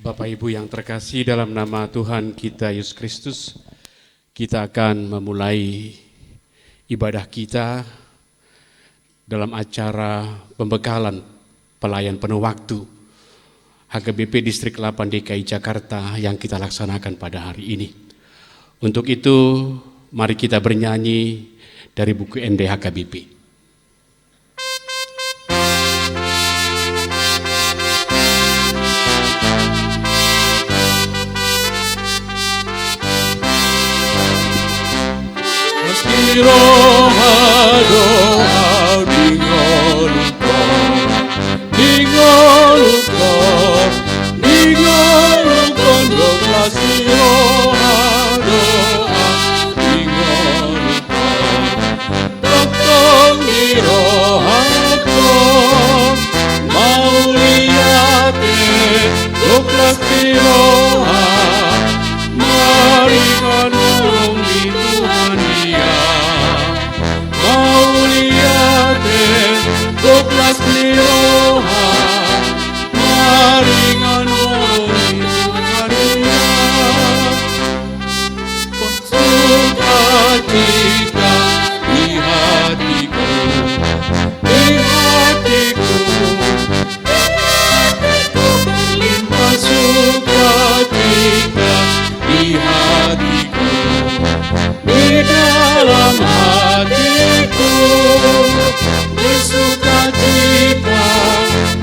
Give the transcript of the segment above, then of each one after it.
Bapak Ibu yang terkasih, dalam nama Tuhan kita Yesus Kristus, kita akan memulai ibadah kita dalam acara pembekalan pelayan penuh waktu HKBP Distrik 8 DKI Jakarta yang kita laksanakan pada hari ini. Untuk itu, mari kita bernyanyi dari buku ND HKBP. Roha dingoluko doklas roha doa dingoluko doktong di rohako mauliate doklas di roha mari kanong di Tuhan dia doklas liroha maringan wong Maria sukacita di hatiku berlimpah sukacita di hatiku di dalam hatiku bersukacita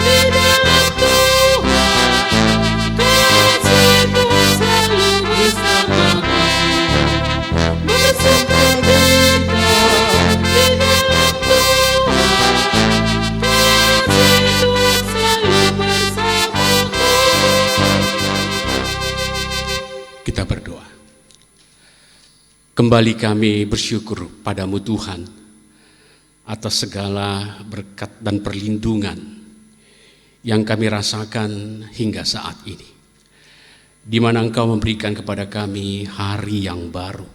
di dalam Tuhan, kasih-Mu selalu bersamaku. Bersukacita di dalam Tuhan, kasih-Mu selalu bersamaku. Kita berdoa. Kembali kami bersyukur padamu Tuhan, atas segala berkat dan perlindungan yang kami rasakan hingga saat ini, di mana Engkau memberikan kepada kami hari yang baru,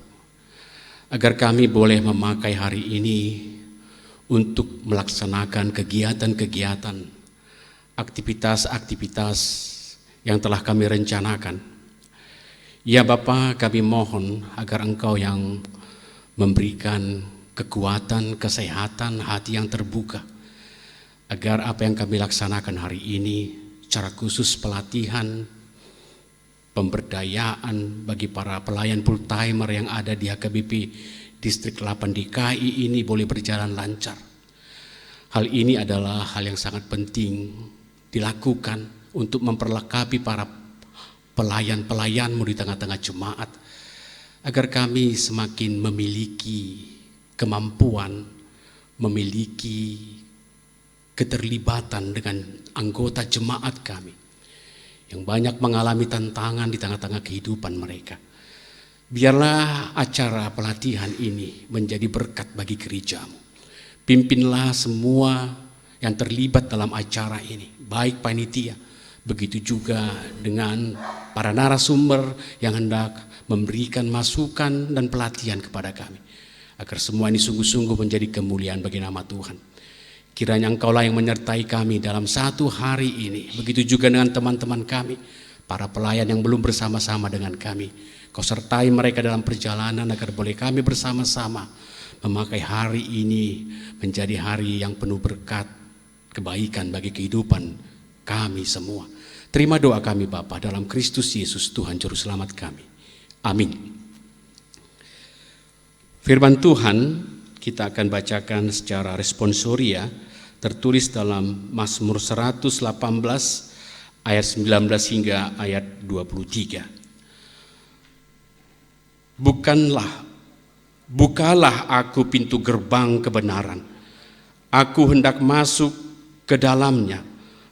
agar kami boleh memakai hari ini untuk melaksanakan kegiatan-kegiatan, aktivitas-aktivitas yang telah kami rencanakan. Ya Bapa, kami mohon agar Engkau yang memberikan kekuatan, kesehatan, hati yang terbuka, agar apa yang kami laksanakan hari ini, secara khusus pelatihan, pemberdayaan bagi para pelayan full timer yang ada di HKBP Distrik 8 DKI ini boleh berjalan lancar. Hal ini adalah hal yang sangat penting dilakukan untuk memperlengkapi para pelayan-pelayan-Mu di tengah-tengah jemaat, agar kami semakin memiliki kemampuan, memiliki keterlibatan dengan anggota jemaat kami yang banyak mengalami tantangan di tengah-tengah kehidupan mereka. Biarlah acara pelatihan ini menjadi berkat bagi gereja-Mu. Pimpinlah semua yang terlibat dalam acara ini, baik panitia, begitu juga dengan para narasumber yang hendak memberikan masukan dan pelatihan kepada kami, agar semua ini sungguh-sungguh menjadi kemuliaan bagi nama Tuhan. Kiranya Engkaulah yang menyertai kami dalam satu hari ini. Begitu juga dengan teman-teman kami, para pelayan yang belum bersama-sama dengan kami. Kau sertai mereka dalam perjalanan agar boleh kami bersama-sama memakai hari ini menjadi hari yang penuh berkat, kebaikan bagi kehidupan kami semua. Terima doa kami Bapa dalam Kristus Yesus Tuhan Juru Selamat kami. Amin. Firman Tuhan kita akan bacakan secara responsoria, tertulis dalam Mazmur 118 ayat 19 hingga ayat 23. Bukalah aku pintu gerbang kebenaran. Aku hendak masuk ke dalamnya,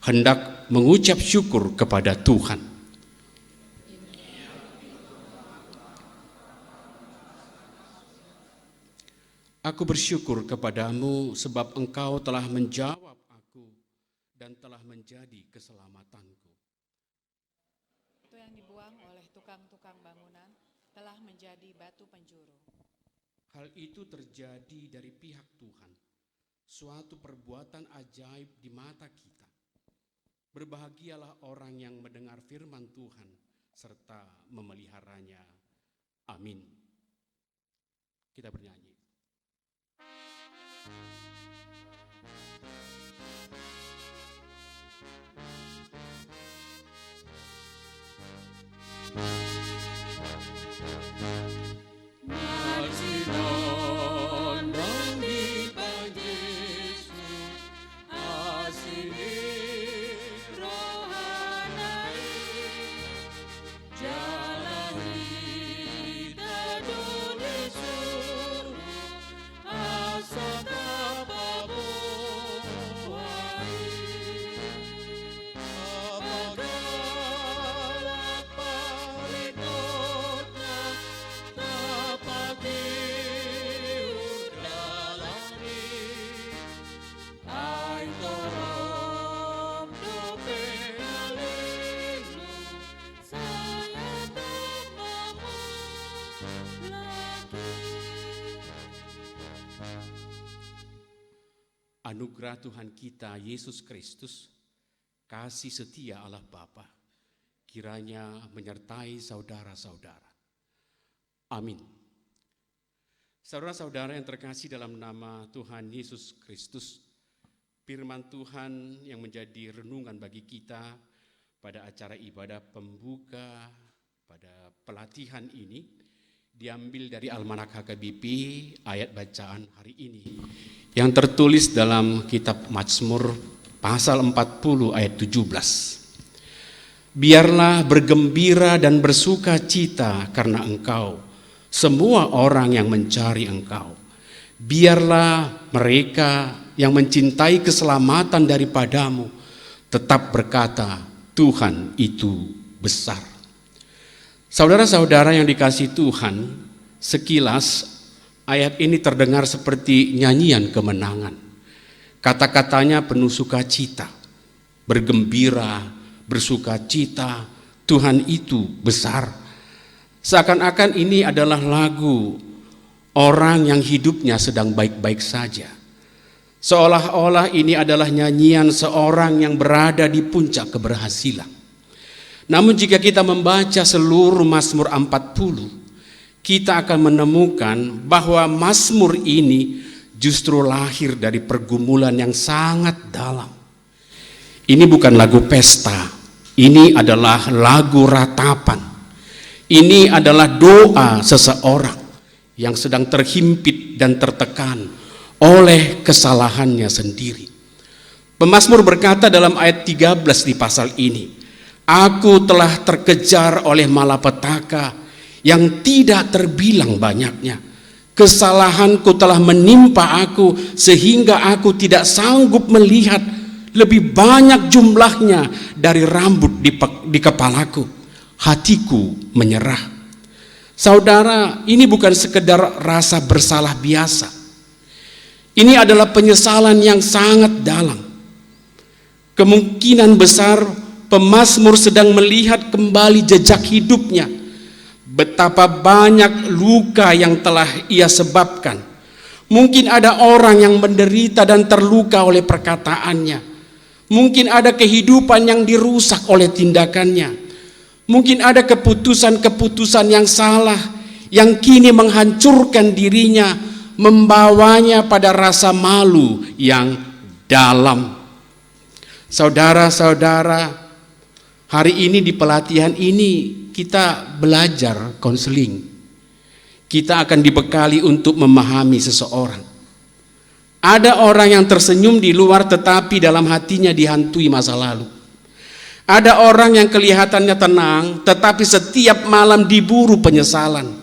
hendak mengucap syukur kepada Tuhan. Aku bersyukur kepadamu sebab Engkau telah menjawab aku dan telah menjadi keselamatanku. Itu yang dibuang oleh tukang-tukang bangunan telah menjadi batu penjuru. Hal itu terjadi dari pihak Tuhan, suatu perbuatan ajaib di mata kita. Berbahagialah orang yang mendengar firman Tuhan serta memeliharanya. Amin. Kita bernyanyi. Anugerah Tuhan kita Yesus Kristus, kasih setia Allah Bapa, kiranya menyertai saudara-saudara. Amin. Saudara-saudara yang terkasih dalam nama Tuhan Yesus Kristus, firman Tuhan yang menjadi renungan bagi kita pada acara ibadah pembuka pada pelatihan ini diambil dari Almanak HKBP ayat bacaan hari ini yang tertulis dalam kitab Mazmur pasal 40 ayat 17. Biarlah bergembira dan bersuka cita karena Engkau, semua orang yang mencari Engkau. Biarlah mereka yang mencintai keselamatan daripadamu tetap berkata, Tuhan itu besar. Saudara-saudara yang dikasihi Tuhan, sekilas ayat ini terdengar seperti nyanyian kemenangan. Kata-katanya penuh sukacita, bergembira, bersukacita, Tuhan itu besar. Seakan-akan ini adalah lagu orang yang hidupnya sedang baik-baik saja. Seolah-olah ini adalah nyanyian seorang yang berada di puncak keberhasilan. Namun jika kita membaca seluruh Mazmur 40, kita akan menemukan bahwa Mazmur ini justru lahir dari pergumulan yang sangat dalam. Ini bukan lagu pesta, ini adalah lagu ratapan. Ini adalah doa seseorang yang sedang terhimpit dan tertekan oleh kesalahannya sendiri. Pemazmur berkata dalam ayat 13 di pasal ini, Aku telah terkejar oleh malapetaka yang tidak terbilang banyaknya. Kesalahanku telah menimpa aku sehingga aku tidak sanggup melihat, lebih banyak jumlahnya dari rambut di kepalaku. Hatiku menyerah. Saudara, ini bukan sekedar rasa bersalah biasa. Ini adalah penyesalan yang sangat dalam. Kemungkinan besar pemazmur sedang melihat kembali jejak hidupnya, betapa banyak luka yang telah ia sebabkan. Mungkin ada orang yang menderita dan terluka oleh perkataannya. Mungkin ada kehidupan yang dirusak oleh tindakannya. Mungkin ada keputusan-keputusan yang salah yang kini menghancurkan dirinya, membawanya pada rasa malu yang dalam. Saudara-saudara, hari ini di pelatihan ini kita belajar konseling. Kita akan dibekali untuk memahami seseorang. Ada orang yang tersenyum di luar tetapi dalam hatinya dihantui masa lalu. Ada orang yang kelihatannya tenang tetapi setiap malam diburu penyesalan.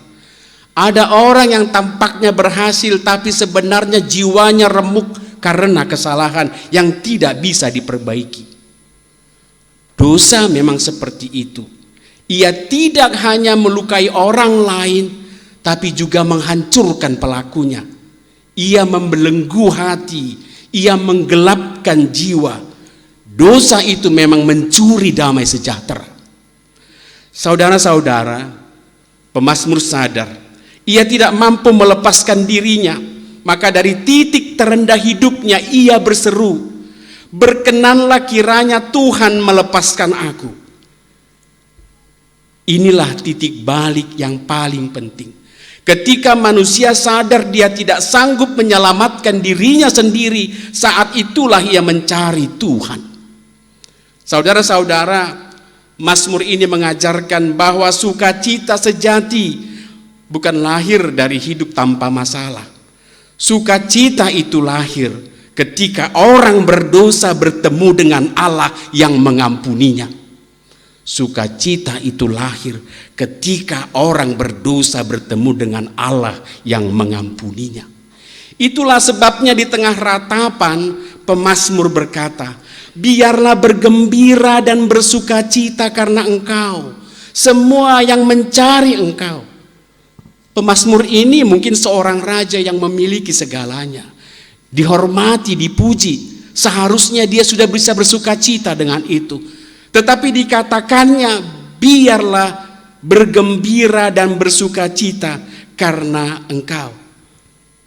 Ada orang yang tampaknya berhasil tapi sebenarnya jiwanya remuk karena kesalahan yang tidak bisa diperbaiki. Dosa memang seperti itu. Ia tidak hanya melukai orang lain, tapi juga menghancurkan pelakunya. Ia membelenggu hati, ia menggelapkan jiwa. Dosa itu memang mencuri damai sejahtera. Saudara-saudara, pemazmur sadar, ia tidak mampu melepaskan dirinya. Maka dari titik terendah hidupnya ia berseru, Berkenanlah kiranya Tuhan melepaskan aku. Inilah titik balik yang paling penting. Ketika manusia sadar dia tidak sanggup menyelamatkan dirinya sendiri, saat itulah ia mencari Tuhan. Saudara-saudara, Mazmur ini mengajarkan bahwa sukacita sejati bukan lahir dari hidup tanpa masalah. Sukacita itu lahir ketika orang berdosa bertemu dengan Allah yang mengampuninya. Sukacita itu lahir ketika orang berdosa bertemu dengan Allah yang mengampuninya. Itulah sebabnya di tengah ratapan pemazmur berkata, biarlah bergembira dan bersukacita karena Engkau, semua yang mencari Engkau. Pemazmur ini mungkin seorang raja yang memiliki segalanya, dihormati, dipuji. Seharusnya dia sudah bisa bersukacita dengan itu. Tetapi dikatakannya, biarlah bergembira dan bersukacita karena Engkau.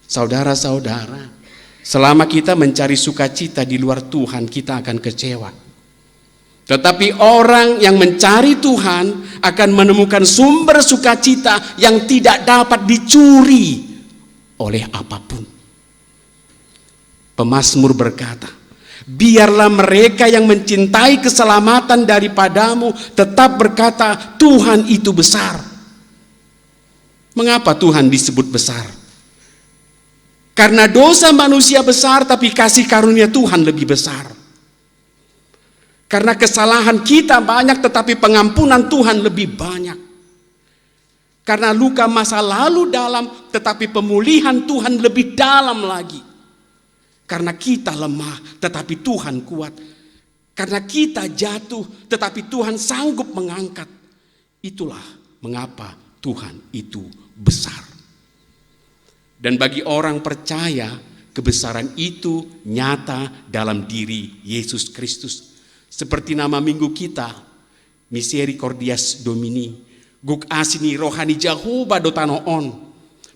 Saudara-saudara, selama kita mencari sukacita di luar Tuhan, kita akan kecewa. Tetapi orang yang mencari Tuhan akan menemukan sumber sukacita yang tidak dapat dicuri oleh apapun. Pemazmur berkata, biarlah mereka yang mencintai keselamatan daripadamu tetap berkata, Tuhan itu besar. Mengapa Tuhan disebut besar? Karena dosa manusia besar, tapi kasih karunia Tuhan lebih besar. Karena kesalahan kita banyak, tetapi pengampunan Tuhan lebih banyak. Karena luka masa lalu dalam, tetapi pemulihan Tuhan lebih dalam lagi. Karena kita lemah, tetapi Tuhan kuat. Karena kita jatuh, tetapi Tuhan sanggup mengangkat. Itulah mengapa Tuhan itu besar. Dan bagi orang percaya, kebesaran itu nyata dalam diri Yesus Kristus. Seperti nama minggu kita, Misericordias Domini, Guk asini rohani Jehovah dotanoon.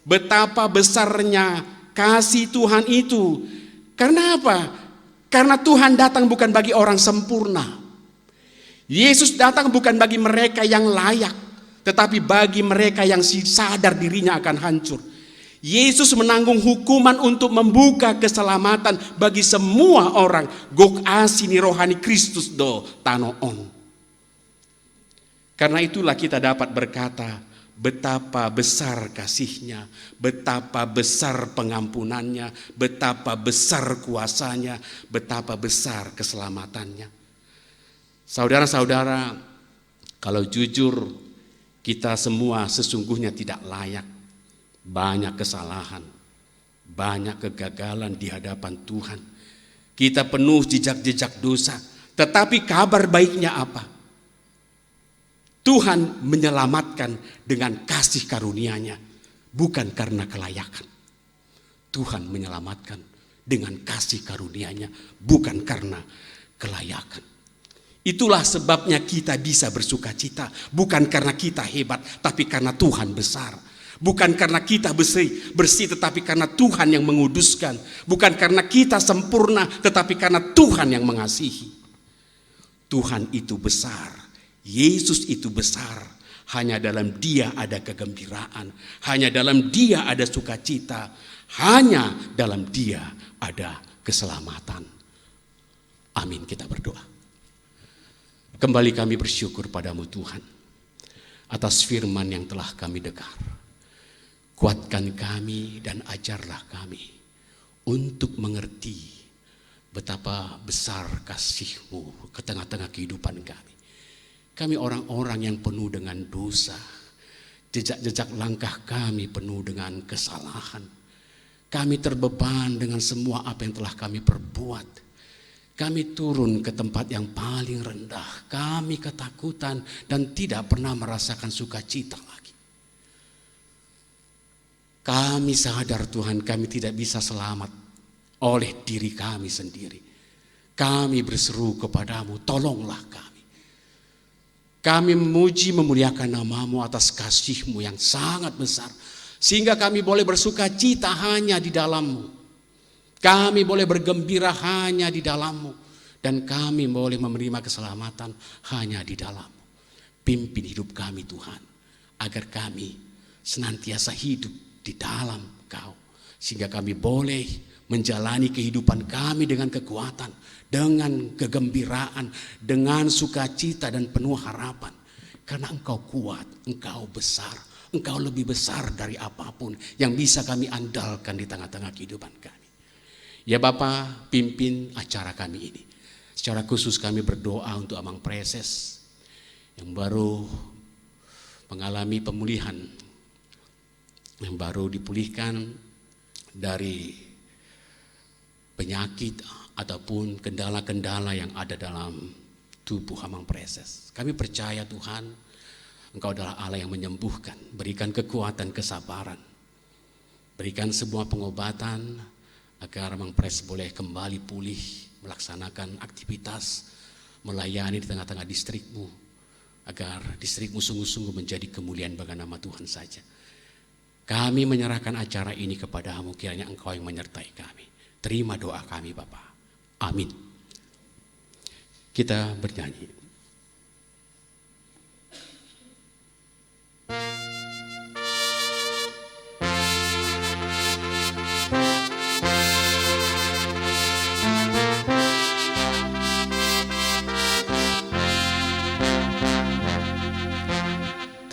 Betapa besarnya kasih Tuhan itu. Karena apa? Karena Tuhan datang bukan bagi orang sempurna. Yesus datang bukan bagi mereka yang layak, tetapi bagi mereka yang sadar dirinya akan hancur. Yesus menanggung hukuman untuk membuka keselamatan bagi semua orang. Gok asini rohani Kristus do tanoon. Karena itulah kita dapat berkata, betapa besar kasihnya, betapa besar pengampunannya, betapa besar kuasanya, betapa besar keselamatannya. Saudara-saudara, kalau jujur, kita semua sesungguhnya tidak layak. Banyak kesalahan, banyak kegagalan di hadapan Tuhan. Kita penuh jejak-jejak dosa. Tetapi kabar baiknya apa? Tuhan menyelamatkan dengan kasih karunia-Nya, bukan karena kelayakan. Tuhan menyelamatkan dengan kasih karunia-Nya, bukan karena kelayakan. Itulah sebabnya kita bisa bersukacita, bukan karena kita hebat, tapi karena Tuhan besar. Bukan karena kita bersih, tetapi karena Tuhan yang menguduskan. Bukan karena kita sempurna, tetapi karena Tuhan yang mengasihi. Tuhan itu besar, Yesus itu besar. Hanya dalam Dia ada kegembiraan, hanya dalam Dia ada sukacita, hanya dalam Dia ada keselamatan. Amin, kita berdoa. Kembali kami bersyukur padamu Tuhan, atas firman yang telah kami dengar. Kuatkan kami dan ajarlah kami untuk mengerti betapa besar kasih-Mu ke tengah-tengah kehidupan kami. Kami orang-orang yang penuh dengan dosa. Jejak-jejak langkah kami penuh dengan kesalahan. Kami terbeban dengan semua apa yang telah kami perbuat. Kami turun ke tempat yang paling rendah. Kami ketakutan dan tidak pernah merasakan sukacita lagi. Kami sadar Tuhan, kami tidak bisa selamat oleh diri kami sendiri. Kami berseru kepadamu, tolonglah kami. Kami memuji memuliakan nama-Mu atas kasih-Mu yang sangat besar. Sehingga kami boleh bersuka cita hanya di dalam-Mu. Kami boleh bergembira hanya di dalam-Mu. Dan kami boleh menerima keselamatan hanya di dalam. Pimpin hidup kami Tuhan, agar kami senantiasa hidup di dalam Kau. Sehingga kami boleh menjalani kehidupan kami dengan kekuatan, dengan kegembiraan, dengan sukacita dan penuh harapan. Karena Engkau kuat, Engkau besar, Engkau lebih besar dari apapun yang bisa kami andalkan di tengah-tengah kehidupan kami. Ya Bapa, pimpin acara kami ini. Secara khusus kami berdoa untuk Amang Preses yang baru mengalami pemulihan, yang baru dipulihkan dari penyakit ataupun kendala-kendala yang ada dalam tubuh Amang Preses. Kami percaya Tuhan, Engkau adalah Allah yang menyembuhkan. Berikan kekuatan, kesabaran. Berikan semua pengobatan agar Amang Preses boleh kembali pulih, melaksanakan aktivitas, melayani di tengah-tengah distrikmu, agar distrikmu sungguh-sungguh menjadi kemuliaan bagi nama Tuhan saja. Kami menyerahkan acara ini kepadamu, kiranya Engkau yang menyertai kami. Terima doa kami Bapa. Amin. Kita bernyanyi.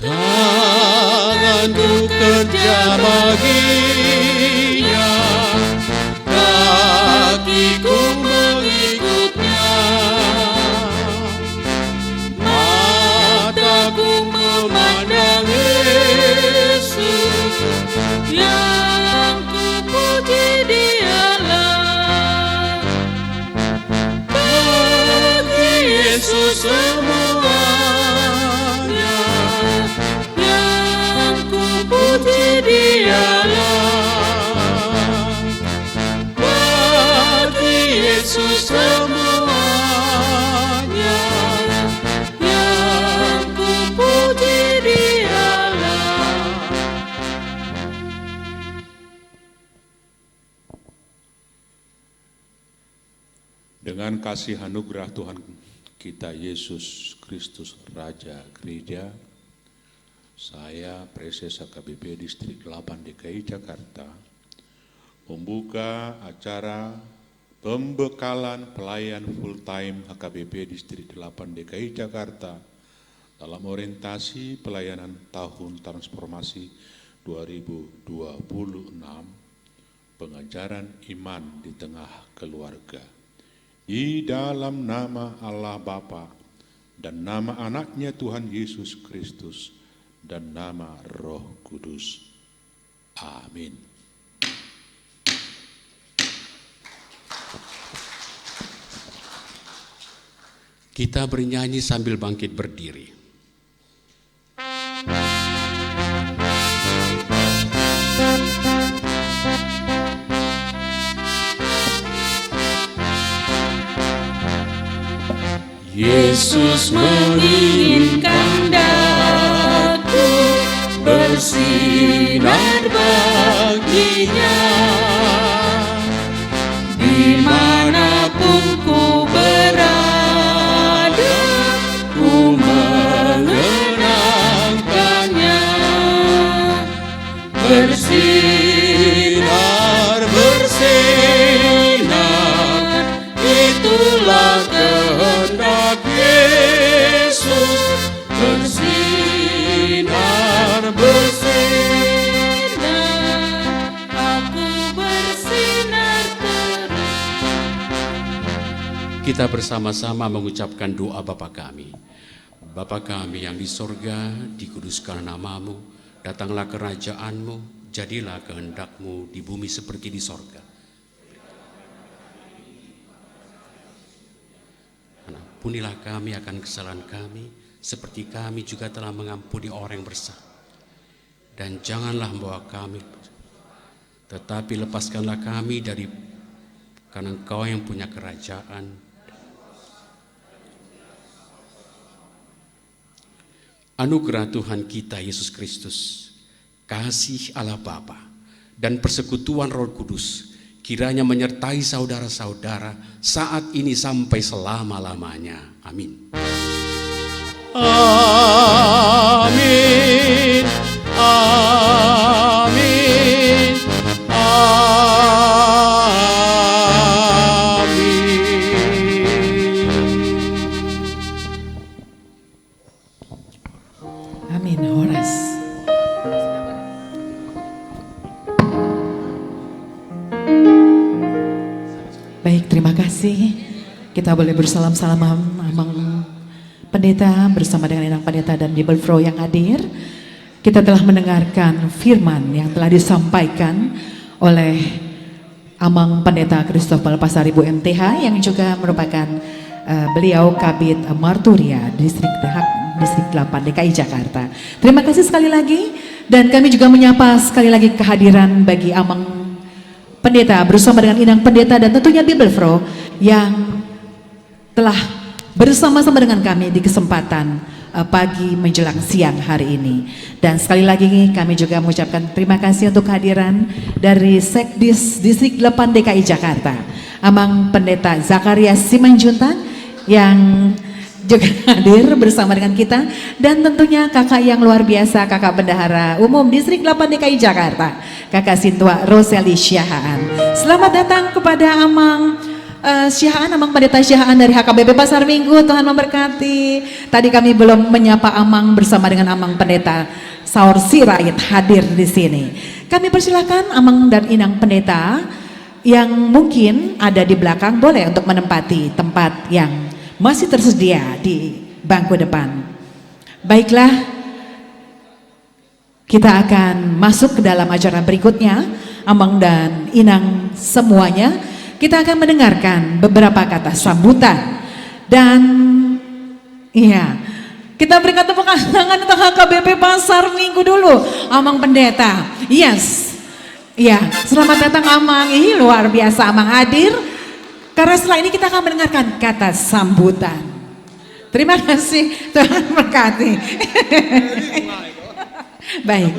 Tanganku kerja baginya, kakiku mengikutnya, mataku memandang Yesus, yang ku puji Dialah. Bagi Yesus semuanya, yang ku puji Dialah. Bagi Yesus semuanya, yang ku puji Dialah. Dengan kasih anugerah Tuhan kita Yesus Kristus Raja Gereja, saya Preses HKBP Distrik 8 DKI Jakarta membuka acara pembekalan pelayan full time HKBP Distrik 8 DKI Jakarta dalam orientasi pelayanan tahun transformasi 2026, pengajaran iman di tengah keluarga. Di dalam nama Allah Bapa dan nama anaknya Tuhan Yesus Kristus dan nama Roh Kudus. Amin. Kita bernyanyi sambil bangkit berdiri. Yesus menginginkan daku bersinar baginya, dimanapun ku berada, ku mengenangkannya. Bersinar, bersinar, itulah kehendak Yesus. Bersinar, bersinar, aku bersinar terus. Kita bersama-sama mengucapkan doa Bapa kami. Bapa kami yang di sorga, dikuduskan namamu, datanglah kerajaan-Mu, jadilah kehendak-Mu di bumi seperti di sorga. Ampunilah kami akan kesalahan kami, seperti kami juga telah mengampuni orang yang bersalah. Dan janganlah membawa kami, tetapi lepaskanlah kami dari, karena Engkau yang punya kerajaan. Anugerah Tuhan kita Yesus Kristus, kasih Allah Bapa, dan persekutuan Roh Kudus kiranya menyertai saudara-saudara saat ini sampai selama-lamanya. Amin. Amin. Amin. Amin, Horas. Baik, terima kasih. Kita boleh bersalam-salaman Amang Pendeta bersama dengan Inang Pendeta dan Bible Pro yang hadir. Kita telah mendengarkan firman yang telah disampaikan oleh Amang Pendeta Christopher Pasaribu MTH yang juga merupakan beliau Kabid Marturia Distrik 8 DKI Jakarta. Terima kasih sekali lagi, dan kami juga menyapa sekali lagi kehadiran bagi Amang Pendeta bersama dengan Inang Pendeta dan tentunya Bible Pro yang telah bersama-sama dengan kami di kesempatan pagi menjelang siang hari ini. Dan sekali lagi kami juga mengucapkan terima kasih untuk kehadiran dari Sekdis Distrik 8 DKI Jakarta, Amang Pendeta Zakaria Simanjuntak yang juga hadir bersama dengan kita, dan tentunya kakak yang luar biasa, kakak Bendahara Umum Distrik 8 DKI Jakarta, kakak Sintua Roseli Syahaan. Selamat datang kepada Amang Syahaan, Amang Pendeta Syahaan dari HKBP Pasar Minggu. Tuhan memberkati. Tadi kami belum menyapa Amang bersama dengan Amang Pendeta Saur Sirait hadir di sini. Kami persilahkan Amang dan Inang Pendeta yang mungkin ada di belakang boleh untuk menempati tempat yang masih tersedia di bangku depan. Baiklah, kita akan masuk ke dalam acara berikutnya. Amang dan Inang semuanya, kita akan mendengarkan beberapa kata sambutan. Dan iya, kita berikan tepuk tangan untuk HKBP Pasar Minggu dulu. Amang Pendeta, yes. Iya, selamat datang Amang. Ih, luar biasa Amang hadir. Karena setelah ini kita akan mendengarkan kata sambutan. Terima kasih, Tuhan berkati. Baik,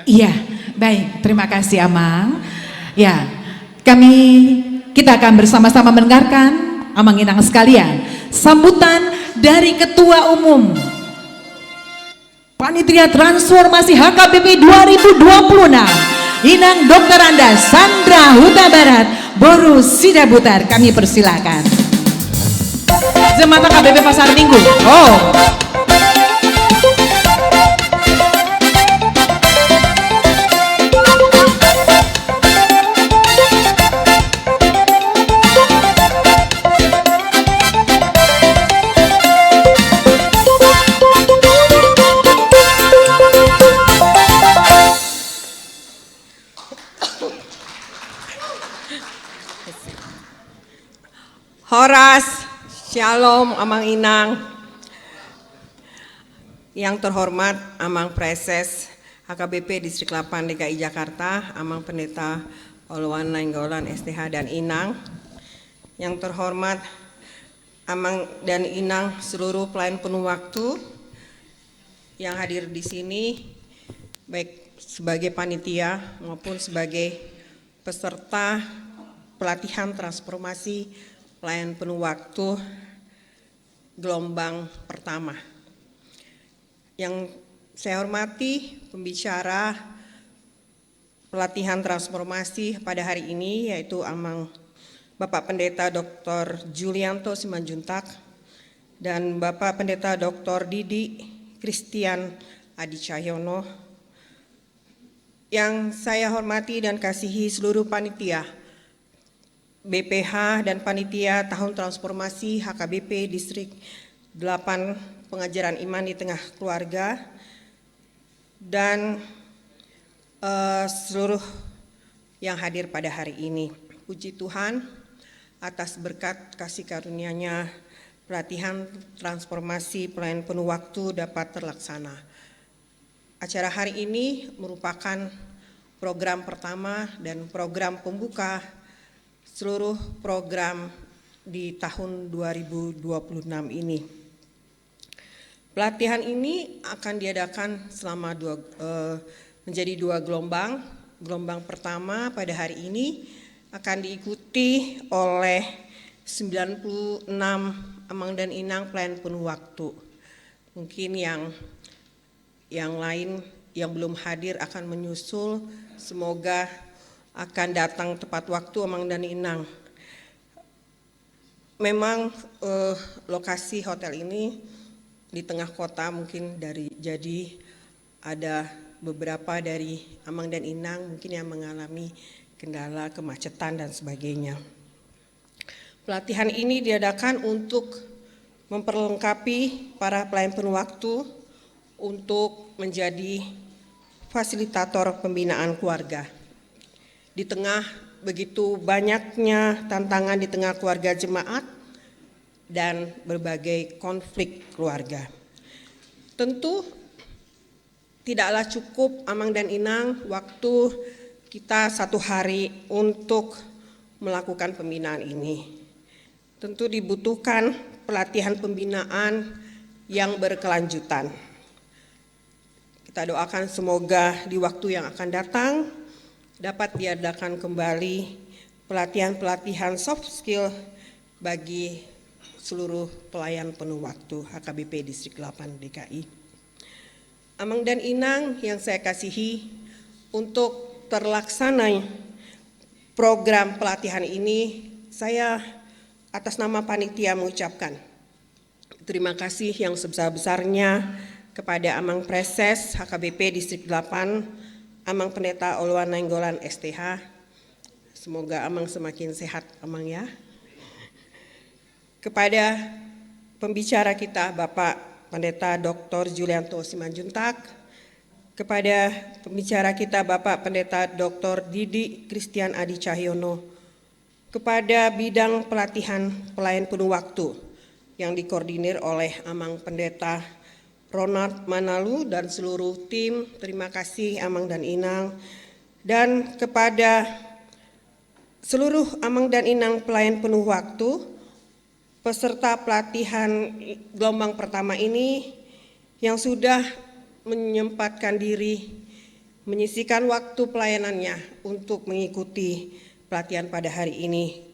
iya, baik. Terima kasih Amang. Ya, kita akan bersama-sama mendengarkan Amang Inang sekalian sambutan dari Ketua Umum Panitia Transformasi HKBP 2026. Inang Dr. Anda Sandra Huta Barat Boru Sidabutar, kami persilakan. Jemaat HKBP Pasar Minggu. Oh. Horas, Shalom Amang Inang. Yang terhormat Amang Preses HKBP Distrik 8 DKI Jakarta, Amang Pendeta Oluwan Nainggolan STH dan Inang. Yang terhormat Amang dan Inang seluruh pelayan penuh waktu yang hadir di sini, baik sebagai panitia maupun sebagai peserta pelatihan transformasi pelayan penuh waktu gelombang pertama. Yang saya hormati pembicara pelatihan transformasi pada hari ini yaitu Amang Bapak Pendeta Dr. Julianto Simanjuntak dan Bapak Pendeta Dr. Didi Christian Adi Cahyono. Yang saya hormati dan kasihi seluruh panitia BPH dan Panitia Tahun Transformasi HKBP Distrik 8 Pengajaran Iman di Tengah Keluarga, dan seluruh yang hadir pada hari ini. Puji Tuhan atas berkat kasih karunia-Nya pelatihan transformasi pelayan penuh waktu dapat terlaksana. Acara hari ini merupakan program pertama dan program pembuka seluruh program di tahun 2026 ini. Pelatihan ini akan diadakan selama menjadi dua gelombang. Gelombang pertama pada hari ini akan diikuti oleh 96 amang dan inang pelayan penuh waktu. Mungkin yang lain yang belum hadir akan menyusul, semoga akan datang tepat waktu amang dan inang. Memang lokasi hotel ini di tengah kota mungkin jadi ada beberapa dari amang dan inang mungkin yang mengalami kendala kemacetan dan sebagainya. Pelatihan ini diadakan untuk memperlengkapi para pelayan penuh waktu untuk menjadi fasilitator pembinaan keluarga. Di tengah begitu banyaknya tantangan di tengah keluarga jemaat dan berbagai konflik keluarga. Tentu tidaklah cukup amang dan inang waktu kita 1 hari untuk melakukan pembinaan ini. Tentu dibutuhkan pelatihan pembinaan yang berkelanjutan. Kita doakan semoga di waktu yang akan datang dapat diadakan kembali pelatihan-pelatihan soft skill bagi seluruh pelayan penuh waktu HKBP Distrik 8 DKI. Amang dan inang yang saya kasihi, untuk terlaksana program pelatihan ini, saya atas nama panitia mengucapkan terima kasih yang sebesar-besarnya kepada Amang Preses HKBP Distrik 8, Amang Pendeta Oluwan Nainggolan STH. Semoga Amang semakin sehat, Amang ya. Kepada pembicara kita Bapak Pendeta Dr. Julianto Simanjuntak, kepada pembicara kita Bapak Pendeta Dr. Didi Christian Adi Cahyono, kepada bidang pelatihan pelayan penuh waktu yang dikoordinir oleh Amang Pendeta Ronald Manalu dan seluruh tim, terima kasih Amang dan Inang, dan kepada seluruh Amang dan Inang pelayan penuh waktu, peserta pelatihan gelombang pertama ini yang sudah menyempatkan diri, menyisihkan waktu pelayanannya untuk mengikuti pelatihan pada hari ini.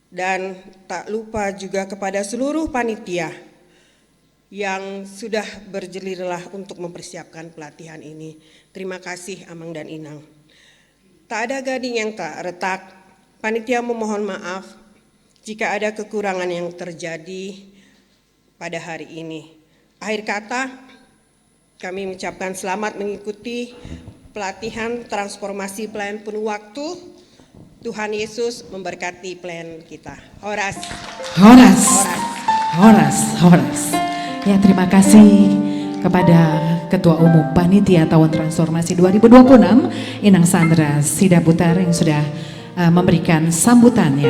Dan tak lupa juga kepada seluruh panitia yang sudah berjelirlah untuk mempersiapkan pelatihan ini. Terima kasih Amang dan Inang. Tak ada gading yang tak retak, panitia memohon maaf jika ada kekurangan yang terjadi pada hari ini. Akhir kata, kami mengucapkan selamat mengikuti pelatihan transformasi pelayan penuh waktu. Tuhan Yesus memberkati pelayan kita. Horas. Horas. Horas. Horas. Horas. Ya, terima kasih kepada Ketua Umum Panitia Tahun Transformasi 2026 Inang Sandra Sidaputar yang sudah memberikan sambutannya.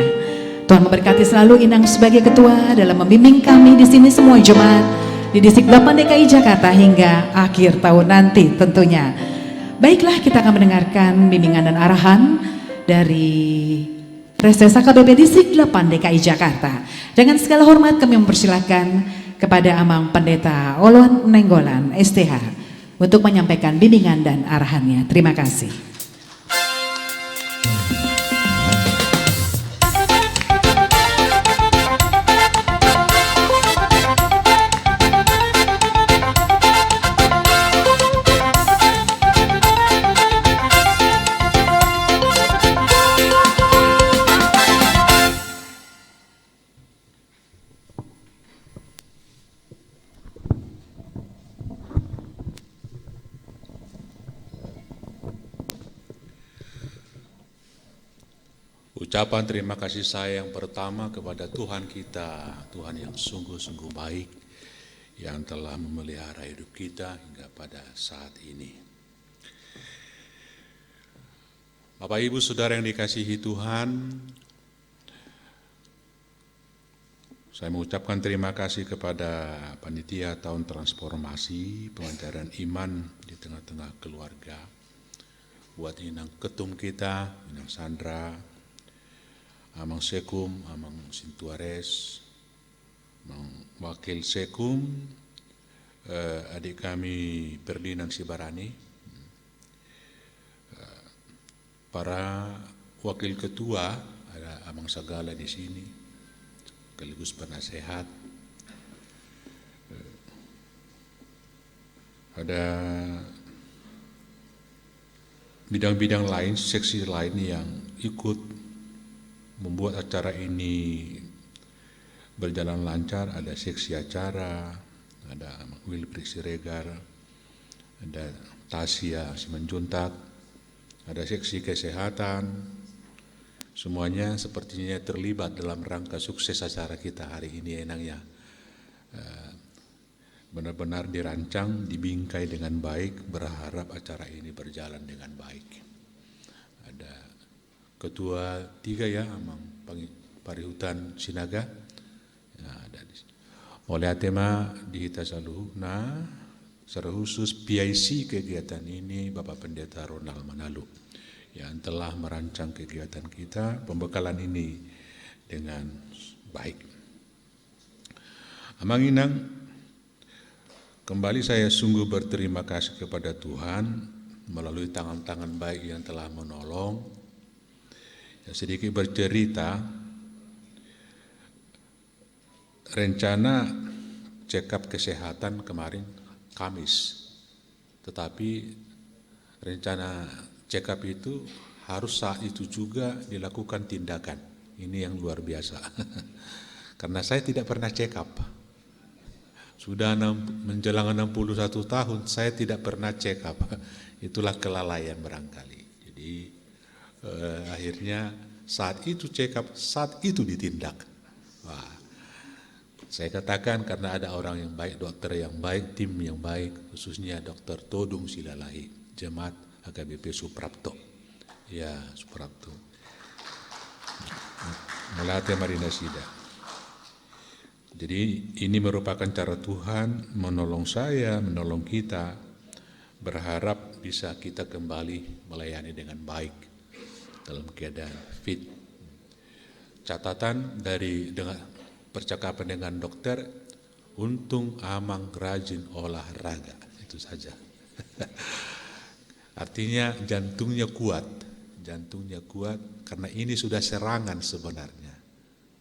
Tuhan memberkati selalu Inang sebagai ketua dalam membimbing kami di sini semua jemaat di Distrik 8 DKI Jakarta hingga akhir tahun nanti tentunya. Baiklah, kita akan mendengarkan bimbingan dan arahan dari Preses HKBP Distrik 8 DKI Jakarta. Dengan segala hormat kami mempersilahkan kepada Amang Pendeta Oluwan Nainggolan STH untuk menyampaikan bimbingan dan arahannya. Terima kasih. Ucapan terima kasih saya yang pertama kepada Tuhan kita, Tuhan yang sungguh-sungguh baik, yang telah memelihara hidup kita hingga pada saat ini. Bapak Ibu Saudara yang dikasihi Tuhan, saya mengucapkan terima kasih kepada Panitia Tahun Transformasi Pengajaran Iman di tengah-tengah keluarga, buat Inang Ketum kita, Inang Sandra, Amang Sekum, Amang Sintuares, Amang Wakil Sekum, adik kami Ferdinand Sibarani, para wakil ketua, ada Amang Sagala di sini, sekaligus penasehat. Ada bidang-bidang lain, seksi lain yang ikut membuat acara ini berjalan lancar. Ada seksi acara, ada Wilfried Siregar, ada Tasya Simanjuntak, ada seksi kesehatan. Semuanya sepertinya terlibat dalam rangka sukses acara kita hari ini enaknya. Benar-benar dirancang, dibingkai dengan baik, berharap acara ini berjalan dengan baik. Ada ketua 3 ya, Amang Parihutan Sinaga. Ya, ada di sini. Oleh Atema di Hitasaluhu. Nah, secara khusus PIC kegiatan ini Bapak Pendeta Ronald Manalu yang telah merancang kegiatan kita, pembekalan ini dengan baik. Amang Inang, kembali saya sungguh berterima kasih kepada Tuhan melalui tangan-tangan baik yang telah menolong. Ya, sedikit bercerita, rencana check-up kesehatan kemarin Kamis, tetapi rencana check-up itu harus saat itu juga dilakukan tindakan. Ini yang luar biasa. Karena saya tidak pernah check-up. Sudah menjelang 61 tahun, saya tidak pernah check-up. Itulah kelalaian barangkali. Jadi akhirnya saat itu check-up, saat itu ditindak. Wah, saya katakan karena ada orang yang baik, dokter yang baik, tim yang baik, khususnya Dr. Todung Silalahi, Jemaat HKBP Suprapto. Ya, Suprapto. Melate Marina Sida. Jadi ini merupakan cara Tuhan menolong saya, menolong kita, berharap bisa kita kembali melayani dengan baik dalam keadaan fit. Catatan dari percakapan dengan dokter, untung Amang rajin olahraga, itu saja. Artinya jantungnya kuat karena ini sudah serangan sebenarnya.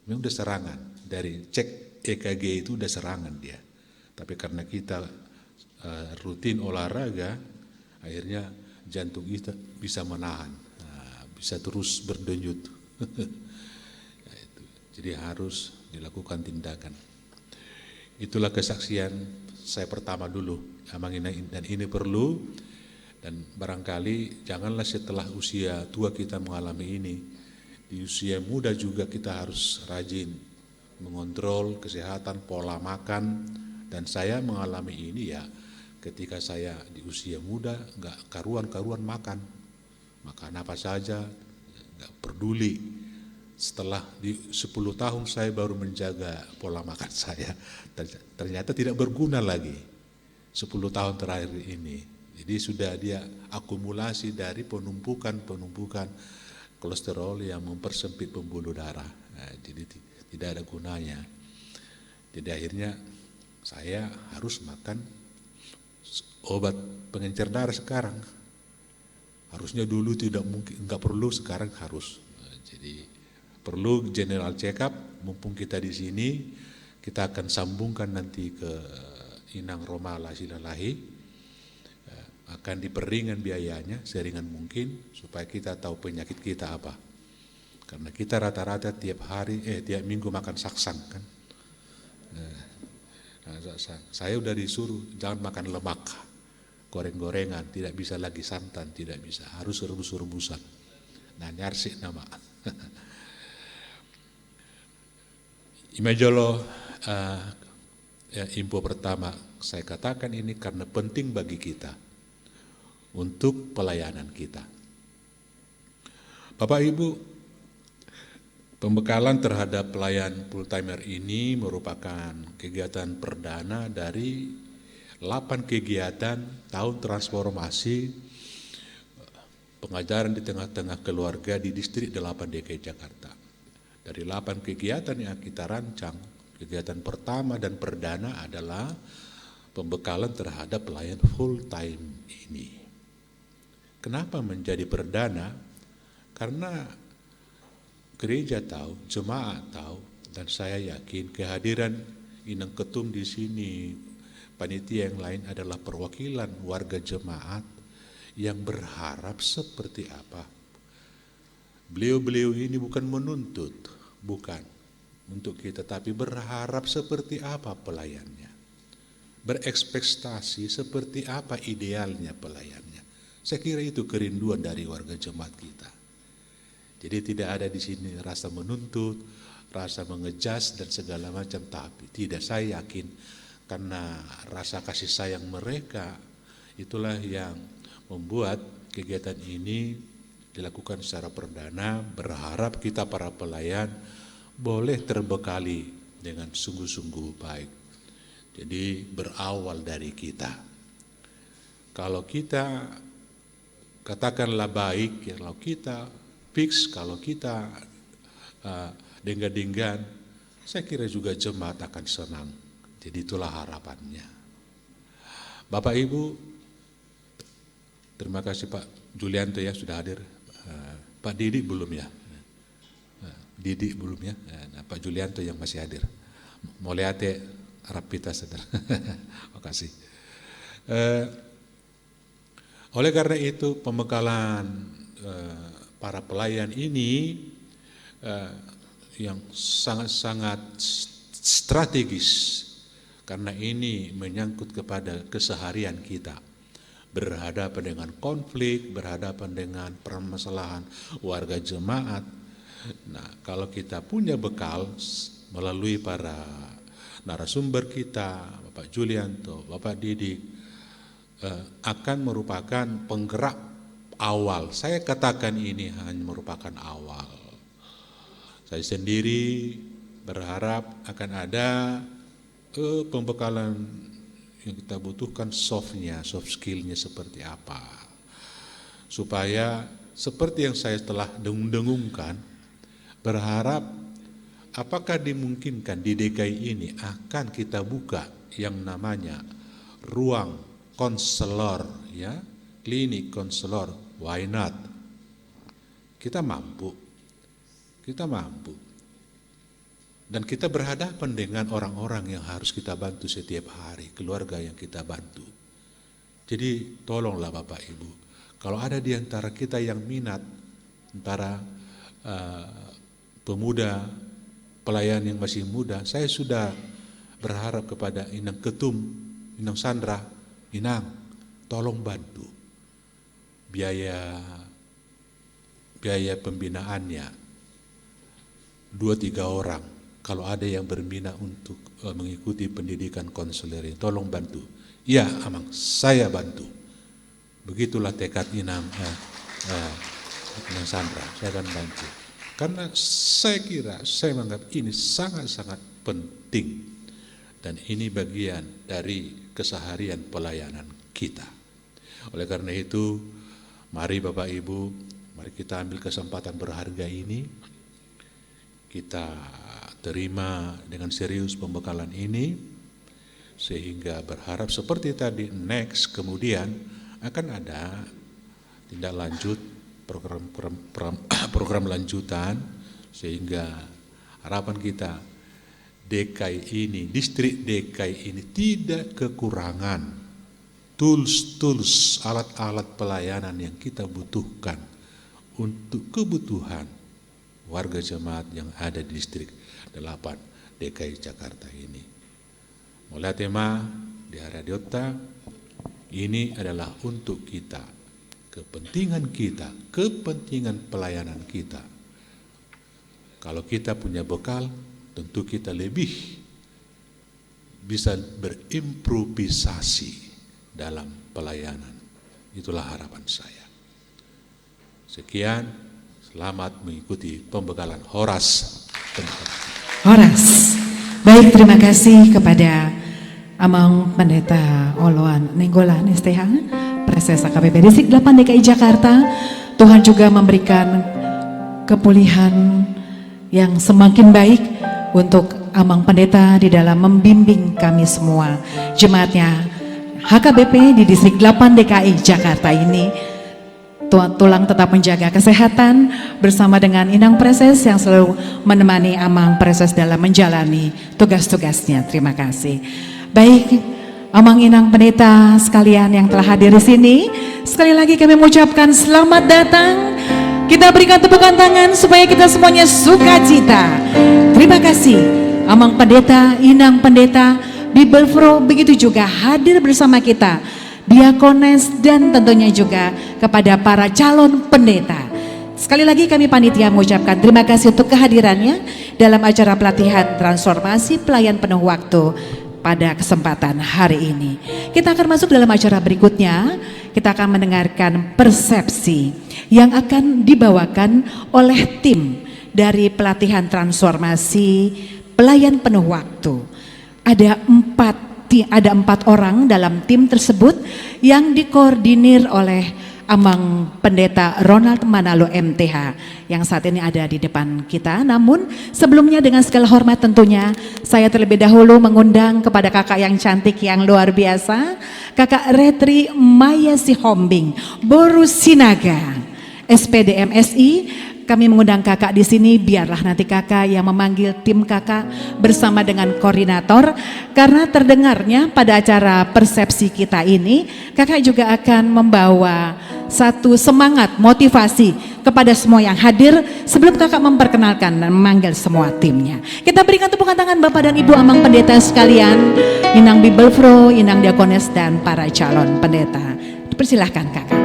Memang sudah serangan, dari cek EKG itu sudah serangan dia. Tapi karena kita rutin olahraga, akhirnya jantung kita bisa menahan, bisa terus berdenyut. Jadi harus dilakukan tindakan. Itulah kesaksian saya pertama dulu, Amang Inang, dan ini perlu. Dan barangkali janganlah setelah usia tua kita mengalami ini, di usia muda juga kita harus rajin mengontrol kesehatan, pola makan. Dan saya mengalami ini ya ketika saya di usia muda, nggak karuan-karuan makan apa saja, nggak peduli. Setelah di 10 tahun saya baru menjaga pola makan saya, ternyata tidak berguna lagi 10 tahun terakhir ini. Jadi sudah dia akumulasi dari penumpukan kolesterol yang mempersempit pembuluh darah. Nah, jadi tidak ada gunanya. Jadi akhirnya saya harus makan obat pengencer darah sekarang. Harusnya dulu tidak mungkin, nggak perlu, sekarang harus. Nah, jadi perlu general check up. Mumpung kita di sini, kita akan sambungkan nanti ke Inang Romala Silalahi. Akan diperingan biayanya seringan mungkin supaya kita tahu penyakit kita apa. Karena kita rata-rata tiap minggu makan saksang kan. Saya udah disuruh jangan makan lemak, goreng-gorengan, tidak bisa lagi santan, tidak bisa, harus rebus-rebusan. Nah, nyarsik nama. Imajolo info pertama saya katakan ini karena penting bagi kita untuk pelayanan kita. Bapak Ibu, pembekalan terhadap pelayan full timer ini merupakan kegiatan perdana dari 8 kegiatan tahun transformasi pengajaran di tengah-tengah keluarga di distrik 8 DKI Jakarta. Dari 8 kegiatan yang kita rancang, kegiatan pertama dan perdana adalah pembekalan terhadap pelayan full time ini. Kenapa menjadi perdana? Karena gereja tahu, jemaat tahu, dan saya yakin kehadiran Inang Ketum di sini, panitia yang lain adalah perwakilan warga jemaat yang berharap seperti apa. Beliau-beliau ini bukan menuntut, bukan untuk kita, tapi berharap seperti apa pelayannya. Berekspektasi seperti apa idealnya pelayannya. Saya kira itu kerinduan dari warga jemaat kita. Jadi tidak ada di sini rasa menuntut, rasa mengejas dan segala macam, tapi tidak, saya yakin karena rasa kasih sayang mereka itulah yang membuat kegiatan ini dilakukan secara perdana, berharap kita para pelayan boleh terbekali dengan sungguh-sungguh baik. Jadi berawal dari kita. Kalau kita katakanlah baik, kalau kita fix, kalau kita denggan-denggan, saya kira juga jemaat akan senang. Jadi itulah harapannya. Bapak Ibu, terima kasih Pak Julianto ya sudah hadir. Pak Didi belum ya? Didi belum ya? Nah, Pak Julianto yang masih hadir. Moliate rapita saudara. Makasih. Oleh karena itu pembekalan para pelayan ini yang sangat-sangat strategis karena ini menyangkut kepada keseharian kita. Berhadapan dengan konflik, berhadapan dengan permasalahan warga jemaat. Nah, kalau kita punya bekal melalui para narasumber kita, Bapak Julianto, Bapak Didik, akan merupakan penggerak awal. Saya katakan ini hanya merupakan awal. Saya sendiri berharap akan ada pembekalan yang kita butuhkan soft skillnya seperti apa. Supaya seperti yang saya telah dengung-dengungkan, berharap apakah dimungkinkan di DKI ini akan kita buka yang namanya ruang konselor, ya, klinik konselor, why not? Kita mampu. Dan kita berhadapan dengan orang-orang yang harus kita bantu setiap hari, keluarga yang kita bantu. Jadi tolonglah Bapak Ibu, kalau ada di antara kita yang minat, antara pemuda, pelayan yang masih muda, saya sudah berharap kepada Inang Ketum, Inang Sandra, Inang, tolong bantu biaya pembinaannya 2-3 orang. Kalau ada yang berminat untuk mengikuti pendidikan konselor, tolong bantu. Ya, Amang, saya bantu. Begitulah tekad Inang Sandra, saya akan bantu. Karena saya menganggap ini sangat-sangat penting. Dan ini bagian dari keseharian pelayanan kita. Oleh karena itu, mari Bapak Ibu, mari kita ambil kesempatan berharga ini. Kita terima dengan serius pembekalan ini, sehingga berharap seperti tadi next kemudian akan ada tindak lanjut program lanjutan, sehingga harapan kita DKI ini, distrik DKI ini tidak kekurangan tools, alat-alat pelayanan yang kita butuhkan untuk kebutuhan warga jemaat yang ada di distrik 8 DKI Jakarta ini. Mulai tema di Aradiota ini adalah untuk kita, kepentingan kita, kepentingan pelayanan kita. Kalau kita punya bekal, tentu kita lebih bisa berimprovisasi dalam pelayanan. Itulah harapan saya. Sekian, selamat mengikuti pembekalan Horas. Horas. Baik, terima kasih kepada Amang Pendeta Oloan Nenggolan STH, Preses AKBP Distrik 8 DKI Jakarta. Tuhan juga memberikan kepulihan yang semakin baik untuk Amang Pendeta di dalam membimbing kami semua, jemaatnya HKBP di Distrik 8 DKI Jakarta ini. tulang tetap menjaga kesehatan bersama dengan Inang Preses yang selalu menemani Amang Preses dalam menjalani tugas-tugasnya. Terima kasih. Baik, Amang Inang Pendeta sekalian yang telah hadir di sini, sekali lagi kami mengucapkan selamat datang. Kita berikan tepukan tangan supaya kita semuanya sukacita. Terima kasih Amang Pendeta, Inang Pendeta, Bibelfro begitu juga hadir bersama kita, diakones dan tentunya juga kepada para calon pendeta. Sekali lagi kami panitia mengucapkan terima kasih untuk kehadirannya dalam acara pelatihan transformasi pelayan penuh waktu pada kesempatan hari ini. Kita akan masuk dalam acara berikutnya. Kita akan mendengarkan persepsi yang akan dibawakan oleh tim dari pelatihan transformasi pelayan penuh waktu. Ada empat orang dalam tim tersebut yang dikoordinir oleh Amang Pendeta Ronald Manalo MTH yang saat ini ada di depan kita. Namun sebelumnya dengan segala hormat tentunya saya terlebih dahulu mengundang kepada kakak yang cantik yang luar biasa, Kakak Retri Maya Sihombing Boru Sinaga, SPD MSI. Kami mengundang kakak di sini, biarlah nanti kakak yang memanggil tim kakak bersama dengan koordinator, karena terdengarnya pada acara persepsi kita ini, kakak juga akan membawa satu semangat motivasi kepada semua yang hadir sebelum kakak memperkenalkan dan memanggil semua timnya. Kita berikan tepukan tangan Bapak dan Ibu Amang Pendeta sekalian, Inang Bibelfro, Inang Diakones dan para calon pendeta. Persilahkan kakak.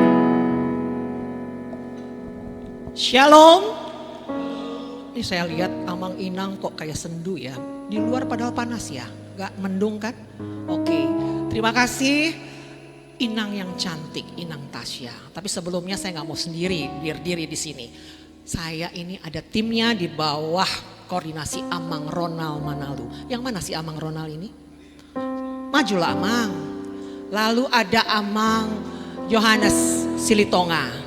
Shalom. Ini saya lihat Amang Inang kok kayak sendu ya. Di luar padahal panas ya, gak mendung kan? Oke, terima kasih Inang yang cantik, Inang Tasya. Tapi sebelumnya saya gak mau sendiri berdiri di sini. Saya ini ada timnya di bawah koordinasi Amang Ronald Manalu. Yang mana sih Amang Ronald ini? Majulah Amang. Lalu ada Amang Yohanes Silitonga.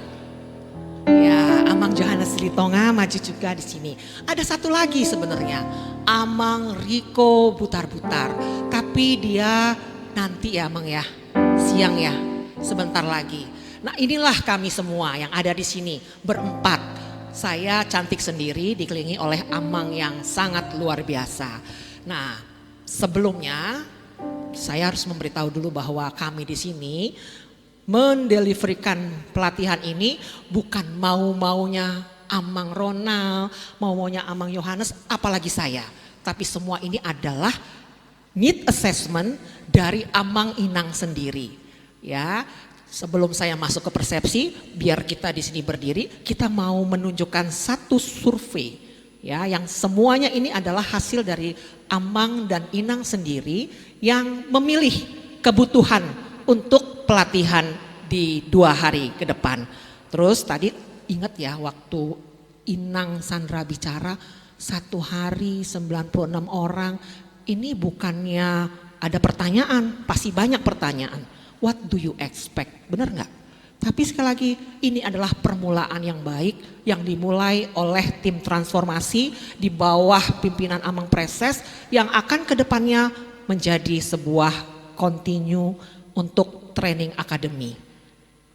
Ya, Amang Johannes Litonga maju juga di sini. Ada satu lagi sebenarnya, Amang Riko Butar-Butar. Tapi dia nanti ya Amang ya, siang ya, sebentar lagi. Nah inilah kami semua yang ada di sini berempat. Saya cantik sendiri dikelilingi oleh Amang yang sangat luar biasa. Nah sebelumnya saya harus memberitahu dulu bahwa kami di sini mendeliverikan pelatihan ini bukan mau-maunya Amang Ronald, mau-maunya Amang Yohanes, apalagi saya. Tapi semua ini adalah need assessment dari Amang Inang sendiri. Ya, sebelum saya masuk ke persepsi, biar kita di sini berdiri, kita mau menunjukkan satu survei. Ya, yang semuanya ini adalah hasil dari Amang dan Inang sendiri yang memilih kebutuhan untuk pelatihan di 2 hari ke depan. Terus tadi ingat ya waktu Inang Sandra bicara 1 hari 96 orang. Ini bukannya ada pertanyaan, pasti banyak pertanyaan. What do you expect? Benar nggak? Tapi sekali lagi ini adalah permulaan yang baik yang dimulai oleh tim transformasi di bawah pimpinan Amang Preses yang akan ke depannya menjadi sebuah continue untuk training akademi.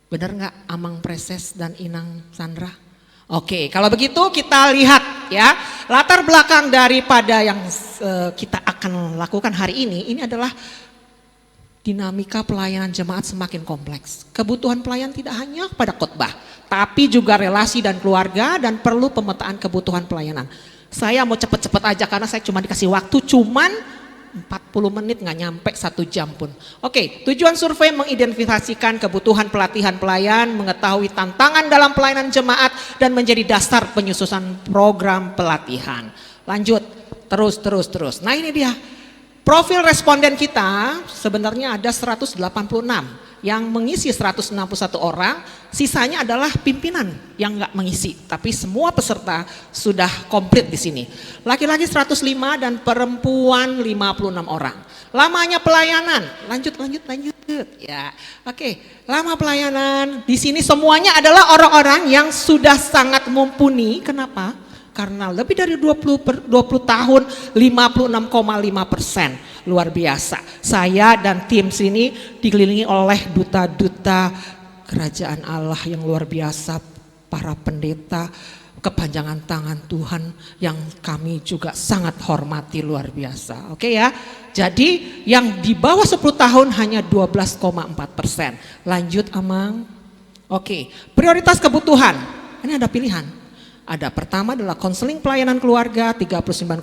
Benar nggak Amang Preses dan Inang Sandra? Oke, kalau begitu kita lihat ya latar belakang daripada yang kita akan lakukan hari ini adalah dinamika pelayanan jemaat semakin kompleks. Kebutuhan pelayan tidak hanya pada khotbah, tapi juga relasi dan keluarga dan perlu pemetaan kebutuhan pelayanan. Saya mau cepet-cepet aja karena saya cuma dikasih waktu cuman 40 menit nggak nyampe 1 jam pun. Oke, tujuan survei mengidentifikasikan kebutuhan pelatihan pelayan, mengetahui tantangan dalam pelayanan jemaat dan menjadi dasar penyusunan program pelatihan. Lanjut, terus. Nah ini dia, profil responden kita sebenarnya ada 186. Yang mengisi 161 orang, sisanya adalah pimpinan yang nggak mengisi. Tapi semua peserta sudah komplit di sini. Laki-laki 105 dan perempuan 56 orang. Lamanya pelayanan, lanjut. Ya, oke. Lama pelayanan di sini semuanya adalah orang-orang yang sudah sangat mumpuni. Kenapa? Karena lebih dari 20 tahun 56,5%. Luar biasa. Saya dan tim sini dikelilingi oleh duta-duta kerajaan Allah yang luar biasa, para pendeta, kepanjangan tangan Tuhan yang kami juga sangat hormati luar biasa. Oke ya, jadi yang di bawah 10 tahun hanya 12,4%. Lanjut Amang. Oke, prioritas kebutuhan, ini ada pilihan. Ada pertama adalah konseling pelayanan keluarga 39,1%,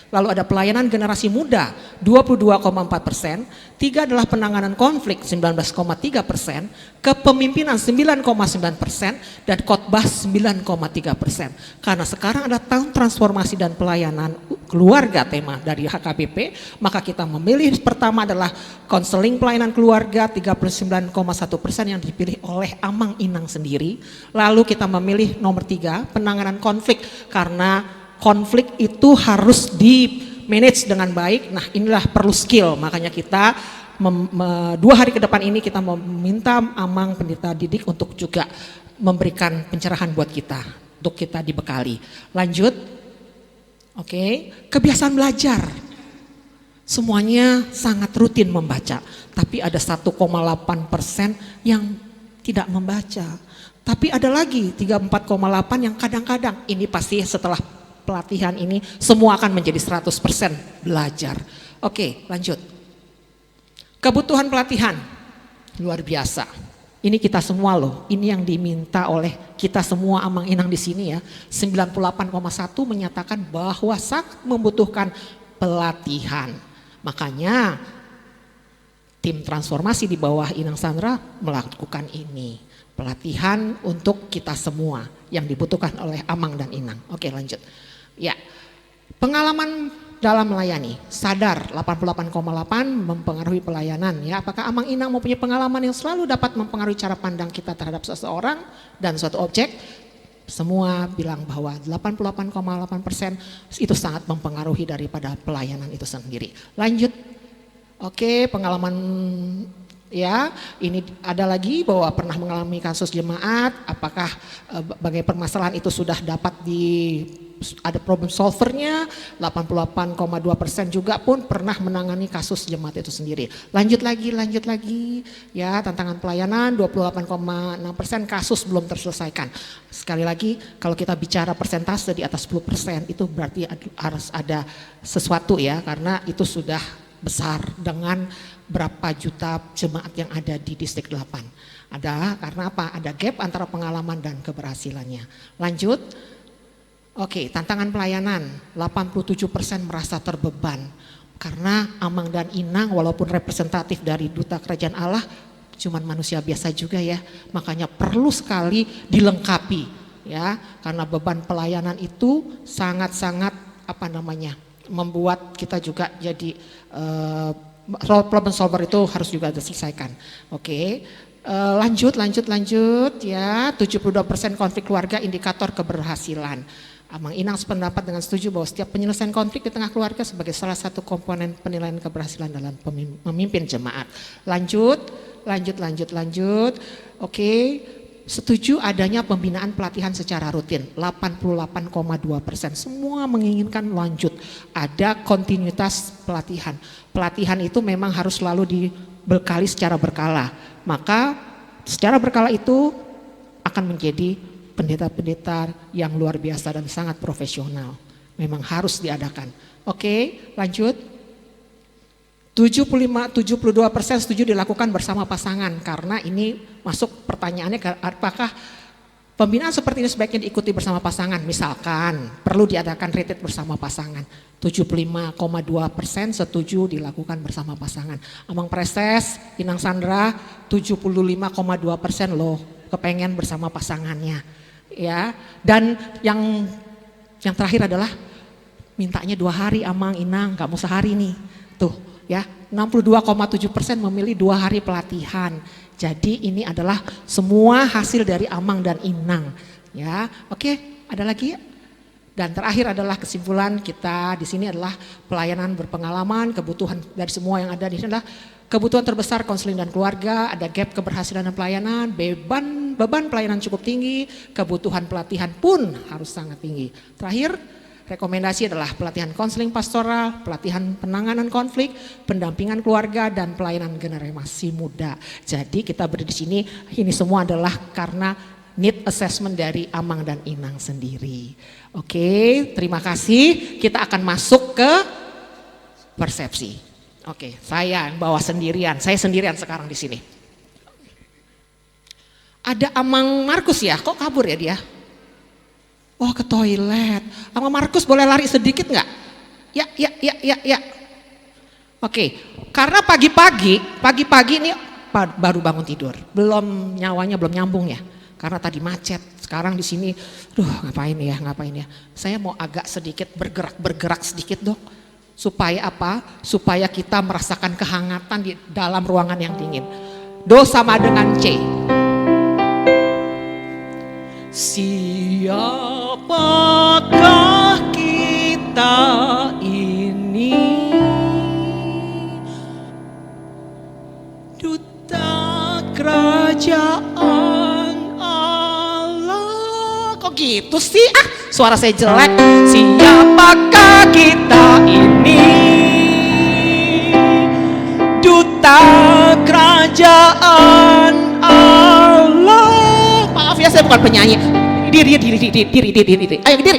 lalu ada pelayanan generasi muda 22,4%, tiga adalah penanganan konflik 19,3%, kepemimpinan 9,9%, dan khotbah 9,3%. Karena sekarang ada tahun transformasi dan pelayanan keluarga tema dari HKBP, maka kita memilih pertama adalah konseling pelayanan keluarga 39,1% yang dipilih oleh Amang Inang sendiri. Lalu kita memilih nomor 3, penanganan konflik, karena konflik itu harus di manage dengan baik. Nah, inilah perlu skill, makanya kita 2 hari ke depan ini kita meminta Amang Pendeta Didik untuk juga memberikan pencerahan buat kita, untuk kita dibekali. Lanjut. Oke, kebiasaan belajar. Semuanya sangat rutin membaca, tapi ada 1,8% yang tidak membaca. Tapi ada lagi 34,8 yang kadang-kadang, ini pasti setelah pelatihan ini semua akan menjadi 100% belajar. Oke, lanjut. Kebutuhan pelatihan luar biasa. Ini kita semua loh, ini yang diminta oleh kita semua Amang Inang di sini ya. 98,1 menyatakan bahwa sangat membutuhkan pelatihan. Makanya tim transformasi di bawah Inang Sandra melakukan ini. Pelatihan untuk kita semua yang dibutuhkan oleh Amang dan Inang. Oke, lanjut. Ya, pengalaman dalam melayani, sadar 88,8 mempengaruhi pelayanan ya. Apakah Amang Inang mempunyai pengalaman yang selalu dapat mempengaruhi cara pandang kita terhadap seseorang dan suatu objek? Semua bilang bahwa 88,8% itu sangat mempengaruhi daripada pelayanan itu sendiri. Lanjut. Oke, pengalaman ya, ini ada lagi bahwa pernah mengalami kasus jemaat, apakah bagai permasalahan itu sudah dapat ada problem solvernya. 88,2% juga pun pernah menangani kasus jemaat itu sendiri. Lanjut lagi ya, tantangan pelayanan 28,6% kasus belum terselesaikan. Sekali lagi kalau kita bicara persentase di atas 10% itu berarti harus ada sesuatu ya, karena itu sudah besar dengan berapa juta jemaat yang ada di distrik 8. Ada karena apa? Ada gap antara pengalaman dan keberhasilannya. Lanjut. Oke, tantangan pelayanan 87% merasa terbeban karena Amang dan Inang walaupun representatif dari duta kerajaan Allah cuman manusia biasa juga ya, makanya perlu sekali dilengkapi ya, karena beban pelayanan itu sangat-sangat membuat kita juga jadi problem solver itu harus juga diselesaikan. Oke. Lanjut ya, 72% konflik keluarga indikator keberhasilan. Amang Inang sependapat dengan setuju bahwa setiap penyelesaian konflik di tengah keluarga sebagai salah satu komponen penilaian keberhasilan dalam memimpin jemaat. Lanjut. Oke, setuju adanya pembinaan pelatihan secara rutin, 88,2%. Semua menginginkan lanjut, ada kontinuitas pelatihan. Pelatihan itu memang harus selalu dibekali secara berkala. Maka secara berkala itu akan menjadi pendeta-pendeta yang luar biasa dan sangat profesional. Memang harus diadakan. Oke, lanjut. 72% setuju dilakukan bersama pasangan, karena ini masuk pertanyaannya apakah pembinaan seperti ini sebaiknya diikuti bersama pasangan. Misalkan perlu diadakan retreat bersama pasangan. 75,2% setuju dilakukan bersama pasangan. Amang Prestes, Inang Sandra 75,2% loh kepengen bersama pasangannya. Ya, dan yang terakhir adalah mintanya 2 hari Amang Inang, gak mau sehari nih. Tuh ya, 62,7% memilih 2 hari pelatihan. Jadi ini adalah semua hasil dari Amang dan Inang. Ya, oke, ada lagi ya? Dan terakhir adalah kesimpulan kita di sini adalah pelayanan berpengalaman, kebutuhan dari semua yang ada di sini adalah kebutuhan terbesar konseling dan keluarga, ada gap keberhasilan dan pelayanan, beban pelayanan cukup tinggi, kebutuhan pelatihan pun harus sangat tinggi. Terakhir, Rekomendasi adalah pelatihan konseling pastoral, pelatihan penanganan konflik, pendampingan keluarga, dan pelayanan generasi muda. Jadi kita berdiri di sini, ini semua adalah karena need assessment dari Amang dan Inang sendiri. Oke, terima kasih. Kita akan masuk ke persepsi. Oke, saya yang bawa sendirian. Saya sendirian sekarang di sini. Ada Amang Markus ya? Kok kabur ya dia? Oh, ke toilet. Amang Markus boleh lari sedikit nggak? Ya. Oke, karena pagi-pagi ini baru bangun tidur. Nyawanya belum nyambung ya. Karena tadi macet. Sekarang di sini, ngapain ya? Saya mau agak sedikit bergerak sedikit dok. Supaya apa? Supaya kita merasakan kehangatan di dalam ruangan yang dingin. Do sama dengan C. Siapakah kita ini? Duta kerajaan Allah. Kok gitu sih? Suara saya jelek. Siapakah kita ini? Duta kerajaan Allah. Maaf ya, saya bukan penyanyi. Diri. Ayo diri.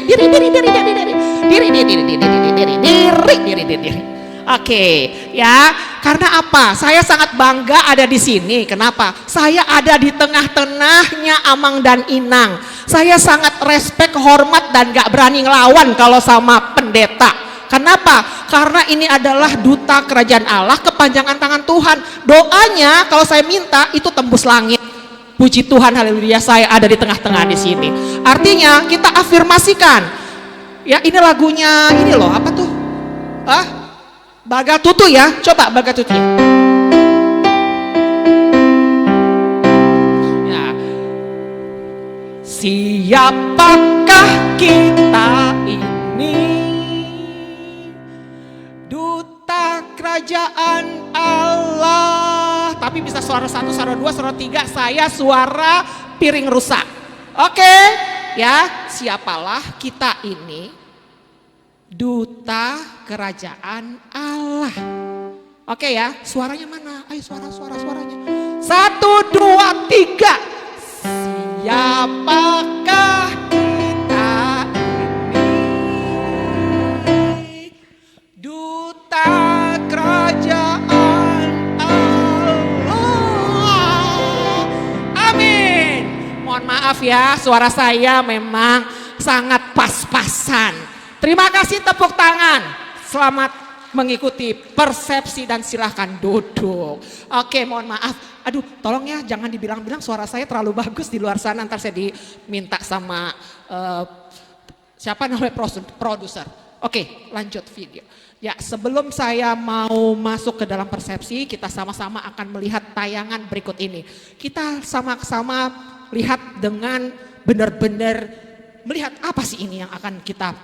Oke, ya. Karena apa? Saya sangat bangga ada di sini. Kenapa? Saya ada di tengah-tengahnya Amang dan Inang. Saya sangat respect, hormat, dan gak berani ngelawan kalau sama pendeta. Kenapa? Karena ini adalah duta kerajaan Allah, kepanjangan tangan Tuhan. Doanya kalau saya minta itu tembus langit. Puji Tuhan, haleluya, saya ada di tengah-tengah di sini. Artinya kita afirmasikan. Ya, ini lagunya ini loh, apa tuh? Bagatutu ya. Coba Bagatutu ya. Ya. Siapakah kita ini? Duta kerajaan Allah. Tapi bisa suara 1, suara 2, suara 3. Saya suara piring rusak. Oke, ya. Siapalah kita ini? Duta kerajaan Allah. Oke ya, suaranya mana? Ayo suaranya. 1, 2, 3. Siapakah kita ini? Duta kerajaan mohon maaf ya, suara saya memang sangat pas-pasan. Terima kasih, tepuk tangan. Selamat mengikuti persepsi dan silahkan duduk. Oke, mohon maaf. Aduh, tolong ya jangan dibilang-bilang suara saya terlalu bagus di luar sana. Ntar saya diminta sama siapa namanya produser. Oke, lanjut video. Ya, sebelum saya mau masuk ke dalam persepsi, kita sama-sama akan melihat tayangan berikut ini. Kita sama-sama lihat dengan benar-benar melihat apa sih ini yang akan kita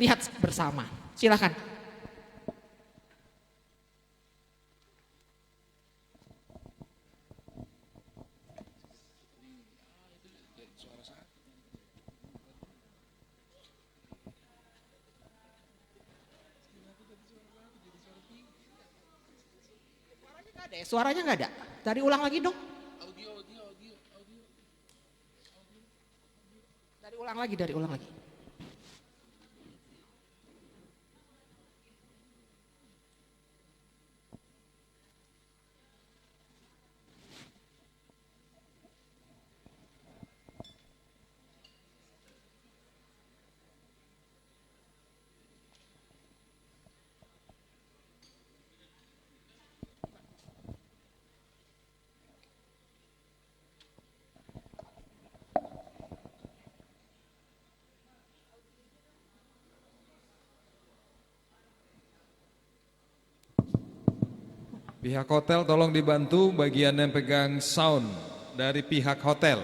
lihat bersama. Silakan. Suaranya nggak ada. Dari ulang lagi dong. Dari ulang lagi. Pihak hotel tolong dibantu bagian yang pegang sound dari pihak hotel.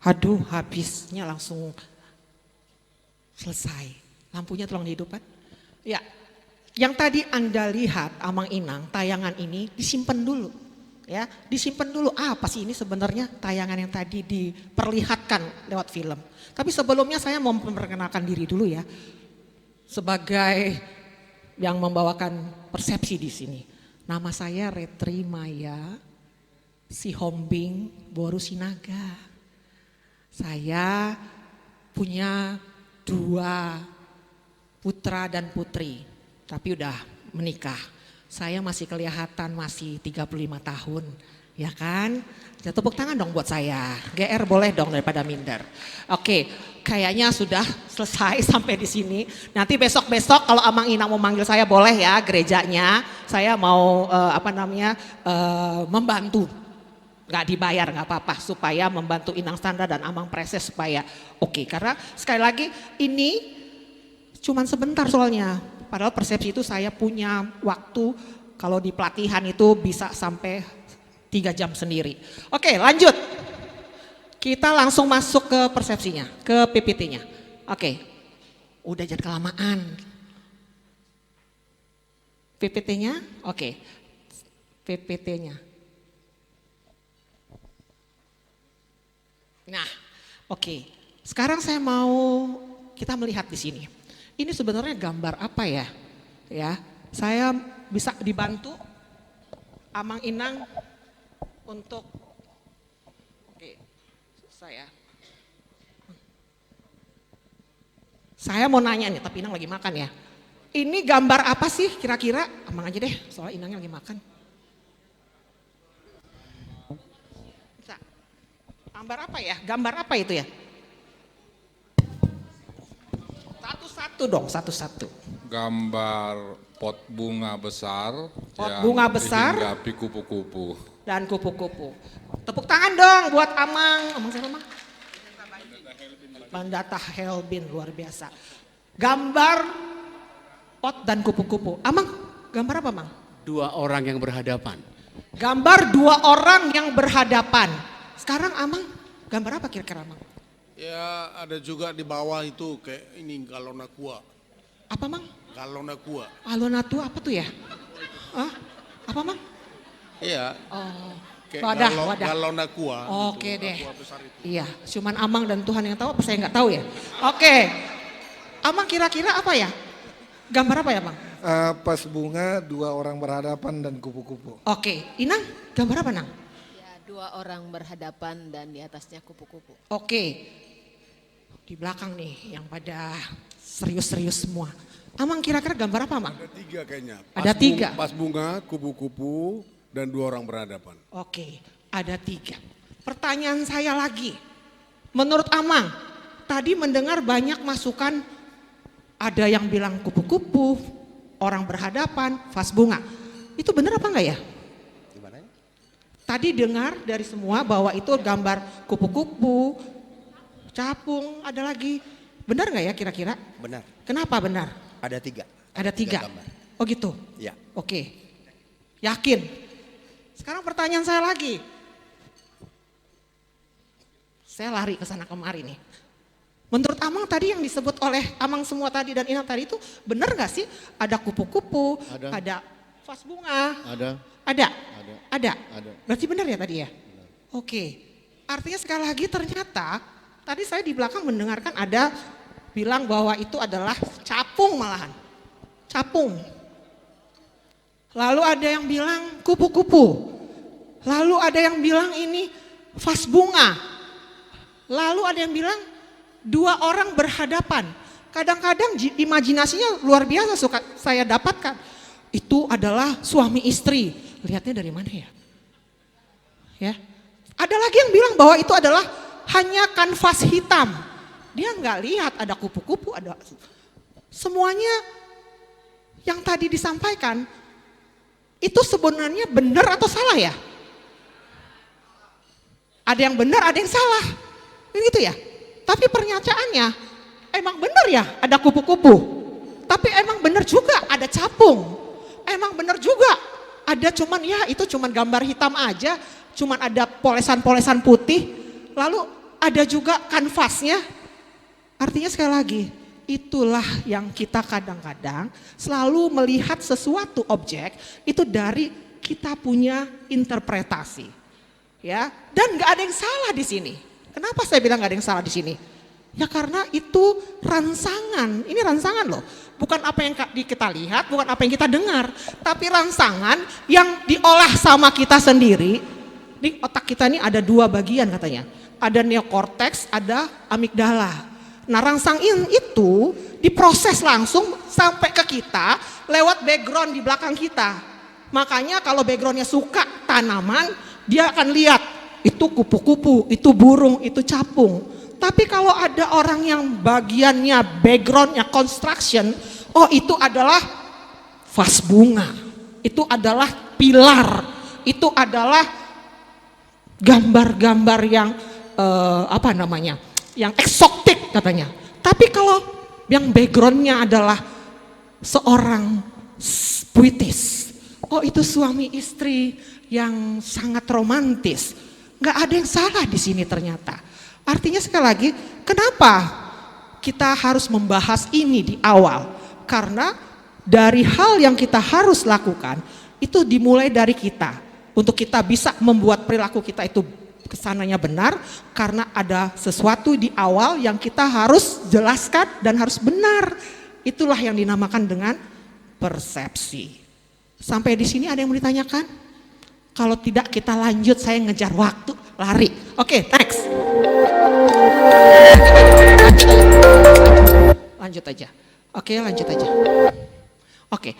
Aduh, habisnya langsung selesai. Lampunya tolong dihidupkan. Ya, yang tadi Anda lihat Amang Inang, tayangan ini disimpan dulu. Ya, disimpan dulu. Apa sih ini sebenarnya tayangan yang tadi diperlihatkan lewat film. Tapi sebelumnya saya mau memperkenalkan diri dulu ya. Sebagai yang membawakan persepsi di sini. Nama saya Retri Maya Sihombing Boru Sinaga. Saya punya 2 putra dan putri, tapi udah menikah. Saya masih kelihatan masih 35 tahun, ya kan? Ya, tepuk tangan dong buat saya. GR boleh dong daripada minder. Oke, kayaknya sudah selesai sampai di sini. Nanti besok-besok kalau Amang Inang mau manggil saya boleh ya gerejanya. Saya mau membantu. Gak dibayar gak apa-apa supaya membantu Inang Sandra dan Amang Preses supaya oke. Karena sekali lagi ini cuman sebentar soalnya. Padahal persepsi itu saya punya waktu kalau di pelatihan itu bisa sampai 3 jam sendiri. Oke, lanjut. Kita langsung masuk ke persepsinya, ke PPT-nya. Oke, udah jangan kelamaan. PPT-nya, oke. PPT-nya. Nah, oke. Sekarang saya mau kita melihat di sini. Ini sebenarnya gambar apa ya? Ya, saya bisa dibantu Amang Inang untuk saya mau nanya nih, tapi Inang lagi makan ya. Ini gambar apa sih kira-kira? Amang aja deh, soalnya Inangnya lagi makan. Bisa. Gambar apa ya? Gambar apa itu ya? Satu-satu dong, satu-satu. Gambar pot bunga besar. Pot bunga besar. Dihinggapi kupu-kupu. Dan kupu-kupu. Tepuk tangan dong buat Amang. Amang siapa, Amang? Mandata Helbin, luar biasa. Gambar pot dan kupu-kupu. Amang, gambar apa, Mang? 2 orang yang berhadapan. Gambar 2 orang yang berhadapan. Sekarang Amang, gambar apa kira-kira, Amang? Ya, ada juga di bawah itu kayak ini galon aqua. Apa, Mang? Galon aqua. Galon aqua apa tuh ya? Hah? Apa, Mang? Iya. Oh. Kayak Wadah. galon aqua. Oke gitu, deh. aqua besar itu. Iya, cuman Amang dan Tuhan yang tahu, apa saya nggak tahu ya? Oke. Amang kira-kira apa ya? Gambar apa ya, Bang? Pas bunga 2 orang berhadapan dan kupu-kupu. Oke, Inang gambar apa, Nang? Ya, 2 orang berhadapan dan di atasnya kupu-kupu. Oke. Di belakang nih yang pada serius-serius semua. Amang kira-kira gambar apa, Mang? Ada 3 kayaknya. Ada 3. Pas bunga, kupu-kupu, dan 2 orang berhadapan. Oke, ada 3. Pertanyaan saya lagi. Menurut Amang, tadi mendengar banyak masukan, ada yang bilang kupu-kupu, orang berhadapan, vas bunga. Itu benar apa enggak ya? Gimana? Tadi dengar dari semua bahwa itu gambar kupu-kupu, capung, ada lagi. Benar enggak ya kira-kira? Benar, Kenapa benar? ada 3. Ada 3. gambar. Oh gitu? Ya. Oke. Yakin? Sekarang pertanyaan saya lagi. Saya lari ke sana kemari nih. Menurut Amang tadi yang disebut oleh Amang semua tadi dan Inang tadi itu benar gak sih? Ada kupu-kupu, ada vas bunga. Ada. Berarti benar ya tadi ya? Benar. Oke. Artinya sekali lagi ternyata tadi saya di belakang mendengarkan ada bilang bahwa itu adalah capung malahan. Capung. Lalu ada yang bilang kupu-kupu. Lalu ada yang bilang ini vas bunga. Lalu ada yang bilang dua orang berhadapan. Kadang-kadang imajinasinya luar biasa suka saya dapatkan. Itu adalah suami istri. Lihatnya dari mana ya? Ya. Ada lagi yang bilang bahwa itu adalah hanya kanvas hitam. Dia nggak lihat ada kupu-kupu, ada semuanya yang tadi disampaikan itu sebenarnya benar atau salah ya? Ada yang benar, ada yang salah. Begitu ya? Tapi pernyataannya emang benar ya ada kupu-kupu. Tapi emang benar juga ada capung. Emang benar juga ada cuman ya itu cuman gambar hitam aja. Cuman ada polesan-polesan putih. Lalu ada juga kanvasnya. Artinya sekali lagi itulah yang kita kadang-kadang selalu melihat sesuatu objek itu dari kita punya interpretasi. Ya, dan nggak ada yang salah di sini. Kenapa saya bilang gak ada yang salah di sini? Ya karena itu rangsangan, ini rangsangan loh. Bukan apa yang kita lihat, bukan apa yang kita dengar. Tapi rangsangan yang diolah sama kita sendiri. Di otak kita ini ada dua bagian katanya. Ada neokortex, ada amigdala. Nah rangsangin itu diproses langsung sampai ke kita lewat background di belakang kita. Makanya kalau backgroundnya suka tanaman, dia akan lihat. Itu kupu-kupu, itu burung, itu capung. Tapi kalau ada orang yang bagiannya backgroundnya construction, oh itu adalah vas bunga, itu adalah pilar, itu adalah gambar-gambar yang yang eksotik katanya. Tapi kalau yang backgroundnya adalah seorang puitis, oh itu suami istri yang sangat romantis. Nggak ada yang salah di sini ternyata. Artinya sekali lagi, kenapa kita harus membahas ini di awal? Karena dari hal yang kita harus lakukan, itu dimulai dari kita. Untuk kita bisa membuat perilaku kita itu kesananya benar, karena ada sesuatu di awal yang kita harus jelaskan dan harus benar. Itulah yang dinamakan dengan persepsi. Sampai di sini ada yang mau ditanyakan? Kalau tidak kita lanjut, saya ngejar waktu, lari. Oke, next. Lanjut aja. Oke, lanjut aja. Oke.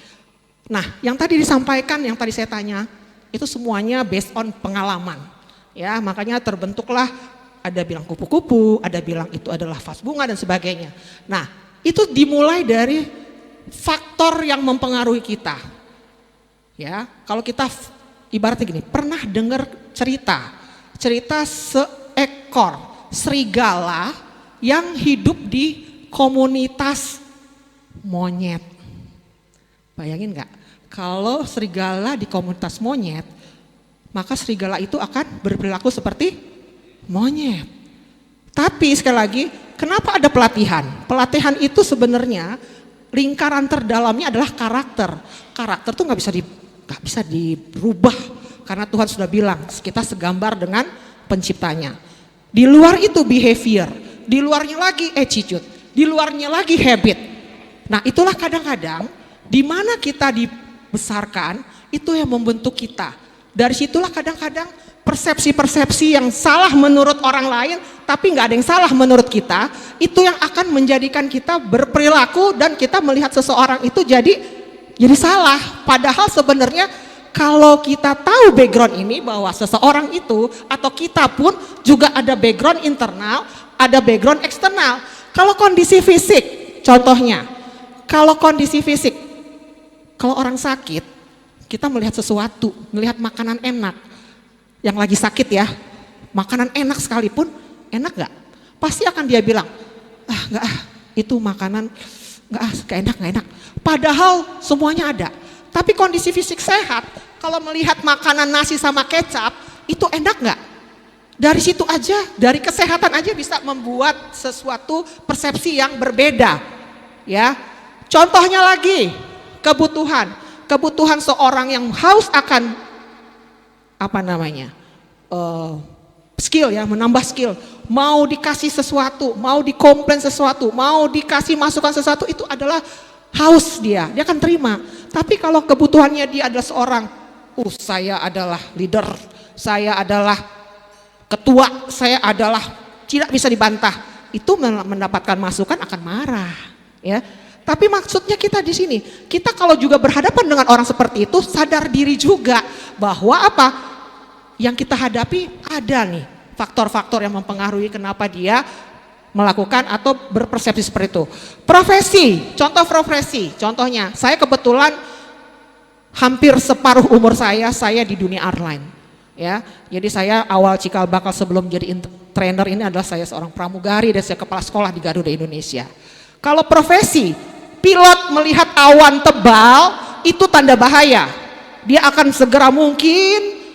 Nah, yang tadi disampaikan, yang tadi saya tanya, itu semuanya based on pengalaman. Ya, makanya terbentuklah ada bilang kupu-kupu, ada bilang itu adalah vas bunga dan sebagainya. Nah, itu dimulai dari faktor yang mempengaruhi kita. Ya, kalau kita ibaratnya gini, pernah dengar cerita seekor serigala yang hidup di komunitas monyet. Bayangin nggak? Kalau serigala di komunitas monyet, maka serigala itu akan berperilaku seperti monyet. Tapi sekali lagi, kenapa ada pelatihan? Pelatihan itu sebenarnya lingkaran terdalamnya adalah karakter. Karakter tuh nggak bisa dirubah karena Tuhan sudah bilang kita segambar dengan penciptanya. Di luar itu behavior, di luarnya lagi attitude, di luarnya lagi habit. Nah itulah kadang-kadang di mana kita dibesarkan itu yang membentuk kita. Dari situlah kadang-kadang persepsi-persepsi yang salah menurut orang lain tapi nggak ada yang salah menurut kita, itu yang akan menjadikan kita berperilaku dan kita melihat seseorang itu jadi salah. Padahal sebenarnya kalau kita tahu background ini bahwa seseorang itu atau kita pun juga ada background internal, ada background eksternal. Kalau kondisi fisik, contohnya, kalau kondisi fisik, kalau orang sakit, kita melihat sesuatu, melihat makanan enak, yang lagi sakit ya, makanan enak sekalipun, enak gak? Pasti akan dia bilang, itu makanan gak enak. Padahal semuanya ada. Tapi kondisi fisik sehat, kalau melihat makanan nasi sama kecap, itu enak nggak? Dari situ aja, dari kesehatan aja bisa membuat sesuatu persepsi yang berbeda. Ya, contohnya lagi, kebutuhan seorang yang haus akan skill ya, menambah skill. Mau dikasih sesuatu, mau dikomplain sesuatu, mau dikasih masukan sesuatu, itu adalah haus dia akan terima. Tapi kalau kebutuhannya dia adalah seorang, saya adalah leader, saya adalah ketua, saya adalah tidak bisa dibantah, itu mendapatkan masukan akan marah, ya. Tapi maksudnya kita di sini, kita kalau juga berhadapan dengan orang seperti itu, sadar diri juga bahwa apa yang kita hadapi ada nih faktor-faktor yang mempengaruhi kenapa dia melakukan atau berpersepsi seperti itu. Profesi, contohnya saya kebetulan hampir separuh umur saya di dunia airline, ya. Jadi saya awal cikal bakal sebelum jadi trainer ini adalah saya seorang pramugari dan saya kepala sekolah di Garuda Indonesia. Kalau profesi, pilot melihat awan tebal itu tanda bahaya, dia akan segera mungkin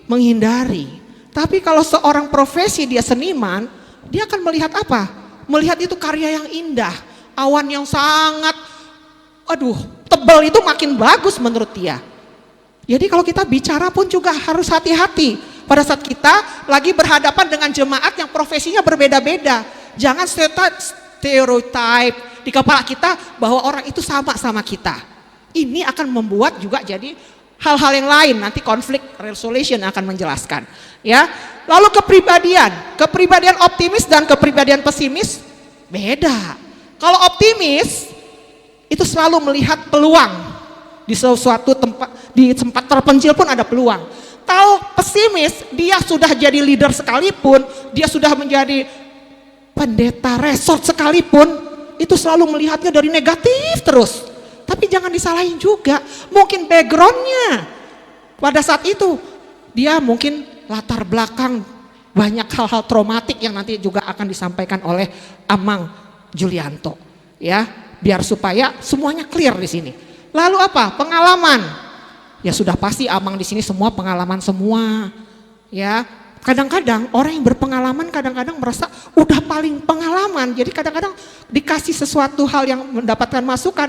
menghindari. Tapi kalau seorang profesi dia seniman, dia akan melihat apa? Melihat itu karya yang indah, awan yang sangat tebal itu makin bagus menurut dia. Jadi kalau kita bicara pun juga harus hati-hati pada saat kita lagi berhadapan dengan jemaat yang profesinya berbeda-beda. Jangan stereotype di kepala kita bahwa orang itu sama kita. Ini akan membuat juga jadi hal-hal yang lain, nanti konflik resolution akan menjelaskan, ya. Lalu kepribadian optimis dan kepribadian pesimis beda. Kalau optimis itu selalu melihat peluang di suatu tempat, di tempat terpencil pun ada peluang. Kalau pesimis, dia sudah jadi leader sekalipun, dia sudah menjadi pendeta resort sekalipun, itu selalu melihatnya dari negatif terus. Tapi jangan disalahin juga, mungkin backgroundnya pada saat itu dia mungkin latar belakang banyak hal-hal traumatik yang nanti juga akan disampaikan oleh Amang Julianto, ya, biar supaya semuanya clear di sini. Lalu apa? Pengalaman, ya sudah pasti Amang di sini semua pengalaman semua, ya. Kadang-kadang orang yang berpengalaman kadang-kadang merasa udah paling pengalaman, jadi kadang-kadang dikasih sesuatu hal yang mendapatkan masukan,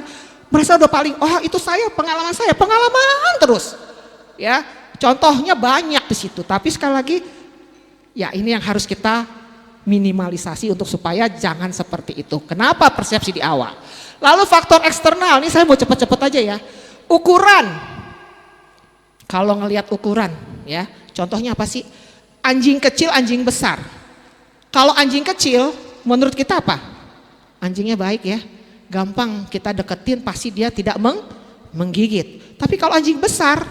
merasa udah paling, itu pengalaman terus, ya. Contohnya banyak di situ, tapi sekali lagi, ya ini yang harus kita minimalisasi untuk supaya jangan seperti itu. Kenapa persepsi di awal? Lalu faktor eksternal, ini saya mau cepet-cepet aja ya. Ukuran, kalau ngelihat ukuran, ya, contohnya apa sih? Anjing kecil, anjing besar. Kalau anjing kecil, menurut kita apa? Anjingnya baik ya. Gampang kita deketin, pasti dia tidak menggigit. Tapi kalau anjing besar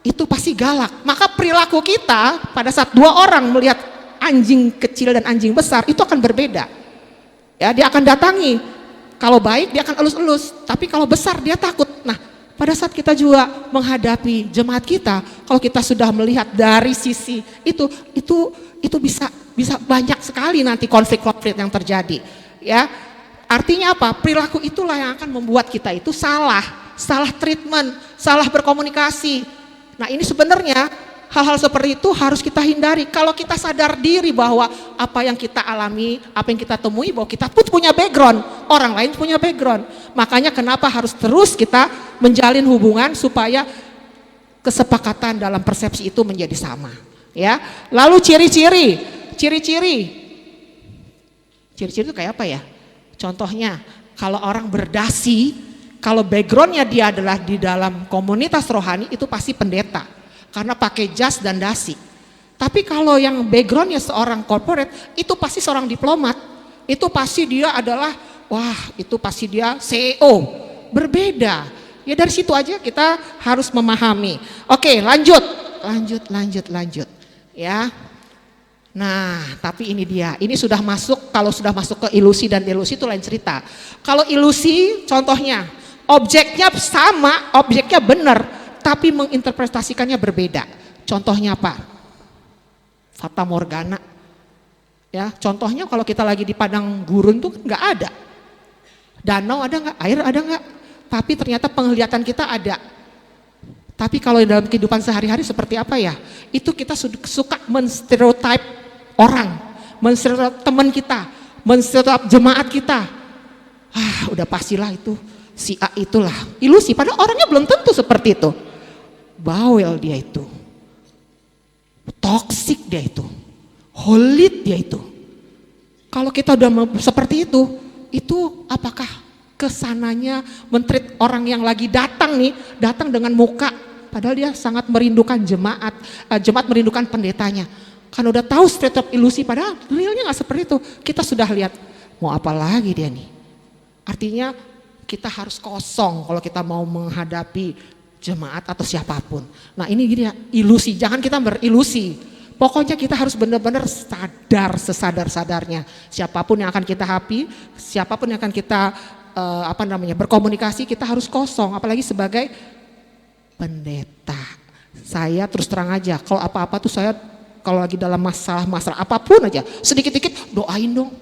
itu pasti galak. Maka perilaku kita pada saat dua orang melihat anjing kecil dan anjing besar itu akan berbeda. Ya, dia akan datangi. Kalau baik dia akan elus-elus, tapi kalau besar dia takut. Nah, pada saat kita juga menghadapi jemaat kita, kalau kita sudah melihat dari sisi itu bisa banyak sekali nanti konflik-konflik yang terjadi. Ya. Artinya apa? Perilaku itulah yang akan membuat kita itu salah treatment, salah berkomunikasi. Nah ini sebenarnya hal-hal seperti itu harus kita hindari. Kalau kita sadar diri bahwa apa yang kita alami, apa yang kita temui, bahwa kita pun punya background, orang lain punya background. Makanya kenapa harus terus kita menjalin hubungan supaya kesepakatan dalam persepsi itu menjadi sama. Ya. Lalu ciri-ciri itu kayak apa ya? Contohnya, kalau orang berdasi, kalau backgroundnya dia adalah di dalam komunitas rohani, itu pasti pendeta. Karena pakai jas dan dasi. Tapi kalau yang backgroundnya seorang corporate, itu pasti seorang diplomat. Itu pasti dia adalah, itu pasti dia CEO. Berbeda. Ya dari situ aja kita harus memahami. Oke, lanjut. Ya. Nah, tapi ini dia, ini sudah masuk, kalau sudah masuk ke ilusi dan delusi itu lain cerita. Kalau ilusi contohnya, objeknya sama, objeknya benar, tapi menginterpretasikannya berbeda. Contohnya apa? Fata Morgana. Ya, contohnya kalau kita lagi di padang gurun tuh nggak ada. Danau ada nggak? Air ada nggak? Tapi ternyata penglihatan kita ada. Tapi kalau dalam kehidupan sehari-hari seperti apa ya? Itu kita suka menstereotip orang, menstereotip teman kita, menstereotip jemaat kita. Udah pastilah itu si A itulah ilusi. Padahal orangnya belum tentu seperti itu. Bawel dia itu, toksik dia itu, holit dia itu. Kalau kita udah seperti itu apakah kesananya mentreat orang yang lagi datang dengan muka, padahal dia sangat merindukan jemaat merindukan pendetanya. Kan udah tahu stereotip ilusi, padahal realnya nggak seperti itu. Kita sudah lihat, mau apa lagi dia nih? Artinya kita harus kosong kalau kita mau menghadapi jemaat atau siapapun. Nah ini gini ya, ilusi, jangan kita berilusi. Pokoknya kita harus benar-benar sadar sesadar-sadarnya. Siapapun yang akan kita hadapi, siapapun yang akan kita berkomunikasi, kita harus kosong. Apalagi sebagai pendeta. Saya terus terang aja, kalau apa-apa tuh saya kalau lagi dalam masalah apapun aja, sedikit-dikit doain dong.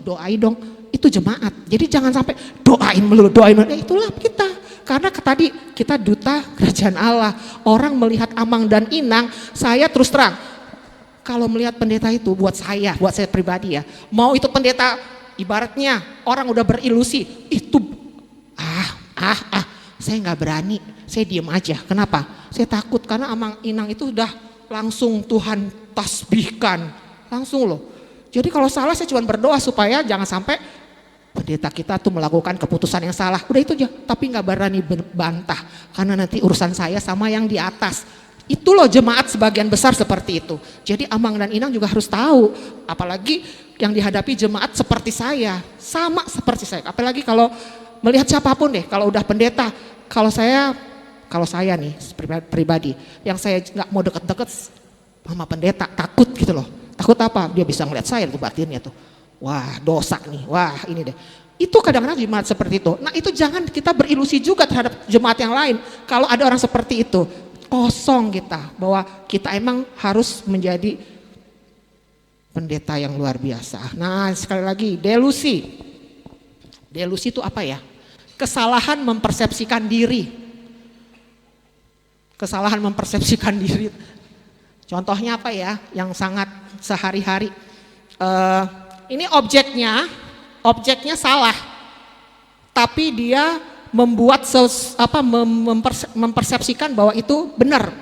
Itu jemaat. Jadi jangan sampai doain melulu. Itulah kita. Karena tadi kita duta kerajaan Allah. Orang melihat Amang dan Inang, saya terus terang. Kalau melihat pendeta itu buat saya pribadi ya, mau itu pendeta ibaratnya orang udah berilusi, itu saya nggak berani, saya diem aja. Kenapa? Saya takut karena Amang Inang itu udah langsung Tuhan tasbihkan, langsung loh. Jadi kalau salah saya cuma berdoa supaya jangan sampai pendeta kita tuh melakukan keputusan yang salah. Udah itu aja, tapi nggak berani bantah karena nanti urusan saya sama yang di atas. Itu loh jemaat sebagian besar seperti itu. Jadi Amang dan Inang juga harus tahu, apalagi yang dihadapi jemaat seperti saya, sama seperti saya. Apalagi kalau melihat siapapun deh, kalau udah pendeta, kalau saya nih pribadi, yang saya nggak mau deket-deket sama pendeta, takut gitu loh. Takut apa? Dia bisa ngeliat saya tuh batinnya tuh. Wah dosa nih, wah ini deh. Itu kadang-kadang jemaat seperti itu. Nah itu jangan kita berilusi juga terhadap jemaat yang lain. Kalau ada orang seperti itu, kosong kita, bahwa kita emang harus menjadi pendeta yang luar biasa. Nah sekali lagi, delusi. Delusi itu apa ya? Kesalahan mempersepsikan diri. Kesalahan mempersepsikan diri. Contohnya apa ya? Yang sangat sehari-hari. Ini objeknya salah. Tapi dia membuat mempersepsikan bahwa itu benar.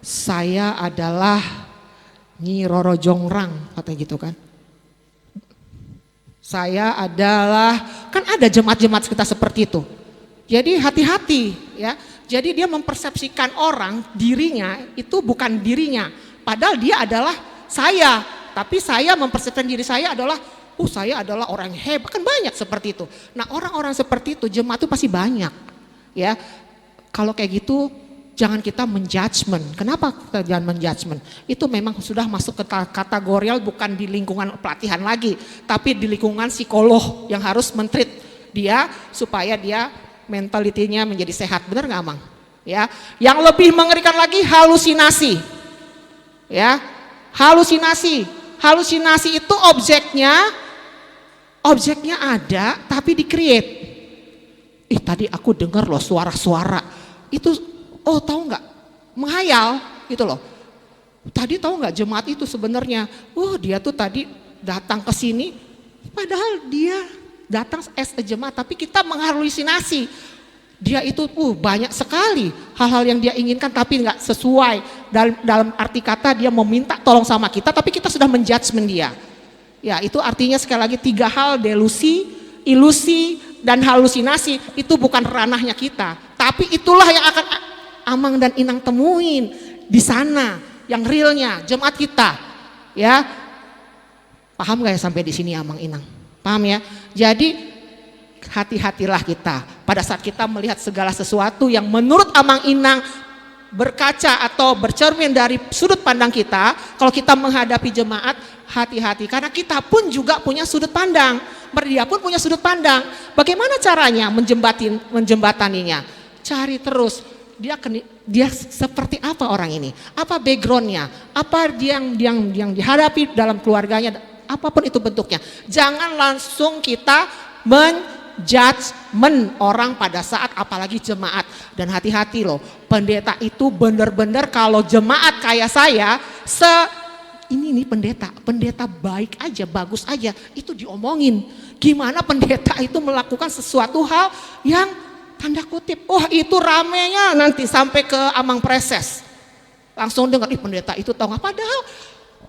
Saya adalah Nyi Roro Jongrang, kata gitu kan. Saya adalah, kan ada jemaat-jemaat kita seperti itu. Jadi hati-hati ya. Jadi dia mempersepsikan orang dirinya itu bukan dirinya. Padahal dia adalah saya. Tapi saya mempersepsikan diri saya adalah saya adalah orang yang hebat, kan banyak seperti itu. Nah orang-orang seperti itu jemaat itu pasti banyak ya. Kalau kayak gitu jangan kita menjudgment. Kenapa kita jangan menjudgment? Itu memang sudah masuk ke kategorial, bukan di lingkungan pelatihan lagi, tapi di lingkungan psikolog yang harus mentreat dia supaya dia mentalitinya menjadi sehat. Benar nggak Amang? Ya, yang lebih mengerikan lagi halusinasi. Ya, halusinasi itu objeknya ada tapi di-create. Tadi aku dengar loh suara-suara. Itu tahu nggak? Menghayal gitu loh. Tadi tahu nggak jemaat itu sebenarnya, dia tuh tadi datang ke sini padahal dia datang as a jemaat, tapi kita menghalusinasi. Dia itu banyak sekali hal-hal yang dia inginkan tapi nggak sesuai. Dalam arti kata dia meminta tolong sama kita tapi kita sudah menjudgment dia. Ya itu artinya sekali lagi 3 hal, delusi, ilusi, dan halusinasi itu bukan ranahnya kita. Tapi itulah yang akan Amang dan Inang temuin di sana yang realnya jemaat kita. Ya, paham gak ya sampai di sini Amang Inang? Paham ya? Jadi hati-hatilah kita pada saat kita melihat segala sesuatu yang menurut Amang Inang berkaca atau bercermin dari sudut pandang kita. Kalau kita menghadapi jemaat, hati-hati karena kita pun juga punya sudut pandang. Dia pun punya sudut pandang. Bagaimana caranya menjembataninya? Cari terus. Dia seperti apa orang ini? Apa backgroundnya? Apa yang dihadapi dalam keluarganya? Apapun itu bentuknya. Jangan langsung kita menjudgment orang pada saat apalagi jemaat. Dan hati-hati loh, Pendeta itu benar-benar kalau jemaat kayak saya, ini nih pendeta baik aja, bagus aja, itu diomongin. Gimana pendeta itu melakukan sesuatu hal yang tanda kutip, itu ramenya nanti sampai ke Amang Preses. Langsung dengar, pendeta itu tahu nggak? Padahal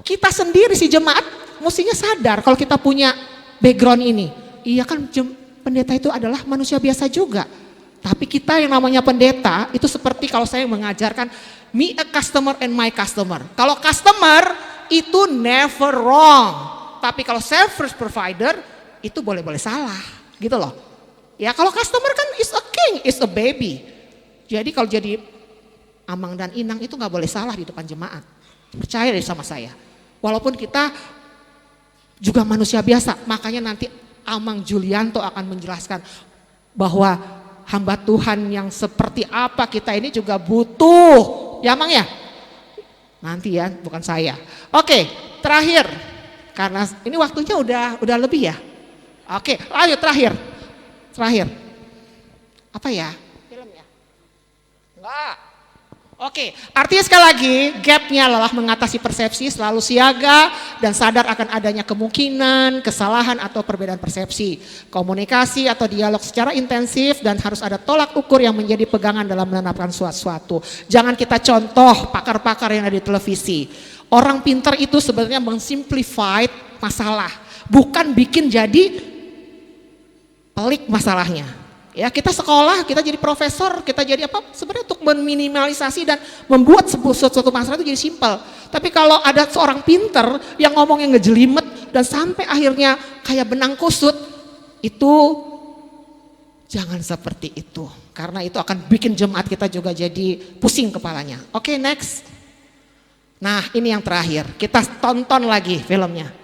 kita sendiri si jemaat mestinya sadar kalau kita punya background ini. Iya kan, pendeta itu adalah manusia biasa juga. Tapi kita yang namanya pendeta itu seperti kalau saya mengajarkan me a customer and my customer. Kalau customer itu never wrong. Tapi kalau service provider itu boleh-boleh salah gitu loh. Ya kalau customer kan is a king, is a baby. Jadi kalau jadi Amang dan Inang itu gak boleh salah di depan jemaat. Percaya deh sama saya. Walaupun kita juga manusia biasa. Makanya nanti Amang Julianto akan menjelaskan bahwa hamba Tuhan yang seperti apa kita ini juga butuh. Ya Mang ya? Nanti ya, bukan saya. Oke, terakhir. Karena ini waktunya udah lebih ya. Oke, lanjut terakhir. Apa ya? Film ya? Enggak. Oke, artinya sekali lagi gapnya adalah mengatasi persepsi, selalu siaga dan sadar akan adanya kemungkinan, kesalahan atau perbedaan persepsi. Komunikasi atau dialog secara intensif dan harus ada tolak ukur yang menjadi pegangan dalam menerapkan sesuatu. Jangan kita contoh pakar-pakar yang ada di televisi. Orang pintar itu sebenarnya mensimplify masalah, bukan bikin jadi pelik masalahnya. Ya kita sekolah, kita jadi profesor, kita jadi apa? Sebenarnya untuk meminimalisasi dan membuat suatu masalah itu jadi simpel. Tapi kalau ada seorang pinter yang ngomongnya ngejelimet dan sampai akhirnya kayak benang kusut, itu jangan seperti itu. Karena itu akan bikin jemaat kita juga jadi pusing kepalanya. Oke, next. Nah ini yang terakhir, kita tonton lagi filmnya.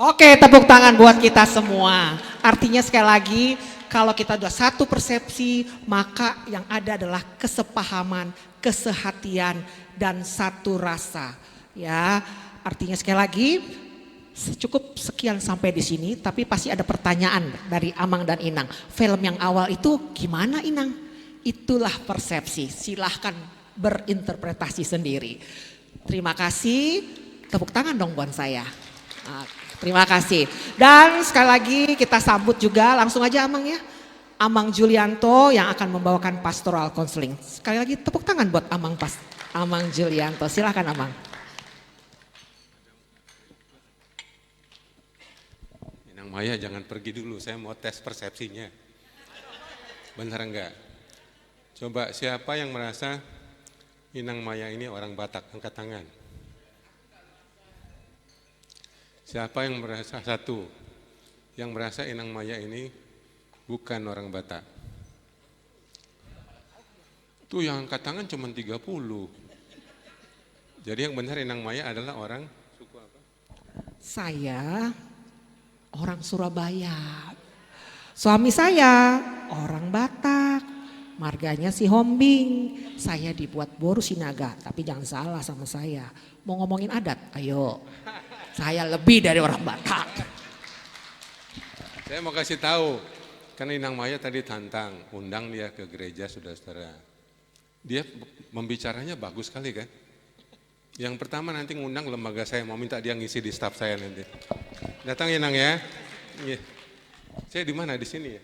Oke, tepuk tangan buat kita semua. Artinya sekali lagi, kalau kita sudah satu persepsi, maka yang ada adalah kesepahaman, kesehatian, dan satu rasa. Ya, artinya sekali lagi, cukup sekian sampai di sini, tapi pasti ada pertanyaan dari Amang dan Inang. Film yang awal itu gimana Inang? Itulah persepsi, silahkan berinterpretasi sendiri. Terima kasih, tepuk tangan dong buat saya. Terima kasih. Dan sekali lagi kita sambut juga langsung aja Amang ya. Amang Julianto yang akan membawakan pastoral counseling. Sekali lagi tepuk tangan buat Amang Julianto. Silakan Amang. Inang Maya jangan pergi dulu, saya mau tes persepsinya. Benar enggak? Coba siapa yang merasa Inang Maya ini orang Batak, angkat tangan. Siapa yang merasa satu, yang merasa Inang Maya ini bukan orang Batak? Tuh yang angkat tangan cuma 30. Jadi yang benar Inang Maya adalah orang suku apa? Saya orang Surabaya. Suami saya orang Batak. Marganya si Hombing. Saya dibuat Boru Sinaga, tapi jangan salah sama saya. Mau ngomongin adat, ayo. Saya lebih dari orang Batak. Saya mau kasih tahu, karena Inang Maya tadi tantang, undang dia ke gereja saudara-saudara. Dia membicaranya bagus sekali kan. Yang pertama nanti ngundang lembaga saya, mau minta dia ngisi di staf saya nanti. Datang Inang ya. Saya di mana? Di sini ya.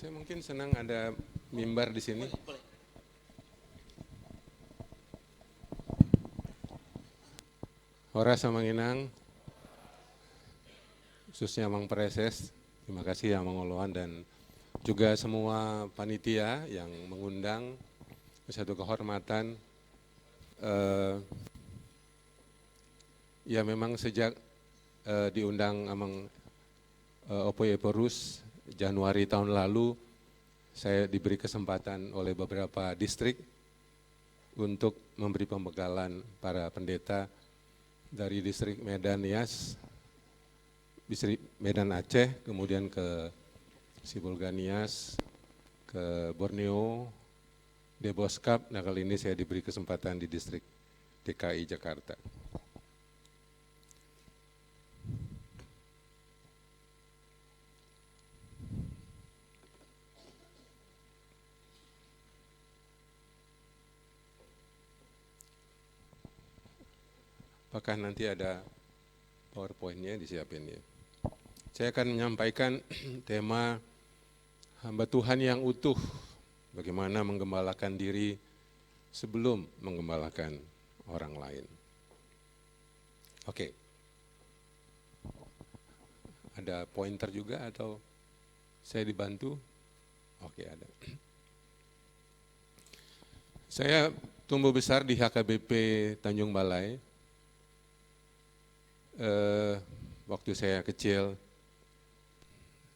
Saya mungkin senang ada mimbar di sini. Horas sama Inang, khususnya Mang Preses, terima kasih ya Mang Oloan dan juga semua panitia yang mengundang, satu kehormatan. Ya memang sejak diundang Amang Opoe Porus Januari tahun lalu, saya diberi kesempatan oleh beberapa distrik untuk memberi pembekalan para pendeta dari distrik Medan Nias, distrik Medan Aceh, kemudian ke Sibolga Nias, ke Borneo, Deboskap. Nah kali ini saya diberi kesempatan di distrik DKI Jakarta. Apakah nanti ada PowerPoint-nya disiapin ya. Saya akan menyampaikan tema hamba Tuhan yang utuh, bagaimana menggembalakan diri sebelum menggembalakan orang lain. Oke. Ada pointer juga atau saya dibantu? Oke, ada. Saya tumbuh besar di HKBP Tanjung Balai. Waktu saya kecil,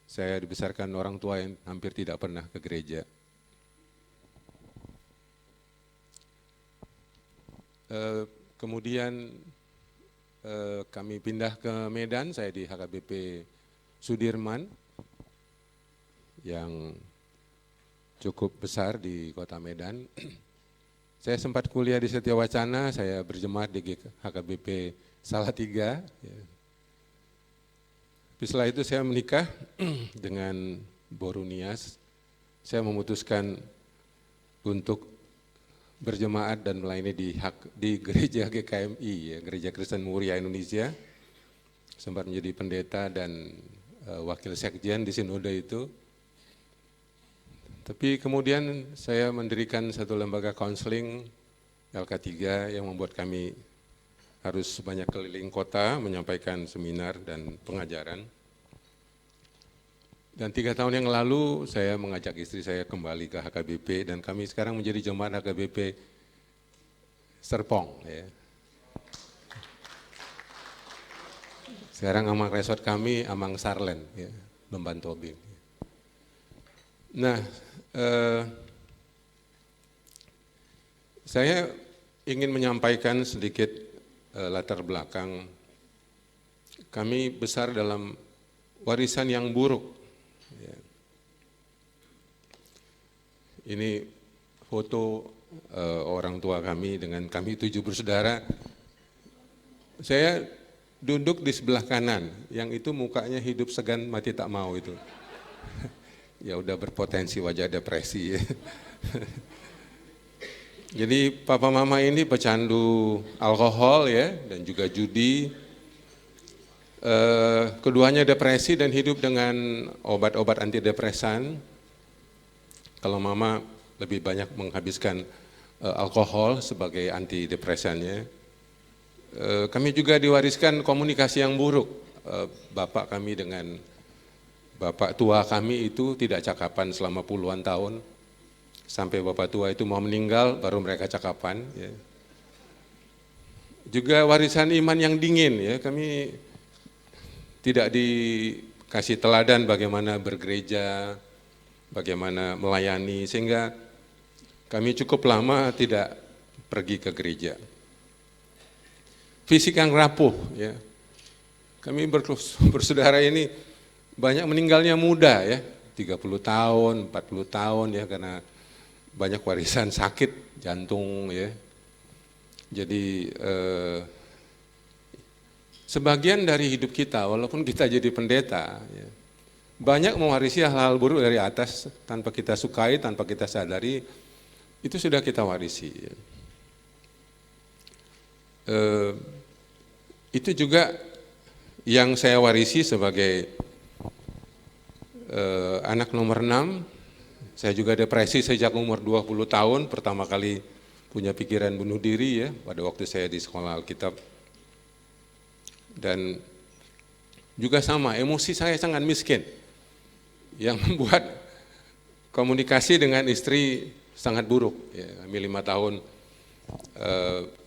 saya dibesarkan orang tua yang hampir tidak pernah ke gereja. Kemudian kami pindah ke Medan, saya di HKBP Sudirman yang cukup besar di kota Medan. Saya sempat kuliah di Setiawacana, saya berjemaat di HKBP Salatiga. Tapi setelah itu saya menikah dengan Boru Nias. Saya memutuskan untuk berjemaat dan melayani di gereja GKMI, ya, Gereja Kristen Muria Indonesia. Sempat menjadi pendeta dan wakil sekjen di sinode itu. Tapi kemudian saya mendirikan satu lembaga konseling LK3 yang membuat kami harus banyak keliling kota menyampaikan seminar dan pengajaran. Dan 3 tahun yang lalu saya mengajak istri saya kembali ke HKBP dan kami sekarang menjadi jemaat HKBP Serpong. Ya. Sekarang Amang Resort kami Amang Sarlen, ya, Lemban Tobing. Nah, saya ingin menyampaikan sedikit latar belakang. Kami besar dalam warisan yang buruk. Ya. Ini foto orang tua kami dengan kami 7 bersaudara. Saya duduk di sebelah kanan, yang itu mukanya hidup segan mati tak mau itu. Ya udah berpotensi wajah depresi. Ya. Jadi papa mama ini pecandu alkohol ya dan juga judi. Keduanya depresi dan hidup dengan obat-obat antidepresan. Kalau mama lebih banyak menghabiskan alkohol sebagai antidepresannya. Kami juga diwariskan komunikasi yang buruk. Bapak kami dengan bapak tua kami itu tidak cakapan selama puluhan tahun. Sampai bapak tua itu mau meninggal baru mereka cakapan. Ya. Juga warisan iman yang dingin ya, kami tidak dikasih teladan bagaimana bergereja, bagaimana melayani, sehingga kami cukup lama tidak pergi ke gereja. Fisik yang rapuh, ya. Kami bersaudara ini banyak meninggalnya muda ya, 30 tahun, 40 tahun ya, karena banyak warisan sakit jantung ya. Jadi sebagian dari hidup kita, walaupun kita jadi pendeta, ya, banyak mewarisi hal-hal buruk dari atas tanpa kita sukai, tanpa kita sadari, itu sudah kita warisi. Ya. Itu juga yang saya warisi sebagai anak nomor 6. Saya juga depresi sejak umur 20 tahun, pertama kali punya pikiran bunuh diri ya, pada waktu saya di sekolah Alkitab. Dan juga sama, emosi saya sangat miskin, yang membuat komunikasi dengan istri sangat buruk. Ya, kami 5 tahun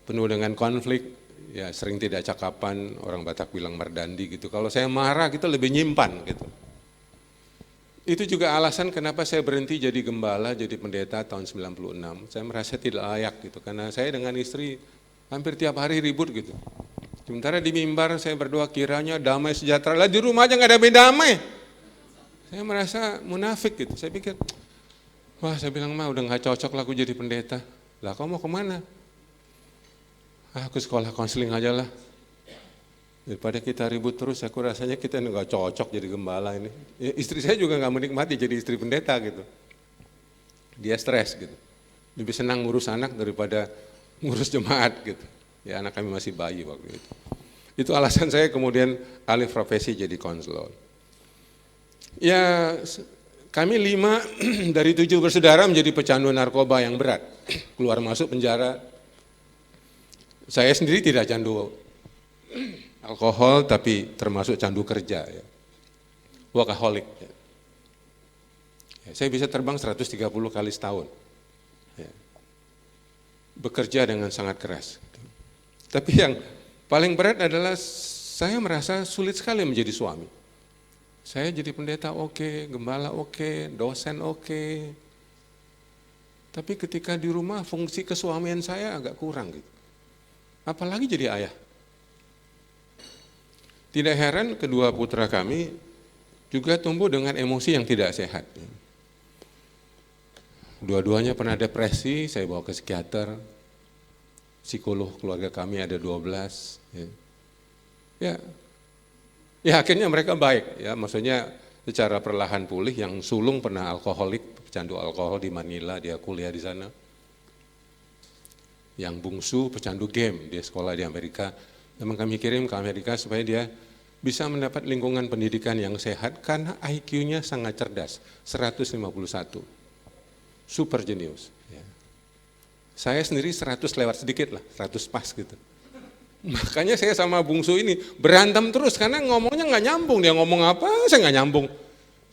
penuh dengan konflik, ya sering tidak cakapan, orang Batak bilang merdandi gitu. Kalau saya marah kita lebih nyimpan gitu. Itu juga alasan kenapa saya berhenti jadi gembala, jadi pendeta tahun 96. Saya merasa tidak layak gitu, karena saya dengan istri hampir tiap hari ribut gitu. Sementara di mimbar saya berdoa kiranya damai sejahtera, lah di rumah aja nggak ada damai. Saya merasa munafik gitu, saya pikir, wah saya bilang mah udah nggak cocok lah aku jadi pendeta. Lah kau mau kemana? Aku sekolah konseling aja lah. Daripada kita ribut terus, aku rasanya kita nggak cocok jadi gembala ini. Ya, istri saya juga nggak menikmati jadi istri pendeta gitu. Dia stres gitu. Lebih senang ngurus anak daripada ngurus jemaat gitu. Ya anak kami masih bayi waktu itu. Itu alasan saya kemudian alih profesi jadi konselor. Ya kami 5 dari 7 bersaudara menjadi pecandu narkoba yang berat. Keluar masuk penjara. Saya sendiri tidak candu alkohol, tapi termasuk candu kerja, ya. Workaholic. Ya. Ya, saya bisa terbang 130 kali setahun. Ya. Bekerja dengan sangat keras. Tapi yang paling berat adalah saya merasa sulit sekali menjadi suami. Saya jadi pendeta oke, gembala oke, dosen oke. Tapi ketika di rumah fungsi kesuamian saya agak kurang gitu. Apalagi jadi ayah. Tidak heran kedua putra kami juga tumbuh dengan emosi yang tidak sehat. Dua-duanya pernah depresi, saya bawa ke psikiater, psikolog keluarga kami ada 12. Ya akhirnya mereka baik, ya maksudnya secara perlahan pulih. Yang sulung pernah alkoholik, pecandu alkohol di Manila, dia kuliah di sana. Yang bungsu pecandu game, dia sekolah di Amerika. Memang kami kirim ke Amerika supaya dia bisa mendapat lingkungan pendidikan yang sehat karena IQ-nya sangat cerdas, 151, super jenius. Ya. Saya sendiri 100 lewat sedikit lah, 100 pas gitu. Makanya saya sama bungsu ini berantem terus karena ngomongnya nggak nyambung, dia ngomong apa saya nggak nyambung,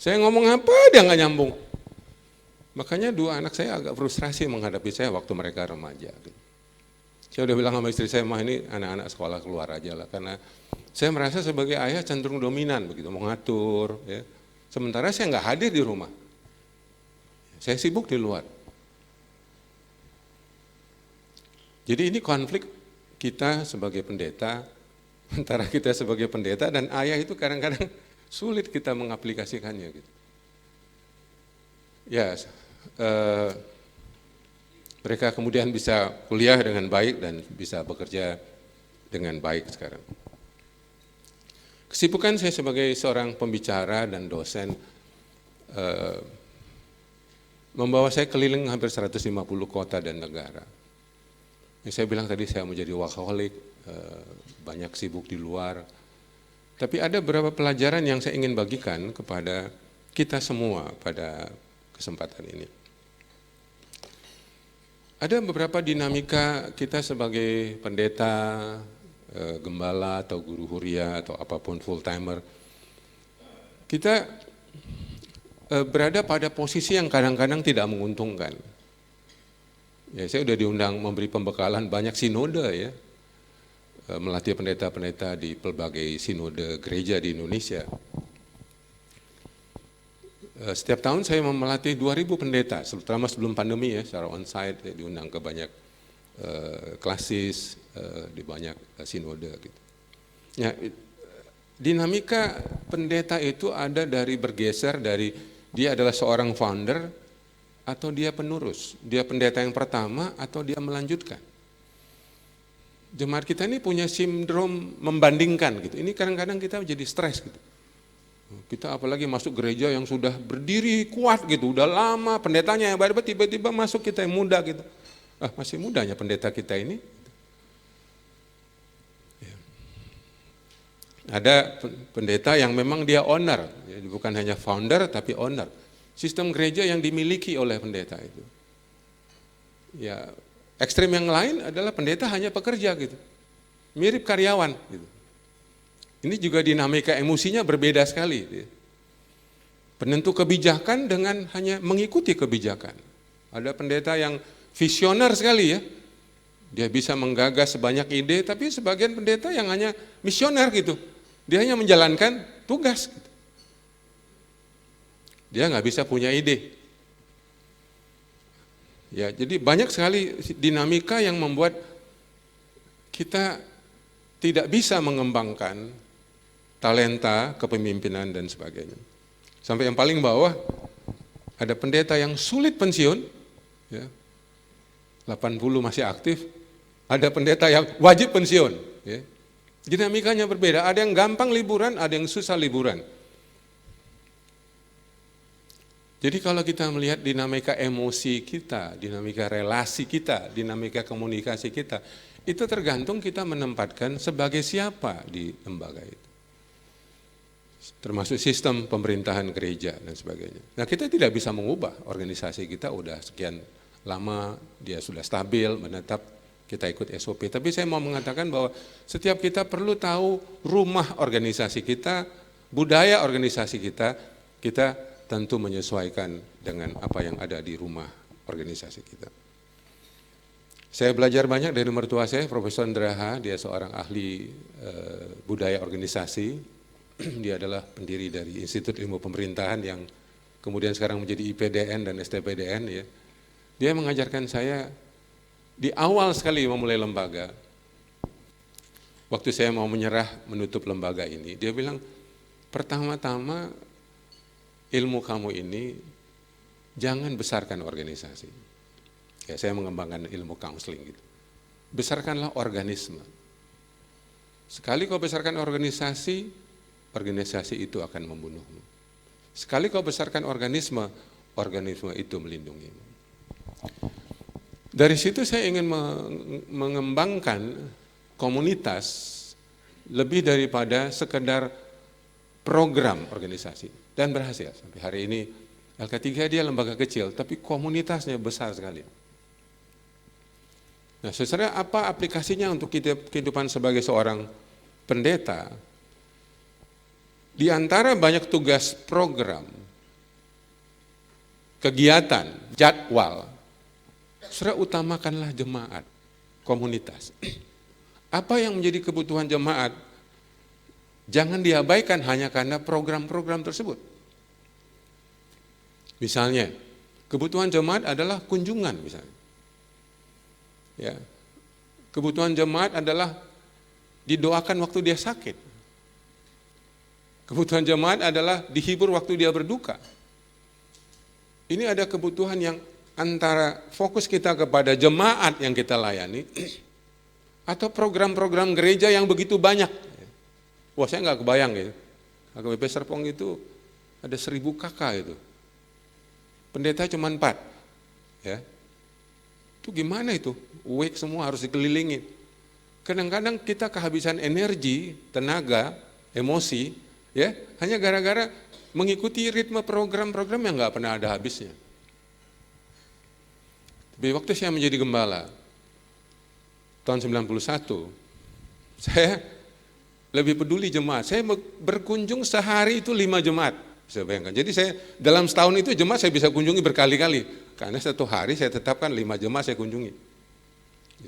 saya ngomong apa dia nggak nyambung. Makanya 2 anak saya agak frustrasi menghadapi saya waktu mereka remaja. Gitu. Saya udah bilang sama istri saya, mah ini anak-anak sekolah keluar aja lah, karena saya merasa sebagai ayah cenderung dominan begitu, mengatur. Ya. Sementara saya nggak hadir di rumah, saya sibuk di luar. Jadi ini konflik kita sebagai pendeta, antara kita sebagai pendeta dan ayah itu kadang-kadang sulit kita mengaplikasikannya gitu. Ya, mereka kemudian bisa kuliah dengan baik dan bisa bekerja dengan baik sekarang. Kesibukan saya sebagai seorang pembicara dan dosen membawa saya keliling hampir 150 kota dan negara. Yang saya bilang tadi saya mau jadi workaholic, banyak sibuk di luar. Tapi ada beberapa pelajaran yang saya ingin bagikan kepada kita semua pada kesempatan ini. Ada beberapa dinamika kita sebagai pendeta, gembala atau guru huria atau apapun full timer. Kita berada pada posisi yang kadang-kadang tidak menguntungkan. Ya, saya sudah diundang memberi pembekalan banyak sinode ya, melatih pendeta-pendeta di pelbagai sinode gereja di Indonesia. Setiap tahun saya melatih 2.000 pendeta, terutama sebelum pandemi ya, secara onsite, diundang ke banyak klasis, di banyak sinode gitu. Ya, dinamika pendeta itu ada dari bergeser dari dia adalah seorang founder atau dia penurus, dia pendeta yang pertama atau dia melanjutkan. Jemaat kita ini punya sindrom membandingkan gitu. Ini kadang-kadang kita jadi stres gitu. Kita apalagi masuk gereja yang sudah berdiri kuat gitu, udah lama pendetanya yang baru tiba-tiba masuk kita yang muda gitu. Masih mudanya pendeta kita ini. Ya. Ada pendeta yang memang dia owner, ya, bukan hanya founder tapi owner. Sistem gereja yang dimiliki oleh pendeta itu. Ya, ekstrem yang lain adalah pendeta hanya pekerja gitu, mirip karyawan gitu. Ini juga dinamika emosinya berbeda sekali. Penentu kebijakan dengan hanya mengikuti kebijakan. Ada pendeta yang visioner sekali ya. Dia bisa menggagas sebanyak ide, tapi sebagian pendeta yang hanya misioner gitu. Dia hanya menjalankan tugas. Gitu. Dia nggak bisa punya ide. Ya, jadi banyak sekali dinamika yang membuat kita tidak bisa mengembangkan talenta, kepemimpinan dan sebagainya. Sampai yang paling bawah ada pendeta yang sulit pensiun, ya, 80 masih aktif, ada pendeta yang wajib pensiun. Ya. Dinamikanya berbeda, ada yang gampang liburan, ada yang susah liburan. Jadi kalau kita melihat dinamika emosi kita, dinamika relasi kita, dinamika komunikasi kita, itu tergantung kita menempatkan sebagai siapa di lembaga itu. Termasuk sistem pemerintahan gereja dan sebagainya. Nah, kita tidak bisa mengubah organisasi kita udah sekian lama, dia sudah stabil, menetap, kita ikut SOP. Tapi saya mau mengatakan bahwa setiap kita perlu tahu rumah organisasi kita, budaya organisasi kita tentu menyesuaikan dengan apa yang ada di rumah organisasi kita. Saya belajar banyak dari mertua saya, Profesor Ndraha, dia seorang ahli budaya organisasi. Dia adalah pendiri dari Institut Ilmu Pemerintahan yang kemudian sekarang menjadi IPDN dan STPDN. Ya. Dia mengajarkan saya di awal sekali memulai lembaga, waktu saya mau menyerah menutup lembaga ini, dia bilang, pertama-tama ilmu kamu ini jangan besarkan organisasi. Ya, saya mengembangkan ilmu counseling gitu. Besarkanlah organisme. Sekali kau besarkan organisasi itu akan membunuhmu. Sekali kau besarkan organisme itu melindungimu. Dari situ saya ingin mengembangkan komunitas lebih daripada sekedar program organisasi. Dan berhasil. Sampai hari ini LK3 dia lembaga kecil, tapi komunitasnya besar sekali. Nah, saudara, apa aplikasinya untuk kehidupan sebagai seorang pendeta? Di antara banyak tugas program, kegiatan, jadwal, saudara utamakanlah jemaat. komunitas. Apa yang menjadi kebutuhan jemaat, jangan diabaikan hanya karena program-program tersebut. Misalnya, kebutuhan jemaat adalah kunjungan misalnya. Ya. Kebutuhan jemaat adalah didoakan waktu dia sakit. Kebutuhan jemaat adalah dihibur waktu dia berduka. Ini ada kebutuhan yang antara fokus kita kepada jemaat yang kita layani atau program-program gereja yang begitu banyak. Wah, saya nggak kebayang gitu. HKBP Serpong itu ada 1000 kakak itu. Pendeta cuma 4. Ya. Itu gimana itu? Week semua harus dikelilingi. Kadang-kadang kita kehabisan energi, tenaga, emosi, ya, hanya gara-gara mengikuti ritme program-program yang nggak pernah ada habisnya. Tapi waktu saya menjadi gembala, tahun 91, saya lebih peduli jemaat. Saya berkunjung sehari itu 5 jemaat, saya bayangkan. Jadi saya dalam setahun itu jemaat saya bisa kunjungi berkali-kali. Karena satu hari saya tetapkan 5 jemaat saya kunjungi.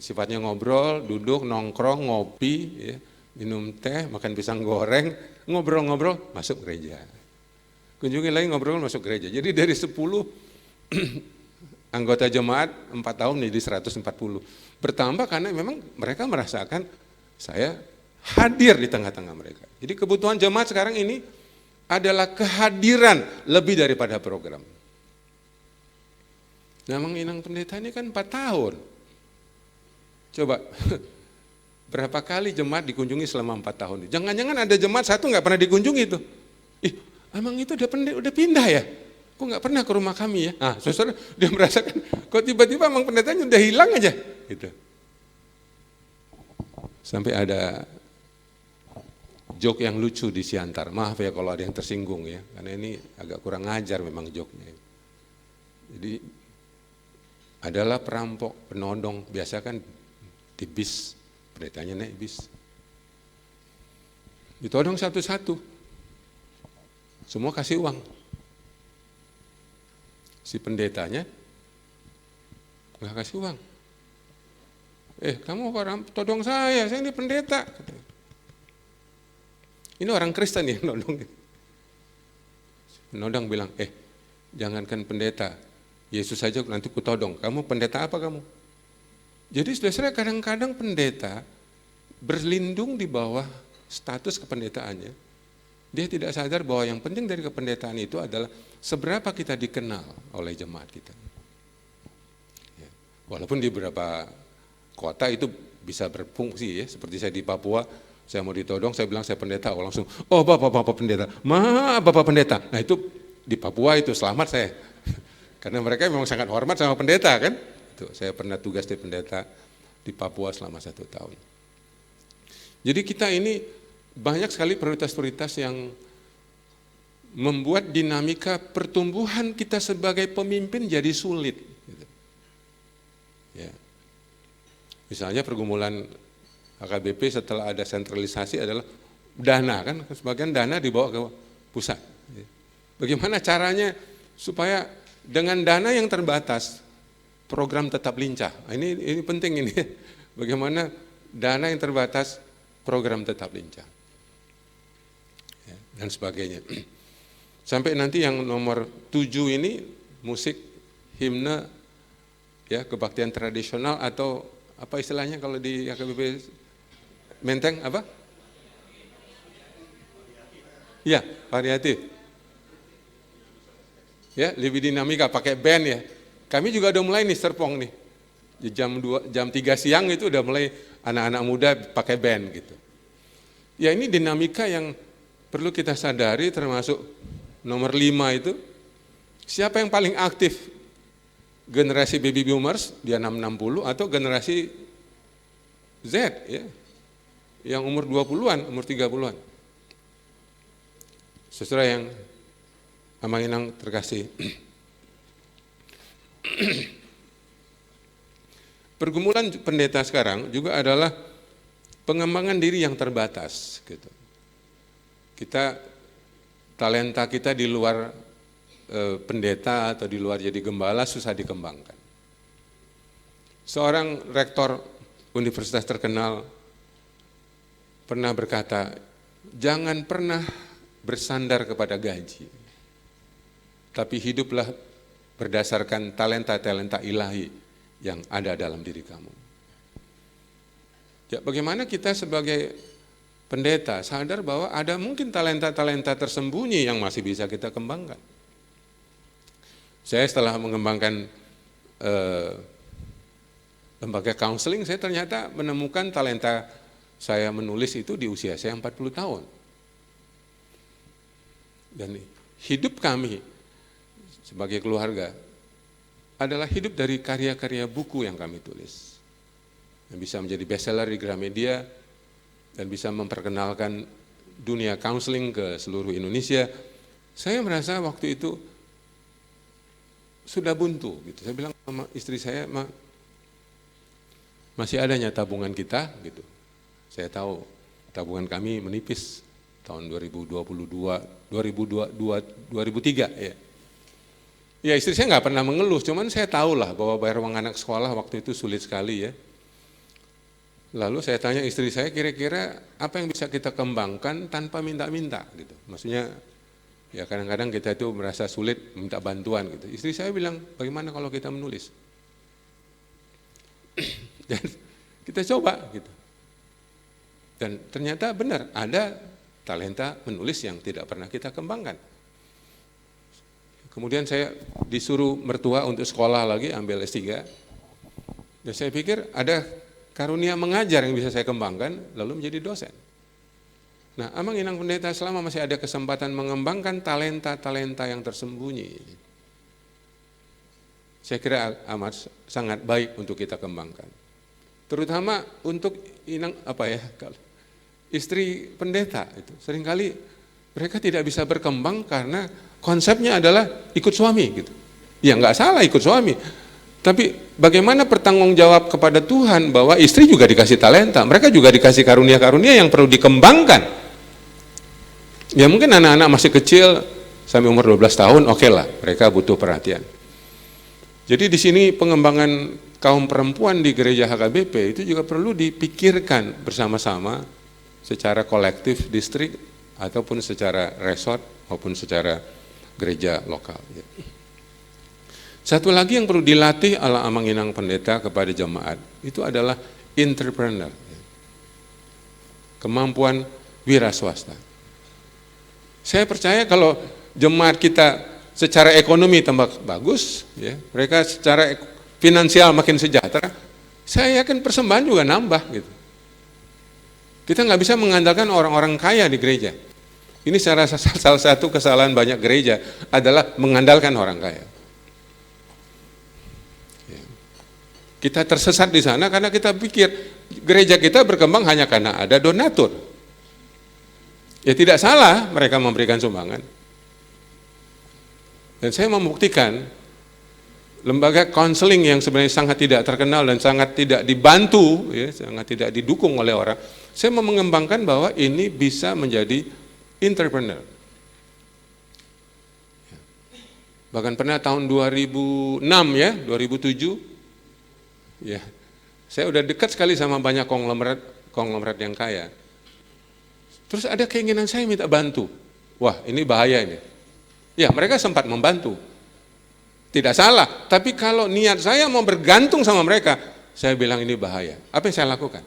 Sifatnya ngobrol, duduk, nongkrong, ngopi, ya, minum teh, makan pisang goreng, ngobrol-ngobrol, masuk gereja. Kunjungi lagi ngobrol, masuk gereja. Jadi dari 10 anggota jemaat 4 tahun jadi 140. Bertambah karena memang mereka merasakan saya hadir di tengah-tengah mereka. Jadi kebutuhan jemaat sekarang ini adalah kehadiran lebih daripada program. Memang Inang Pendeta ini kan 4 tahun. Coba, berapa kali jemaat dikunjungi selama 4 tahun? Jangan-jangan ada jemaat satu nggak pernah dikunjungi itu. Emang itu udah pindah ya? Kok nggak pernah ke rumah kami ya? Nah, saudara dia merasakan, kok tiba-tiba emang pendetanya udah hilang aja. Gitu. Sampai ada joke yang lucu di Siantar. Maaf ya kalau ada yang tersinggung ya, karena ini agak kurang ajar memang joke-nya. Jadi adalah perampok, penodong, biasa kan di bis, pendetanya naik bis. Ditodong satu-satu. Semua kasih uang. Si pendetanya nggak kasih uang. Kamu orang todong saya ini pendeta. Ini orang Kristen yang nodong. Penodong bilang, jangankan pendeta, Yesus saja nanti kutodong. Kamu pendeta apa kamu? Jadi saudara kadang-kadang pendeta berlindung di bawah status kependetaannya. Dia tidak sadar bahwa yang penting dari kependetaan itu adalah seberapa kita dikenal oleh jemaat kita. Ya. Walaupun di beberapa kota itu bisa berfungsi ya, seperti saya di Papua, saya mau ditodong, saya bilang saya pendeta, langsung, oh bapak pendeta, bapak pendeta. Nah itu di Papua itu selamat saya, karena mereka memang sangat hormat sama pendeta kan. Saya pernah tugas di pendeta di Papua selama 1 tahun. Jadi kita ini banyak sekali prioritas-prioritas yang membuat dinamika pertumbuhan kita sebagai pemimpin jadi sulit. Ya. Misalnya pergumulan HKBP setelah ada sentralisasi adalah dana kan, sebagian dana dibawa ke pusat. Bagaimana caranya supaya dengan dana yang terbatas program tetap lincah. Ini penting ini. Bagaimana dana yang terbatas, program tetap lincah. Ya, dan sebagainya. Sampai nanti yang nomor 7 ini musik, himne, ya kebaktian tradisional atau apa istilahnya kalau di HKBP Menteng apa? Ya, variatif. Ya, lebih dinamika pakai band ya. Kami juga udah mulai nih Serpong nih, di jam 3 siang itu udah mulai anak-anak muda pakai band gitu. Ya ini dinamika yang perlu kita sadari termasuk nomor 5 itu, siapa yang paling aktif? Generasi baby boomers, dia 660 atau generasi Z ya, yang umur 20-an, umur 30-an. Saudara yang Amang Inang terkasih. Pergumulan pendeta sekarang juga adalah pengembangan diri yang terbatas gitu. Talenta kita di luar pendeta atau di luar jadi gembala susah dikembangkan. Seorang rektor universitas terkenal pernah berkata, jangan pernah bersandar kepada gaji, tapi hiduplah berdasarkan talenta-talenta ilahi yang ada dalam diri kamu. Ya, bagaimana kita sebagai pendeta sadar bahwa ada mungkin talenta-talenta tersembunyi yang masih bisa kita kembangkan. Saya setelah mengembangkan lembaga counseling, saya ternyata menemukan talenta saya menulis itu di usia saya 40 tahun. Dan hidup kami sebagai keluarga adalah hidup dari karya-karya buku yang kami tulis. Yang bisa menjadi bestseller di Gramedia dan bisa memperkenalkan dunia counseling ke seluruh Indonesia. Saya merasa waktu itu sudah buntu gitu. Saya bilang sama istri saya, masih adanya tabungan kita gitu. Saya tahu tabungan kami menipis tahun 2003 ya. Ya, istri saya nggak pernah mengeluh, cuman saya tahu lah bahwa bayar uang anak sekolah waktu itu sulit sekali ya. Lalu saya tanya istri saya, kira-kira apa yang bisa kita kembangkan tanpa minta-minta gitu. Maksudnya ya kadang-kadang kita itu merasa sulit minta bantuan gitu. Istri saya bilang, bagaimana kalau kita menulis? Dan kita coba gitu. Dan ternyata benar, ada talenta menulis yang tidak pernah kita kembangkan. Kemudian saya disuruh mertua untuk sekolah lagi, ambil S3. Dan saya pikir ada karunia mengajar yang bisa saya kembangkan, lalu menjadi dosen. Nah, Amang Inang Pendeta selama masih ada kesempatan mengembangkan talenta-talenta yang tersembunyi, saya kira amat sangat baik untuk kita kembangkan. Terutama untuk istri pendeta itu. Seringkali mereka tidak bisa berkembang karena konsepnya adalah ikut suami gitu. Ya nggak salah ikut suami, tapi bagaimana bertanggung jawab kepada Tuhan bahwa istri juga dikasih talenta, mereka juga dikasih karunia-karunia yang perlu dikembangkan. Ya mungkin anak-anak masih kecil sampai umur 12 tahun, oke lah, mereka butuh perhatian. Jadi di sini pengembangan kaum perempuan di gereja HKBP itu juga perlu dipikirkan bersama-sama secara kolektif distrik ataupun secara resort maupun secara gereja lokal. Satu lagi yang perlu dilatih ala Amang Inang Pendeta kepada jemaat itu adalah entrepreneur, kemampuan wira swasta. Saya percaya kalau jemaat kita secara ekonomi tambah bagus, ya, mereka secara finansial makin sejahtera, saya yakin persembahan juga nambah gitu. Kita nggak bisa mengandalkan orang-orang kaya di gereja. Ini salah satu kesalahan banyak gereja adalah mengandalkan orang kaya. Kita tersesat di sana karena kita pikir gereja kita berkembang hanya karena ada donatur. Ya tidak salah mereka memberikan sumbangan. Dan saya membuktikan lembaga konseling yang sebenarnya sangat tidak terkenal dan sangat tidak dibantu, ya, sangat tidak didukung oleh orang. Saya mau mengembangkan bahwa ini bisa menjadi entrepreneur. Bahkan pernah tahun 2006 ya, 2007. Ya, saya udah dekat sekali sama banyak konglomerat yang kaya. Terus ada keinginan saya minta bantu. Wah, ini bahaya ini. Ya, mereka sempat membantu. Tidak salah, tapi kalau niat saya mau bergantung sama mereka, saya bilang ini bahaya. Apa yang saya lakukan?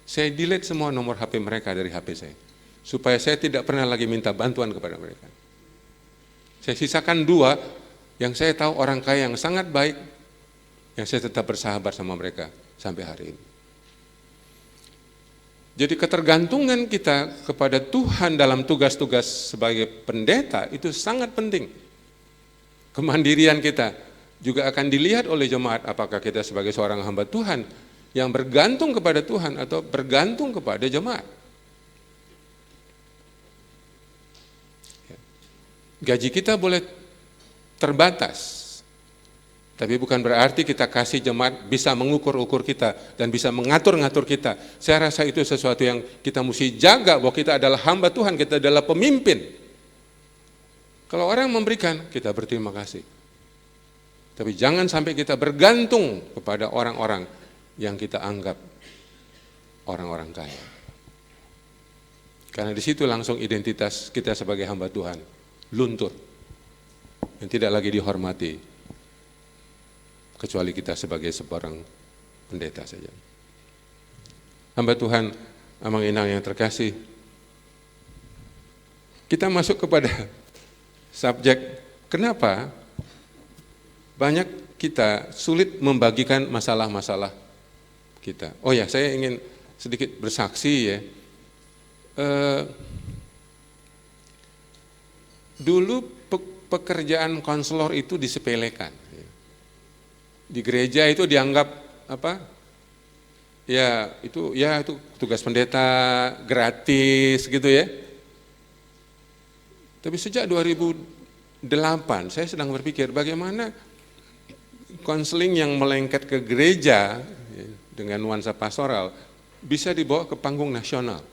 Saya delete semua nomor HP mereka dari HP saya. Supaya saya tidak pernah lagi minta bantuan kepada mereka. Saya sisakan 2 yang saya tahu orang kaya yang sangat baik, yang saya tetap bersahabat sama mereka sampai hari ini. Jadi ketergantungan kita kepada Tuhan dalam tugas-tugas sebagai pendeta itu sangat penting. Kemandirian kita juga akan dilihat oleh jemaat, apakah kita sebagai seorang hamba Tuhan yang bergantung kepada Tuhan atau bergantung kepada jemaat. Gaji kita boleh terbatas, tapi bukan berarti kita kasih jemaat bisa mengukur-ukur kita dan bisa mengatur-ngatur kita. Saya rasa itu sesuatu yang kita mesti jaga, bahwa kita adalah hamba Tuhan, kita adalah pemimpin. Kalau orang memberikan, kita berterima kasih. Tapi jangan sampai kita bergantung kepada orang-orang yang kita anggap orang-orang kaya. Karena di situ langsung identitas kita sebagai hamba Tuhan luntur, yang tidak lagi dihormati, kecuali kita sebagai seorang pendeta saja. Hamba Tuhan Amang Inang yang terkasih, kita masuk kepada subjek kenapa banyak kita sulit membagikan masalah-masalah kita. Oh ya, saya ingin sedikit bersaksi ya. Dulu pekerjaan konselor itu disepelekan. Di gereja itu dianggap apa? Ya itu tugas pendeta gratis gitu ya. Tapi sejak 2008 saya sedang berpikir bagaimana konseling yang melengket ke gereja dengan nuansa pastoral bisa dibawa ke panggung nasional.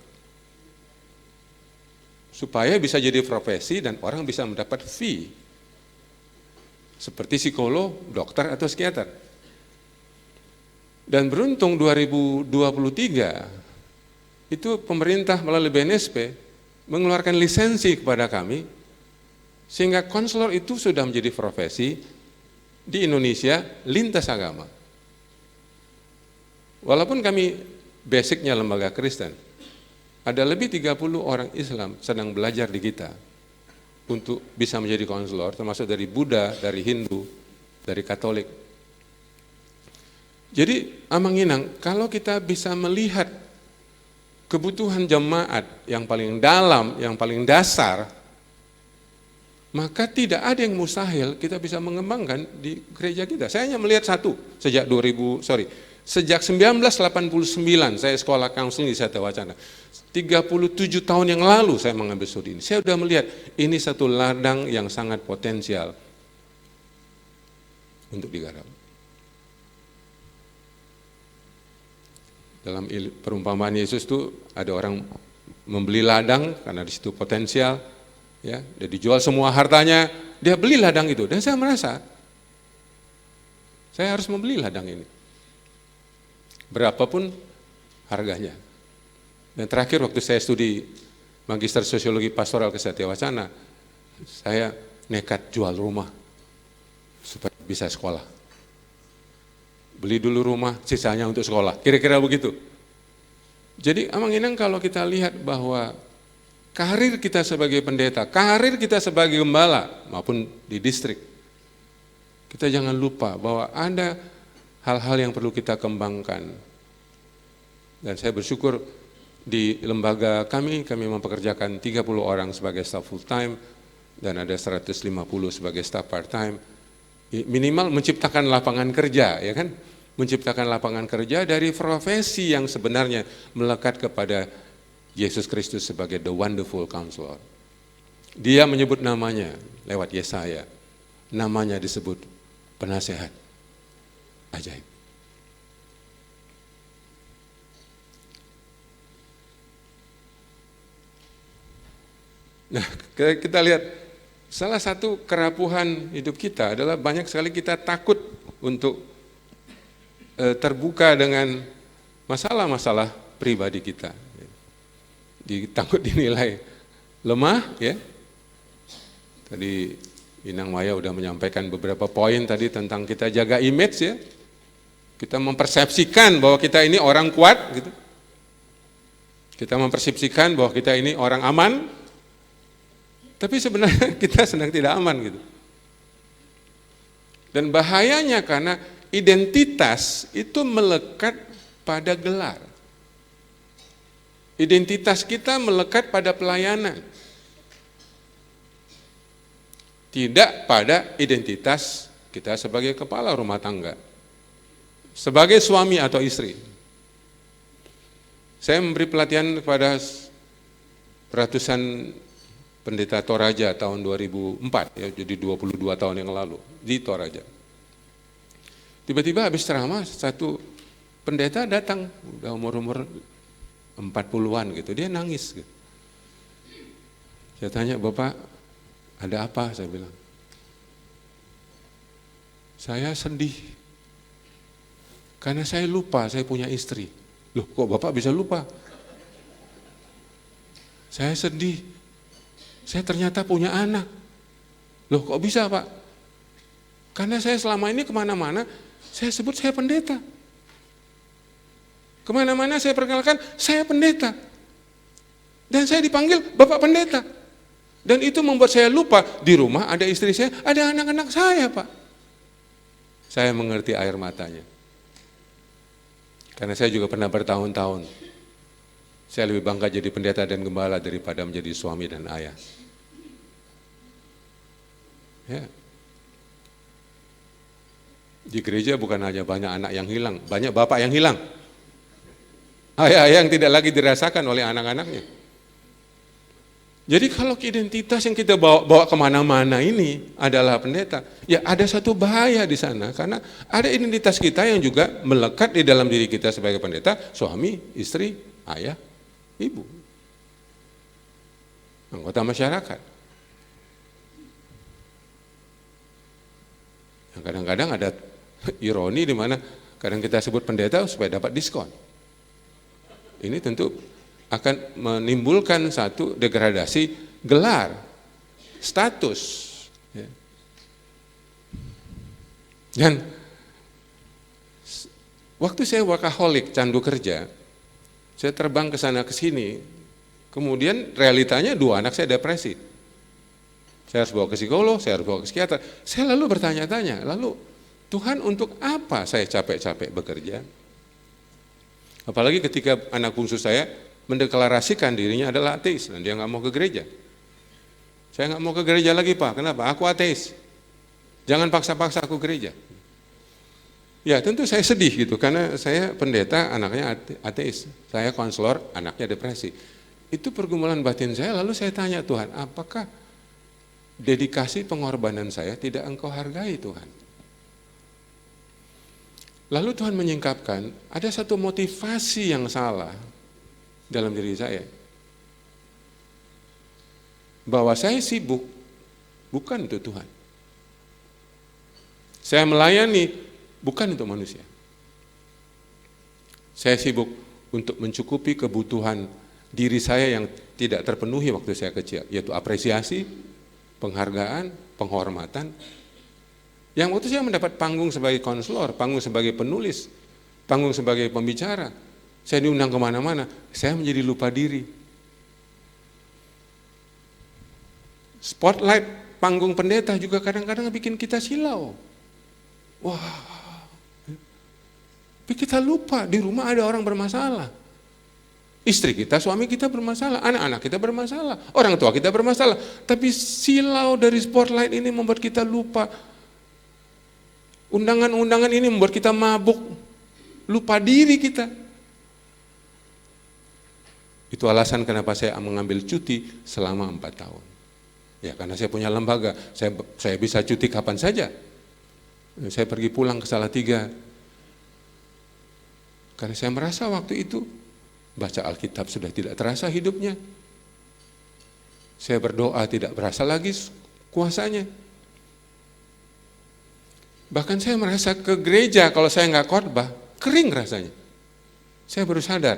Supaya bisa jadi profesi dan orang bisa mendapat fee. Seperti psikolog, dokter atau psikiater. Dan beruntung 2023 itu pemerintah melalui BNSP mengeluarkan lisensi kepada kami sehingga konselor itu sudah menjadi profesi di Indonesia lintas agama. Walaupun kami basicnya lembaga Kristen, ada lebih 30 orang Islam sedang belajar di kita untuk bisa menjadi konselor, termasuk dari Buddha, dari Hindu, dari Katolik. Jadi Amang Inang, kalau kita bisa melihat kebutuhan jemaat yang paling dalam, yang paling dasar, maka tidak ada yang mustahil kita bisa mengembangkan di gereja kita. Saya hanya melihat satu, sejak 1989 saya sekolah counseling di Satya Wacana. 37 tahun yang lalu saya mengambil studi ini. Saya sudah melihat ini satu ladang yang sangat potensial untuk digarap. Dalam perumpamaan Yesus itu ada orang membeli ladang karena di situ potensial, ya, dia dijual semua hartanya, dia beli ladang itu. Dan saya merasa saya harus membeli ladang ini. Berapapun harganya. Dan terakhir waktu saya studi Magister Sosiologi Pastoral ke Satya Wacana, saya nekat jual rumah supaya bisa sekolah. Beli dulu rumah, sisanya untuk sekolah. Kira-kira begitu. Jadi Amang Inang kalau kita lihat bahwa karir kita sebagai pendeta, karir kita sebagai gembala maupun di distrik, kita jangan lupa bahwa ada hal-hal yang perlu kita kembangkan. Dan saya bersyukur di lembaga kami mempekerjakan 30 orang sebagai staff full time dan ada 150 sebagai staff part time. Minimal menciptakan lapangan kerja, ya kan? Menciptakan lapangan kerja dari profesi yang sebenarnya melekat kepada Yesus Kristus sebagai the wonderful counselor. Dia menyebut namanya lewat Yesaya. Namanya disebut penasehat ajaib. Nah, kita lihat salah satu kerapuhan hidup kita adalah banyak sekali kita takut untuk terbuka dengan masalah-masalah pribadi kita. Takut dinilai lemah, ya. Tadi Inang Maya udah menyampaikan beberapa poin tadi tentang kita jaga image, ya. Kita mempersepsikan bahwa kita ini orang kuat, gitu. Kita mempersepsikan bahwa kita ini orang aman. Tapi sebenarnya kita sedang tidak aman gitu. Dan bahayanya karena identitas itu melekat pada gelar. Identitas kita melekat pada pelayanan. Tidak pada identitas kita sebagai kepala rumah tangga. Sebagai suami atau istri. Saya memberi pelatihan kepada ratusan pendeta Toraja tahun 2004, ya, jadi 22 tahun yang lalu di Toraja. Tiba-tiba habis ceramah satu pendeta datang, udah umur 40-an gitu, dia nangis gitu. Saya tanya, "Bapak, ada apa?" Saya bilang. "Saya sedih. Karena saya lupa saya punya istri. Loh kok Bapak bisa lupa? Saya sedih. Saya ternyata punya anak. Loh kok bisa Pak? Karena saya selama ini kemana-mana, saya sebut saya pendeta. Kemana-mana saya perkenalkan, saya pendeta. Dan saya dipanggil Bapak Pendeta. Dan itu membuat saya lupa, di rumah ada istri saya, ada anak-anak saya Pak. Saya mengerti air matanya. Karena saya juga pernah bertahun-tahun. Saya lebih bangga jadi pendeta dan gembala daripada menjadi suami dan ayah. Ya. Di gereja bukan hanya banyak anak yang hilang, banyak bapak yang hilang. Ayah-ayah yang tidak lagi dirasakan oleh anak-anaknya. Jadi kalau identitas yang kita bawa kemana-mana ini adalah pendeta, ya ada satu bahaya di sana, karena ada identitas kita yang juga melekat di dalam diri kita sebagai pendeta, suami, istri, ayah, ibu, anggota masyarakat. Yang kadang-kadang ada ironi di mana kadang kita sebut pendeta supaya dapat diskon. Ini tentu akan menimbulkan satu degradasi gelar, status. Ya. Dan waktu saya workaholic, candu kerja, saya terbang ke sana ke sini, kemudian realitanya 2 anak saya depresi. Saya harus bawa ke psikolog, saya harus bawa ke psikiater. Saya lalu bertanya-tanya, lalu Tuhan untuk apa saya capek-capek bekerja? Apalagi ketika anak bungsu saya mendeklarasikan dirinya adalah ateis dan dia nggak mau ke gereja. Saya nggak mau ke gereja lagi Pak, kenapa? Aku ateis. Jangan paksa-paksa aku gereja. Ya tentu saya sedih gitu, karena saya pendeta anaknya ateis. Saya konselor anaknya depresi. Itu pergumulan batin saya, lalu saya tanya Tuhan, apakah dedikasi pengorbanan saya tidak Engkau hargai Tuhan? Lalu Tuhan menyingkapkan, ada satu motivasi yang salah dalam diri saya. Bahwa saya sibuk, bukan untuk Tuhan. Saya melayani, bukan untuk manusia. Saya sibuk untuk mencukupi kebutuhan diri saya yang tidak terpenuhi waktu saya kecil, yaitu apresiasi, penghargaan, penghormatan. Yang waktu saya mendapat panggung sebagai konselor, panggung sebagai penulis, panggung sebagai pembicara, saya diundang kemana-mana, saya menjadi lupa diri. Spotlight panggung pendeta juga kadang-kadang bikin kita silau. Wah, tapi kita lupa di rumah ada orang bermasalah. Istri kita, suami kita bermasalah, anak-anak kita bermasalah, orang tua kita bermasalah. Tapi silau dari spotlight ini membuat kita lupa. Undangan-undangan ini membuat kita mabuk, lupa diri kita. Itu alasan kenapa saya mengambil cuti selama 4 tahun. Ya karena saya punya lembaga, saya bisa cuti kapan saja. Saya pergi pulang ke Salatiga. Karena saya merasa waktu itu baca Alkitab sudah tidak terasa hidupnya. Saya berdoa tidak berasa lagi kuasanya. Bahkan saya merasa ke gereja kalau saya nggak khotbah, kering rasanya. Saya baru sadar,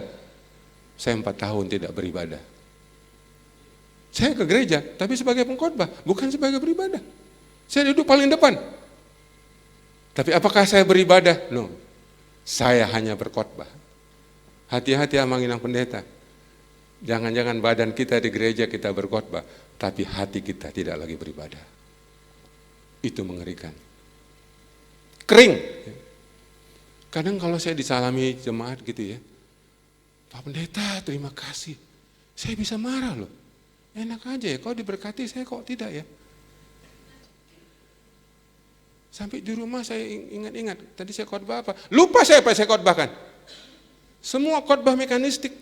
saya 4 tahun tidak beribadah. Saya ke gereja, tapi sebagai pengkhotbah, bukan sebagai beribadah. Saya duduk paling depan. Tapi apakah saya beribadah? No, saya hanya berkhotbah. Hati-hati sama inang pendeta. Jangan-jangan badan kita di gereja kita berkhotbah, tapi hati kita tidak lagi beribadah. Itu mengerikan. Kering. Kadang kalau saya disalami jemaat gitu ya, Pak Pendeta terima kasih, saya bisa marah loh. Enak aja ya, kau diberkati, saya kok tidak ya. Sampai di rumah saya ingat-ingat, tadi saya khotbah apa? Lupa saya apa saya khotbahkan. Semua khotbah mekanistik.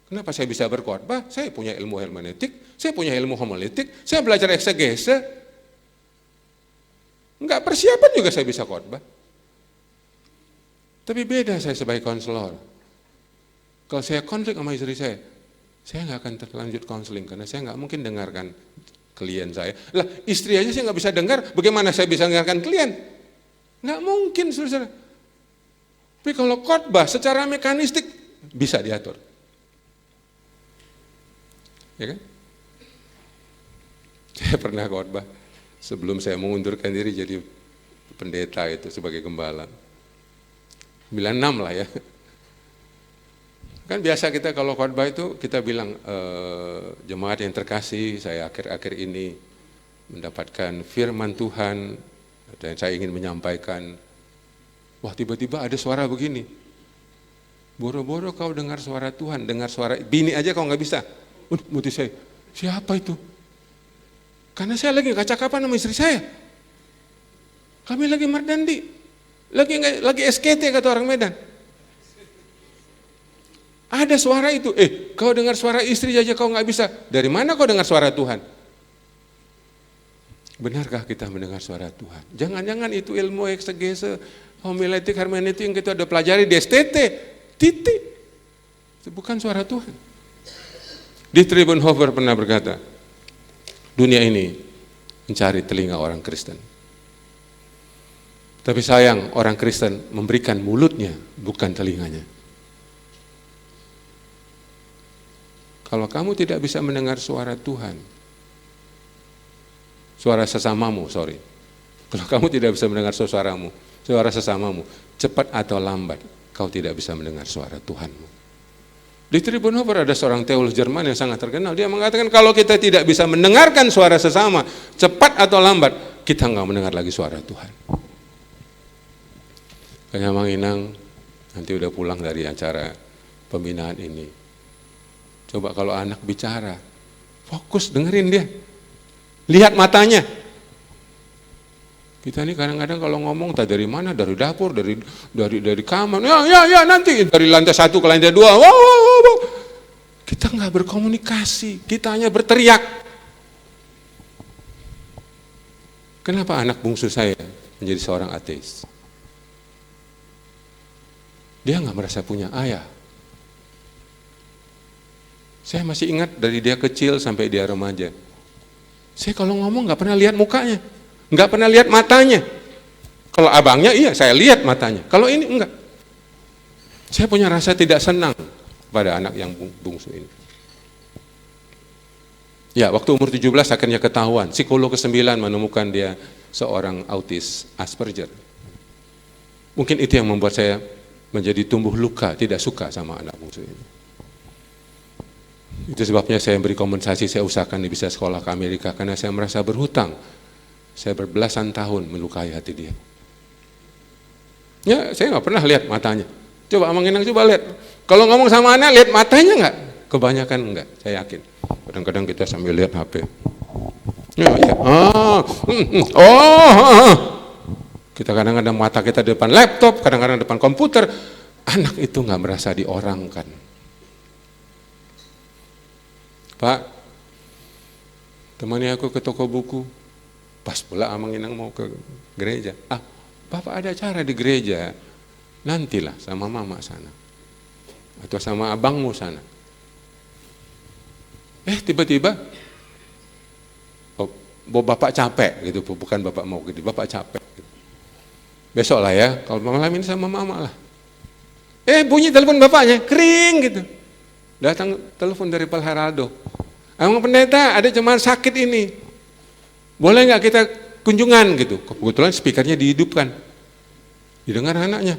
Kenapa saya bisa berkhotbah? Saya punya ilmu hermeneutik, saya punya ilmu homiletik, saya belajar eksegese. Enggak persiapan juga saya bisa khotbah. Tapi beda saya sebagai konselor. Kalau saya konflik sama istri saya nggak akan terlanjut konseling karena saya nggak mungkin dengarkan klien saya. Lah istri aja saya nggak bisa dengar, bagaimana saya bisa dengarkan klien? Nggak mungkin, saudara. Tapi kalau khotbah secara mekanistik bisa diatur. Ya kan? Saya pernah khotbah sebelum saya mengundurkan diri jadi pendeta itu sebagai gembala. 96 lah ya. Kan biasa kita kalau khotbah itu kita bilang, jemaat yang terkasih, saya akhir-akhir ini mendapatkan firman Tuhan dan saya ingin menyampaikan. Wah, tiba-tiba ada suara begini. Boro-boro kau dengar suara Tuhan, dengar suara bini aja kau nggak bisa. Muti saya, siapa itu? Karena saya lagi kaca-kapan sama istri saya. Kami lagi mardandi, lagi SKT kata orang Medan. Ada suara itu, kau dengar suara istri aja kau nggak bisa. Dari mana kau dengar suara Tuhan? Benarkah kita mendengar suara Tuhan? Jangan-jangan itu ilmu eksegese, homiletik, hermeneutik yang kita udah pelajari di STT, titik. Itu bukan suara Tuhan. Dietrich Bonhoeffer pernah berkata, dunia ini mencari telinga orang Kristen. Tapi sayang, orang Kristen memberikan mulutnya, bukan telinganya. Kalau kamu tidak bisa mendengar suara Tuhan, suara sesamamu, kalau kamu tidak bisa mendengar suara sesamamu, cepat atau lambat, kau tidak bisa mendengar suara Tuhanmu. Dietrich Bonhoeffer ada seorang teolog Jerman yang sangat terkenal, dia mengatakan kalau kita tidak bisa mendengarkan suara sesama, cepat atau lambat, kita nggak mendengar lagi suara Tuhan. Kayak Mang Inang, nanti udah pulang dari acara pembinaan ini. Coba kalau anak bicara, fokus dengerin dia. Lihat matanya. Kita ini kadang-kadang kalau ngomong tak dari mana, dari dapur, dari kamar. Ya nanti dari lantai 1 ke lantai 2. Wow. Kita nggak berkomunikasi, kita hanya berteriak. Kenapa anak bungsu saya menjadi seorang ateis? Dia nggak merasa punya ayah. Saya masih ingat dari dia kecil sampai dia remaja. Saya kalau ngomong nggak pernah lihat mukanya, nggak pernah lihat matanya. Kalau abangnya iya, saya lihat matanya. Kalau ini enggak. Saya punya rasa tidak senang pada anak yang bungsu ini. Ya, waktu umur 17 akhirnya ketahuan. Psikolog ke-9 menemukan dia seorang autis Asperger. Mungkin itu yang membuat saya menjadi tumbuh luka, tidak suka sama anak bungsu ini. Itu sebabnya saya beri kompensasi, saya usahakan dia bisa sekolah ke Amerika karena saya merasa berhutang. Saya berbelasan tahun melukai hati dia. Ya, saya nggak pernah lihat matanya. Coba Mang Inang coba lihat. Kalau ngomong sama anak lihat matanya nggak? Kebanyakan enggak, saya yakin. Kadang-kadang kita sambil lihat HP. Ya. Kita kadang-kadang mata kita di depan laptop, kadang-kadang depan komputer. Anak itu nggak merasa diorangkan. Pak, temani aku ke toko buku. Pas pula Mang Inang mau ke gereja. Bapak ada acara di gereja. Nantilah sama mama sana. Atau sama abangmu sana. Tiba-tiba, bapak capek gitu. Bukan bapak mau gitu, bapak capek. Gitu. Besok lah ya, kalau malam ini sama mama lah. Bunyi telepon bapaknya, kering gitu. Datang telepon dari Pak Heraldo. Emang pendeta ada jemaat sakit ini. Boleh nggak kita kunjungan gitu. Kebetulan speakernya dihidupkan. Didengar anaknya.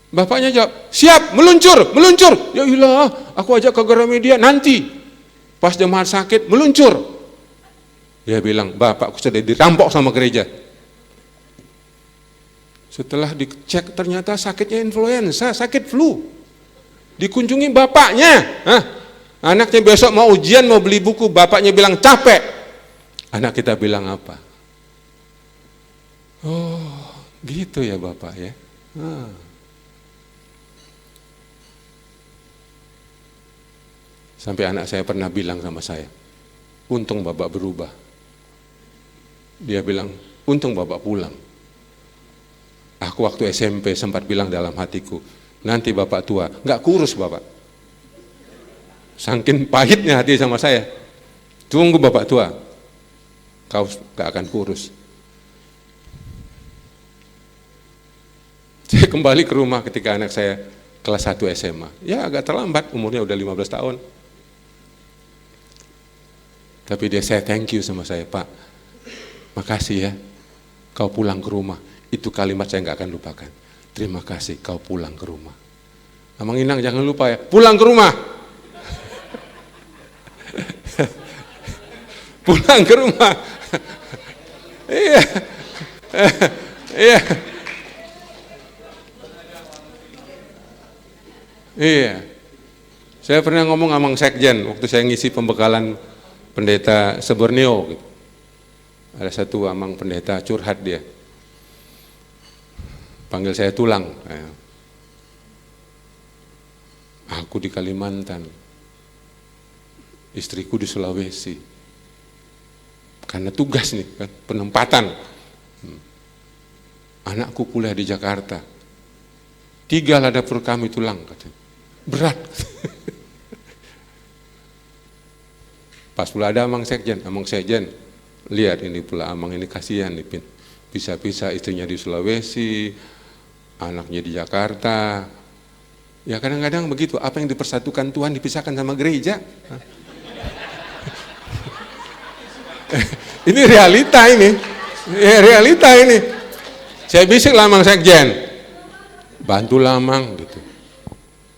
Bapaknya jawab, siap, meluncur. Ya ilah, aku ajak ke Gramedia nanti. Pas jemaat sakit, meluncur. Dia bilang, bapakku sudah dirampok sama gereja. Setelah dicek ternyata sakitnya influenza, sakit flu. Dikunjungi bapaknya. Anaknya besok mau ujian, mau beli buku, bapaknya bilang capek. Anak kita bilang apa? Oh, gitu ya Bapak ya. Sampai anak saya pernah bilang sama saya, untung Bapak berubah. Dia bilang, untung Bapak pulang. Aku waktu SMP sempat bilang dalam hatiku, nanti Bapak tua, nggak kurus Bapak. Saking pahitnya hati sama saya. Tunggu Bapak tua, kau nggak akan kurus. Saya kembali ke rumah ketika anak saya kelas 1 SMA. Ya agak terlambat, umurnya udah 15 tahun. Tapi dia saya thank you sama saya, Pak. Makasih ya, kau pulang ke rumah. Itu kalimat saya nggak akan lupakan. Terima kasih kau pulang ke rumah. Amang Inang jangan lupa ya, pulang ke rumah. Pulang ke rumah. Iya. Iya. Iya. Saya pernah ngomong sama Sekjen waktu saya ngisi pembekalan pendeta se-Borneo gitu. Ada satu amang pendeta curhat dia. Panggil saya tulang. Aku di Kalimantan. Istriku di Sulawesi. Karena tugas nih kan, penempatan. Anakku kuliah di Jakarta. 3 lah dapur kami tulang katanya. Berat. Pas pula ada Amang Sekjen, lihat ini pula Amang ini kasihan nih Pin. Bisa-bisa istrinya di Sulawesi, anaknya di Jakarta. Ya kadang-kadang begitu, apa yang dipersatukan Tuhan dipisahkan sama gereja. Ini realita ini. Ya, realita ini. Saya bisik lah Amang Sekjen. Bantulah Amang gitu.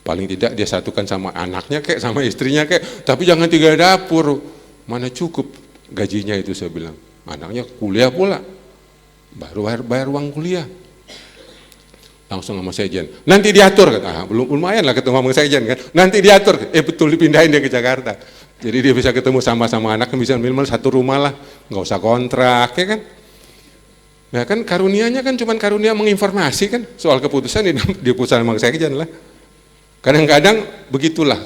Paling tidak dia satukan sama anaknya kek, sama istrinya kek, tapi jangan 3 dapur. Mana cukup gajinya itu saya bilang. Anaknya kuliah pula. Baru bayar uang kuliah. Langsung sama Sekjen. Nanti diatur kata. Belum lumayan lah ketemu sama Sekjen kan. Nanti diatur. Betul dipindahin dia ke Jakarta. Jadi dia bisa ketemu sama anaknya, bisa minimal 1 rumah lah. Nggak usah kontrak ya kan. Nah kan karunianya kan cuma karunia menginformasi kan. Soal keputusan diputuskan sama Sekjen lah. Kadang-kadang begitulah,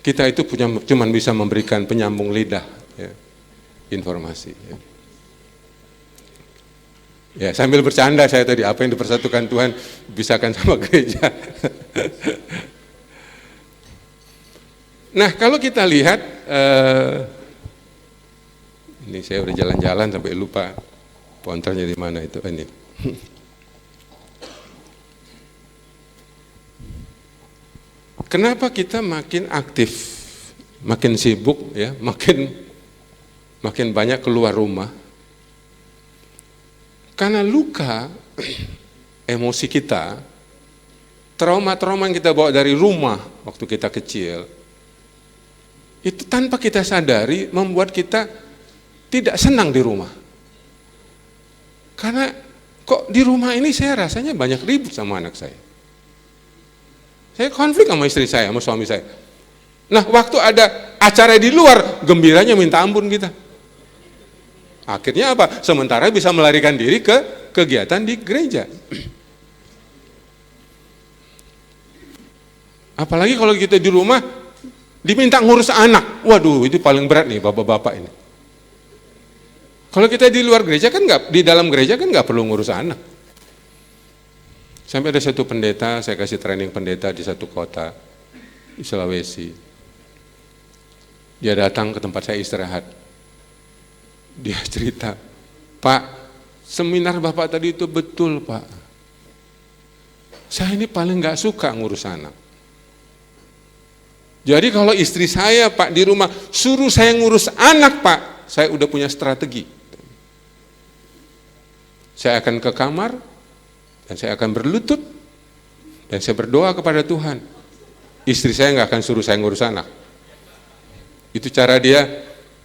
kita itu cuma bisa memberikan penyambung lidah, ya, informasi. Ya. Ya sambil bercanda saya tadi, apa yang dipersatukan Tuhan bisahkan sama gereja. Nah kalau kita lihat, ini saya udah jalan-jalan sampai lupa pointernya di mana itu ini. Kenapa kita makin aktif, makin sibuk, ya, makin banyak keluar rumah? Karena luka, emosi kita, trauma-trauma yang kita bawa dari rumah waktu kita kecil, itu tanpa kita sadari membuat kita tidak senang di rumah. Karena kok di rumah ini saya rasanya banyak ribut sama anak saya. Saya konflik sama istri saya, sama suami saya. Nah, waktu ada acara di luar, gembiranya minta ampun kita. Akhirnya apa? Sementara bisa melarikan diri ke kegiatan di gereja. Apalagi kalau kita di rumah, diminta ngurus anak. Waduh, itu paling berat nih bapak-bapak ini. Kalau kita di luar gereja kan nggak, di dalam gereja kan nggak perlu ngurus anak. Sampai ada satu pendeta, saya kasih training pendeta di satu kota di Sulawesi. Dia datang ke tempat saya istirahat. Dia cerita, Pak, seminar Bapak tadi itu betul Pak. Saya ini paling nggak suka ngurus anak. Jadi kalau istri saya Pak di rumah suruh saya ngurus anak Pak, saya udah punya strategi. Saya akan ke kamar, dan saya akan berlutut, dan saya berdoa kepada Tuhan. Istri saya nggak akan suruh saya ngurus anak. Itu cara dia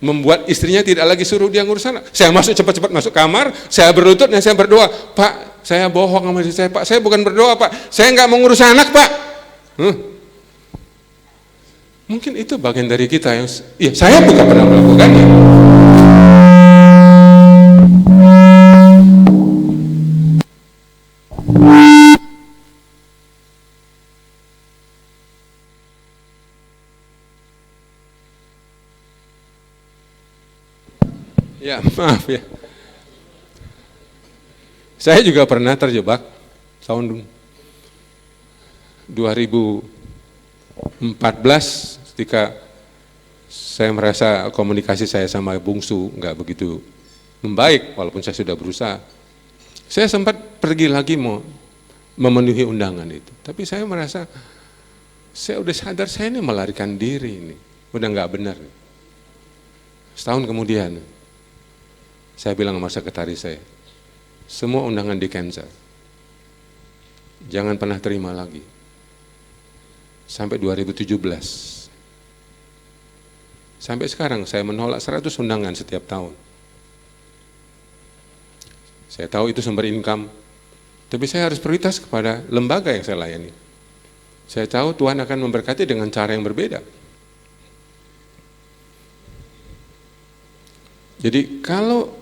membuat istrinya tidak lagi suruh dia ngurus anak. Saya masuk cepat-cepat masuk kamar, saya berlutut dan saya berdoa. Pak, saya bohong sama istri saya, Pak. Saya bukan berdoa, Pak. Saya nggak mau ngurus anak, Pak. Mungkin itu bagian dari kita yang, ya saya bukan pernah melakukannya. Ya, maaf ya. Saya juga pernah terjebak tahun 2014 ketika saya merasa komunikasi saya sama bungsu nggak begitu membaik walaupun saya sudah berusaha. Saya sempat pergi lagi mau memenuhi undangan itu. Tapi saya merasa, saya udah sadar saya ini melarikan diri ini, udah nggak benar. Setahun kemudian, saya bilang sama sekretaris saya, semua undangan di cancel. Jangan pernah terima lagi. Sampai 2017. Sampai sekarang saya menolak 100 undangan setiap tahun. Saya tahu itu sumber income, tapi saya harus prioritas kepada lembaga yang saya layani. Saya tahu Tuhan akan memberkati dengan cara yang berbeda. Jadi kalau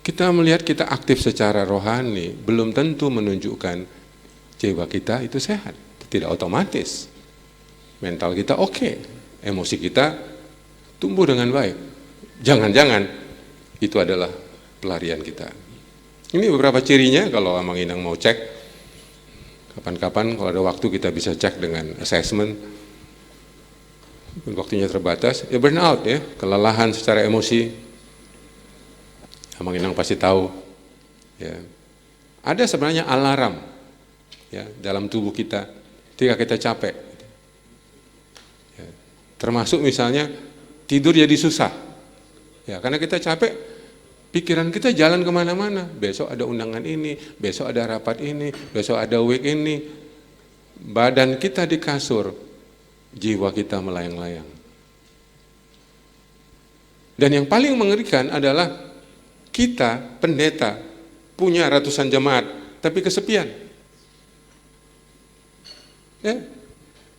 kita melihat kita aktif secara rohani, belum tentu menunjukkan jiwa kita itu sehat. Tidak otomatis. Mental kita oke, emosi kita tumbuh dengan baik. Jangan-jangan itu adalah pelarian kita. Ini beberapa cirinya kalau Amang Inang mau cek. Kapan-kapan kalau ada waktu kita bisa cek dengan assessment. Waktunya terbatas, ya burnout ya, kelelahan secara emosi. Amang Inang pasti tahu. Ya. Ada sebenarnya alarm ya dalam tubuh kita ketika kita capek. Ya. Termasuk misalnya tidur jadi susah, ya karena kita capek, pikiran kita jalan kemana-mana. Besok ada undangan ini, besok ada rapat ini, besok ada week ini. Badan kita di kasur, jiwa kita melayang-layang. Dan yang paling mengerikan adalah kita pendeta punya ratusan jemaat, tapi kesepian. Ya,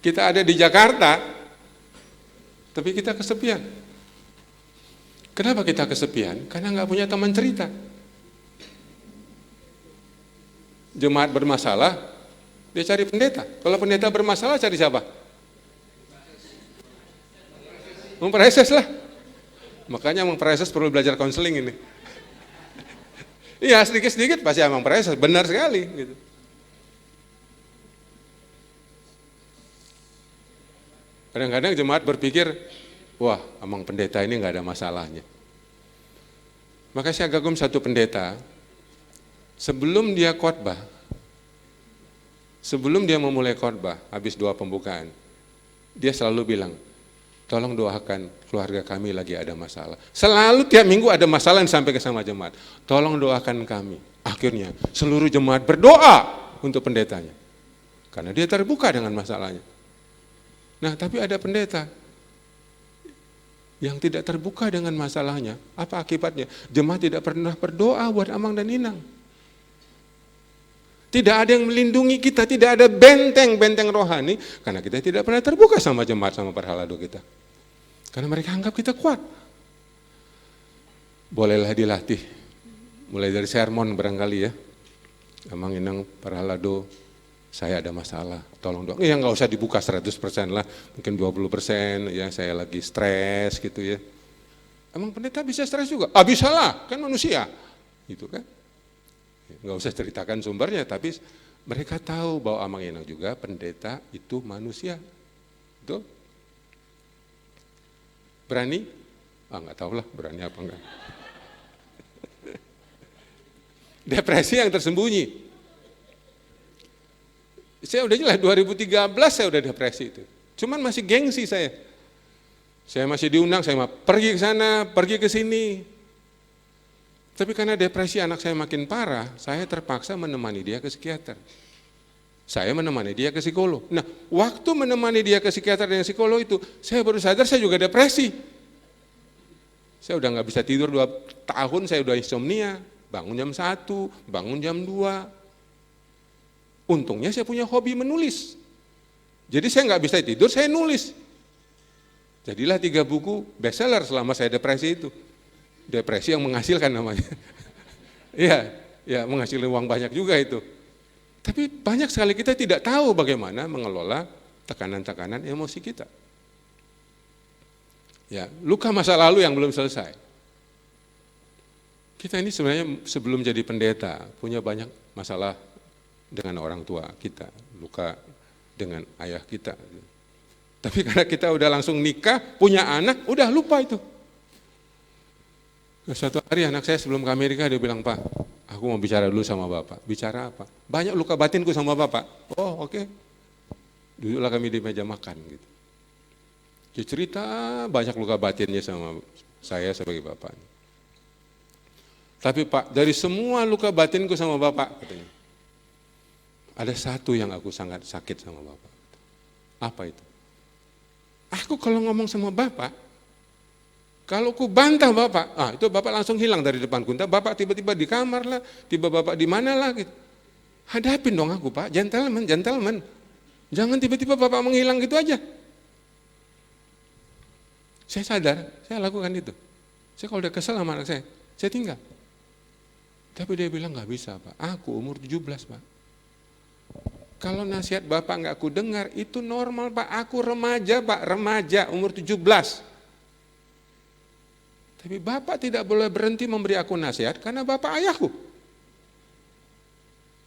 kita ada di Jakarta, tapi kita kesepian. Kenapa kita kesepian? Karena nggak punya teman cerita. Jemaat bermasalah, dia cari pendeta. Kalau pendeta bermasalah, cari siapa? Mempreses lah. Makanya mempreses perlu belajar konseling ini. Iya, sedikit-sedikit pasti mempreses, benar sekali. Gitu. Kadang-kadang jemaat berpikir, wah, emang pendeta ini nggak ada masalahnya. Maka saya kagum satu pendeta, sebelum dia khotbah, sebelum dia memulai khotbah, habis doa pembukaan, dia selalu bilang, tolong doakan keluarga kami lagi ada masalah. Selalu tiap minggu ada masalah yang sampai ke sama jemaat. Tolong doakan kami. Akhirnya seluruh jemaat berdoa untuk pendetanya, karena dia terbuka dengan masalahnya. Nah, tapi ada pendeta yang tidak terbuka dengan masalahnya. Apa akibatnya? Jemaat tidak pernah berdoa buat Amang dan Inang. Tidak ada yang melindungi kita, tidak ada benteng-benteng rohani, karena kita tidak pernah terbuka sama jemaat, sama perhalado kita. Karena mereka anggap kita kuat. Bolehlah dilatih, mulai dari sermon barangkali ya. Amang Inang, perhalado, saya ada masalah, tolong dong. Ya nggak usah dibuka 100% lah, mungkin 20%, ya saya lagi stres gitu ya. Emang pendeta bisa stres juga? Ah bisa lah, kan manusia. Gitu kan. Nggak usah ceritakan sumbernya, tapi mereka tahu bahwa Amang Inang juga pendeta itu manusia. Betul? Berani? Ah nggak tahu lah berani apa enggak. Depresi yang tersembunyi. Saya udah jelas 2013 saya udah depresi itu. Cuman masih gengsi saya. Saya masih diundang, saya pergi ke sana, pergi ke sini. Tapi karena depresi anak saya makin parah, saya terpaksa menemani dia ke psikiater. Saya menemani dia ke psikolog. Nah, waktu menemani dia ke psikiater dan psikolog itu, saya baru sadar saya juga depresi. Saya udah nggak bisa tidur 2 tahun, saya udah insomnia, bangun jam 1, bangun jam 2. Untungnya saya punya hobi menulis. Jadi saya nggak bisa tidur, saya nulis. Jadilah 3 buku bestseller selama saya depresi itu. Depresi yang menghasilkan namanya. Iya, ya menghasilkan uang banyak juga itu. Tapi banyak sekali kita tidak tahu bagaimana mengelola tekanan-tekanan emosi kita. Ya, luka masa lalu yang belum selesai. Kita ini sebenarnya sebelum jadi pendeta punya banyak masalah dengan orang tua kita, luka dengan ayah kita. Tapi karena kita udah langsung nikah, punya anak, udah lupa itu. Suatu hari anak saya sebelum ke Amerika dia bilang, Pak, Aku mau bicara dulu sama Bapak. Bicara apa? Banyak luka batinku sama Bapak. Oh, oke. Duduklah kami di meja makan gitu. Dia cerita banyak luka batinnya sama saya sebagai bapaknya. Tapi Pak, dari semua luka batinku sama Bapak, katanya, ada satu yang aku sangat sakit sama Bapak. Apa itu? Aku kalau ngomong sama Bapak, kalau ku bantah Bapak, itu Bapak langsung hilang dari depanku. Entah Bapak tiba-tiba di kamar lah, tiba Bapak di mana lah gitu. Hadapin dong aku Pak, gentleman. Jangan tiba-tiba Bapak menghilang gitu aja. Saya sadar, saya lakukan itu. Saya kalau udah kesel sama anak saya tinggal. Tapi dia bilang nggak bisa Pak, aku umur 17 Pak. Kalau nasihat Bapak nggak aku dengar, itu normal Pak, aku remaja Pak, remaja umur 17. Tapi Bapak tidak boleh berhenti memberi aku nasihat karena Bapak ayahku.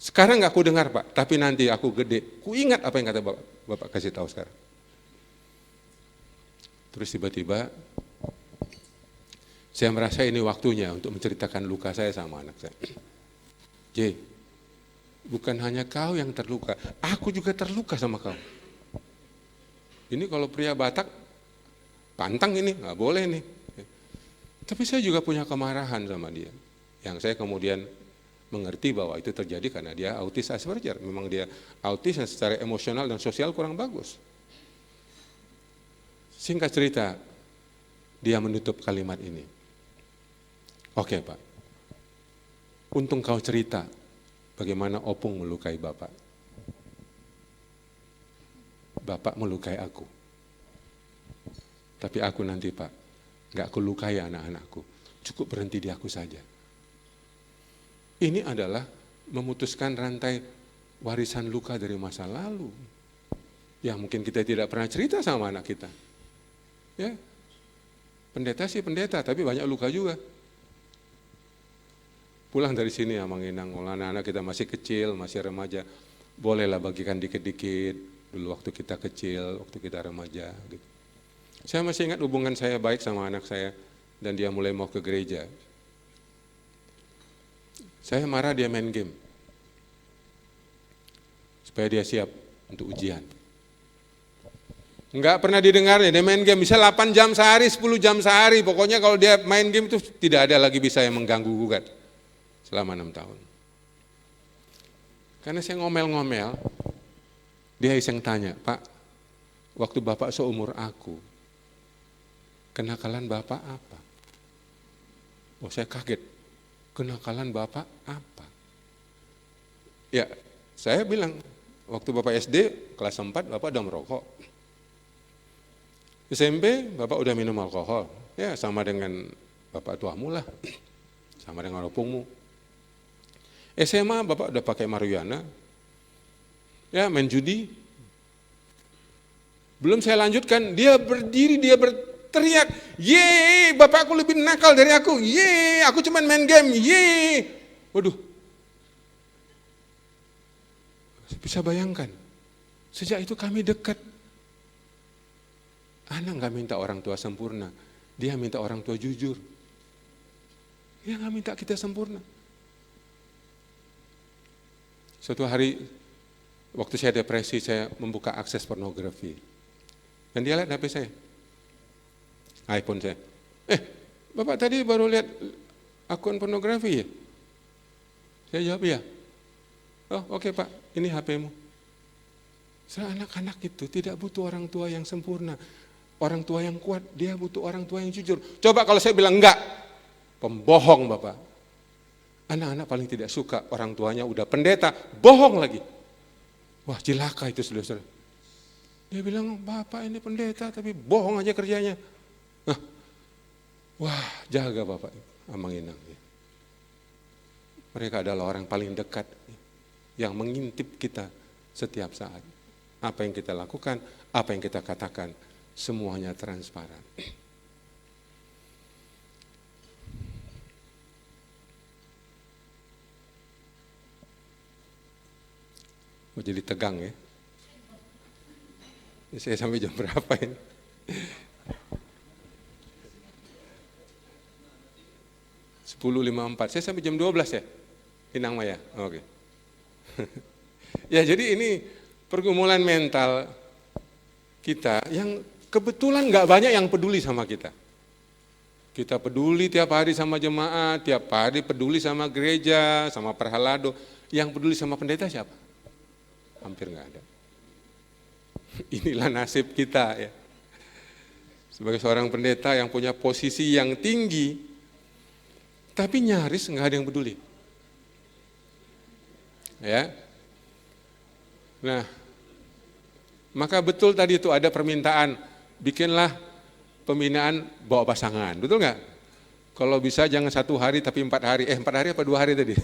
Sekarang nggak aku dengar Pak, tapi nanti aku gede, ku ingat apa yang kata Bapak kasih tahu sekarang. Terus tiba-tiba saya merasa ini waktunya untuk menceritakan luka saya sama anak saya. J, bukan hanya kau yang terluka, aku juga terluka sama kau. Ini kalau pria Batak, pantang ini, nggak boleh nih. Tapi saya juga punya kemarahan sama dia, yang saya kemudian mengerti bahwa itu terjadi karena dia autis Asperger. Memang dia autis yang secara emosional dan sosial kurang bagus. Singkat cerita, dia menutup kalimat ini. Oke Pak, untung kau cerita bagaimana Opung melukai Bapak. Bapak melukai aku. Tapi aku nanti Pak, nggak aku lukai anak-anakku, cukup berhenti di aku saja. Ini adalah memutuskan rantai warisan luka dari masa lalu, yang mungkin kita tidak pernah cerita sama anak kita. Ya, pendeta sih pendeta, tapi banyak luka juga. Pulang dari sini ya menginang, anak-anak kita masih kecil, masih remaja, bolehlah bagikan dikit-dikit dulu waktu kita kecil, waktu kita remaja gitu. Saya masih ingat hubungan saya baik sama anak saya dan dia mulai mau ke gereja. Saya marah dia main game supaya dia siap untuk ujian. Enggak pernah didengarnya dia main game, bisa 8 jam sehari, 10 jam sehari. Pokoknya kalau dia main game itu tidak ada lagi bisa yang mengganggu gugat selama 6 tahun. Karena saya ngomel-ngomel, dia iseng tanya, Pak, waktu Bapak seumur aku, kenakalan Bapak apa? Oh saya kaget, kenakalan Bapak apa? Ya saya bilang, waktu Bapak SD kelas 4 Bapak udah merokok. SMP Bapak udah minum alkohol, ya sama dengan Bapak tuamu lah, sama dengan opungmu. SMA Bapak udah pakai marijuana, ya main judi. Belum saya lanjutkan, dia berdiri, dia teriak, ye, bapakku lebih nakal dari aku, ye, aku cuma main game, ye. Waduh, bisa bayangkan, sejak itu kami dekat. Anak nggak minta orang tua sempurna, dia minta orang tua jujur. Dia nggak minta kita sempurna. Suatu hari, waktu saya depresi, saya membuka akses pornografi. Dan dia lihat HP saya. iPhone saya. Bapak tadi baru lihat akun pornografi ya? Saya jawab ya. Oh oke Pak, ini HP-mu. Anak-anak itu tidak butuh orang tua yang sempurna. Orang tua yang kuat, dia butuh orang tua yang jujur. Coba kalau saya bilang enggak, pembohong Bapak. Anak-anak paling tidak suka orang tuanya udah pendeta, bohong lagi. Wah cilaka itu saudara. Dia bilang, Bapak ini pendeta tapi bohong aja kerjanya. Wah, jaga Bapak, Amang Inang. Mereka adalah orang paling dekat yang mengintip kita setiap saat. Apa yang kita lakukan, apa yang kita katakan, semuanya transparan. Mau jadi tegang ya? Saya sampai jam berapa ini? Sepuluh 54. Saya sampai jam 12 ya? Inang Maya, oke. Ya jadi ini pergumulan mental kita yang kebetulan nggak banyak yang peduli sama kita. Kita peduli tiap hari sama jemaat, tiap hari peduli sama gereja, sama perhalado. Yang peduli sama pendeta siapa? Hampir nggak ada. Inilah nasib kita ya. Sebagai seorang pendeta yang punya posisi yang tinggi, tapi nyaris nggak ada yang peduli. Ya, nah, maka betul tadi itu ada permintaan, bikinlah pembinaan bawa pasangan, betul nggak? Kalau bisa jangan 1 hari tapi 4 hari, 4 hari apa 2 hari tadi?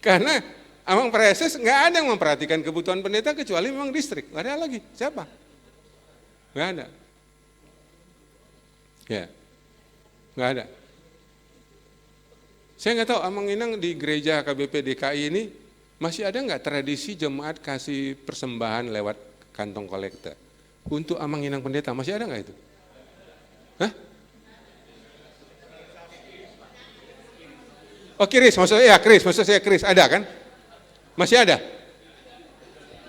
Karena Amang Preses nggak ada yang memperhatikan kebutuhan pendeta kecuali memang distrik, nggak ada lagi, siapa? Nggak ada. Ya, nggak ada. Saya nggak tahu Amang Inang di gereja KBP DKI ini masih ada nggak tradisi jemaat kasih persembahan lewat kantong kolektor untuk Amang Inang pendeta, masih ada nggak itu? Hah? Oh Kris, maksud saya Kris, ada kan? Masih ada?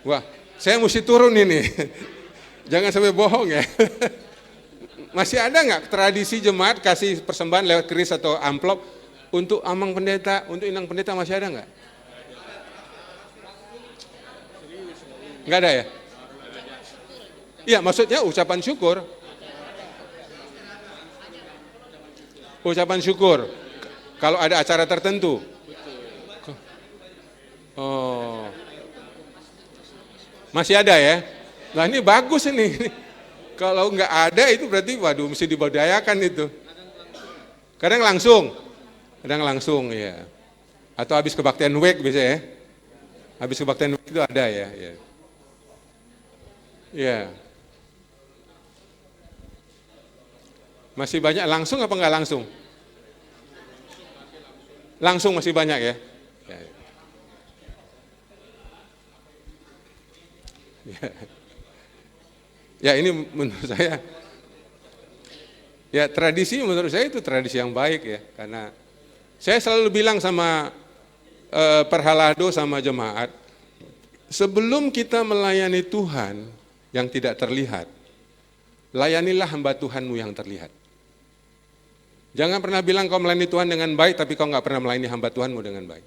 Wah, saya mesti turun ini. Jangan sampai bohong ya. Masih ada nggak tradisi jemaat kasih persembahan lewat kris atau amplop untuk Amang pendeta, untuk Inang pendeta, masih ada nggak? Nggak ada ya? Iya, maksudnya ucapan syukur. Ucapan syukur. Kalau ada acara tertentu. Oh, masih ada ya? Nah ini bagus ini. Kalau nggak ada itu berarti waduh mesti dibudayakan itu. Kadang langsung ya. Atau habis kebaktian week biasa ya. Habis kebaktian week itu ada ya. Ya. Masih banyak langsung apa nggak langsung? Langsung masih banyak ya. Ya ini menurut saya, ya tradisi menurut saya itu tradisi yang baik ya, karena saya selalu bilang sama perhalado sama jemaat, sebelum kita melayani Tuhan yang tidak terlihat, layanilah hamba Tuhanmu yang terlihat. Jangan pernah bilang kau melayani Tuhan dengan baik, tapi kau nggak pernah melayani hamba Tuhanmu dengan baik.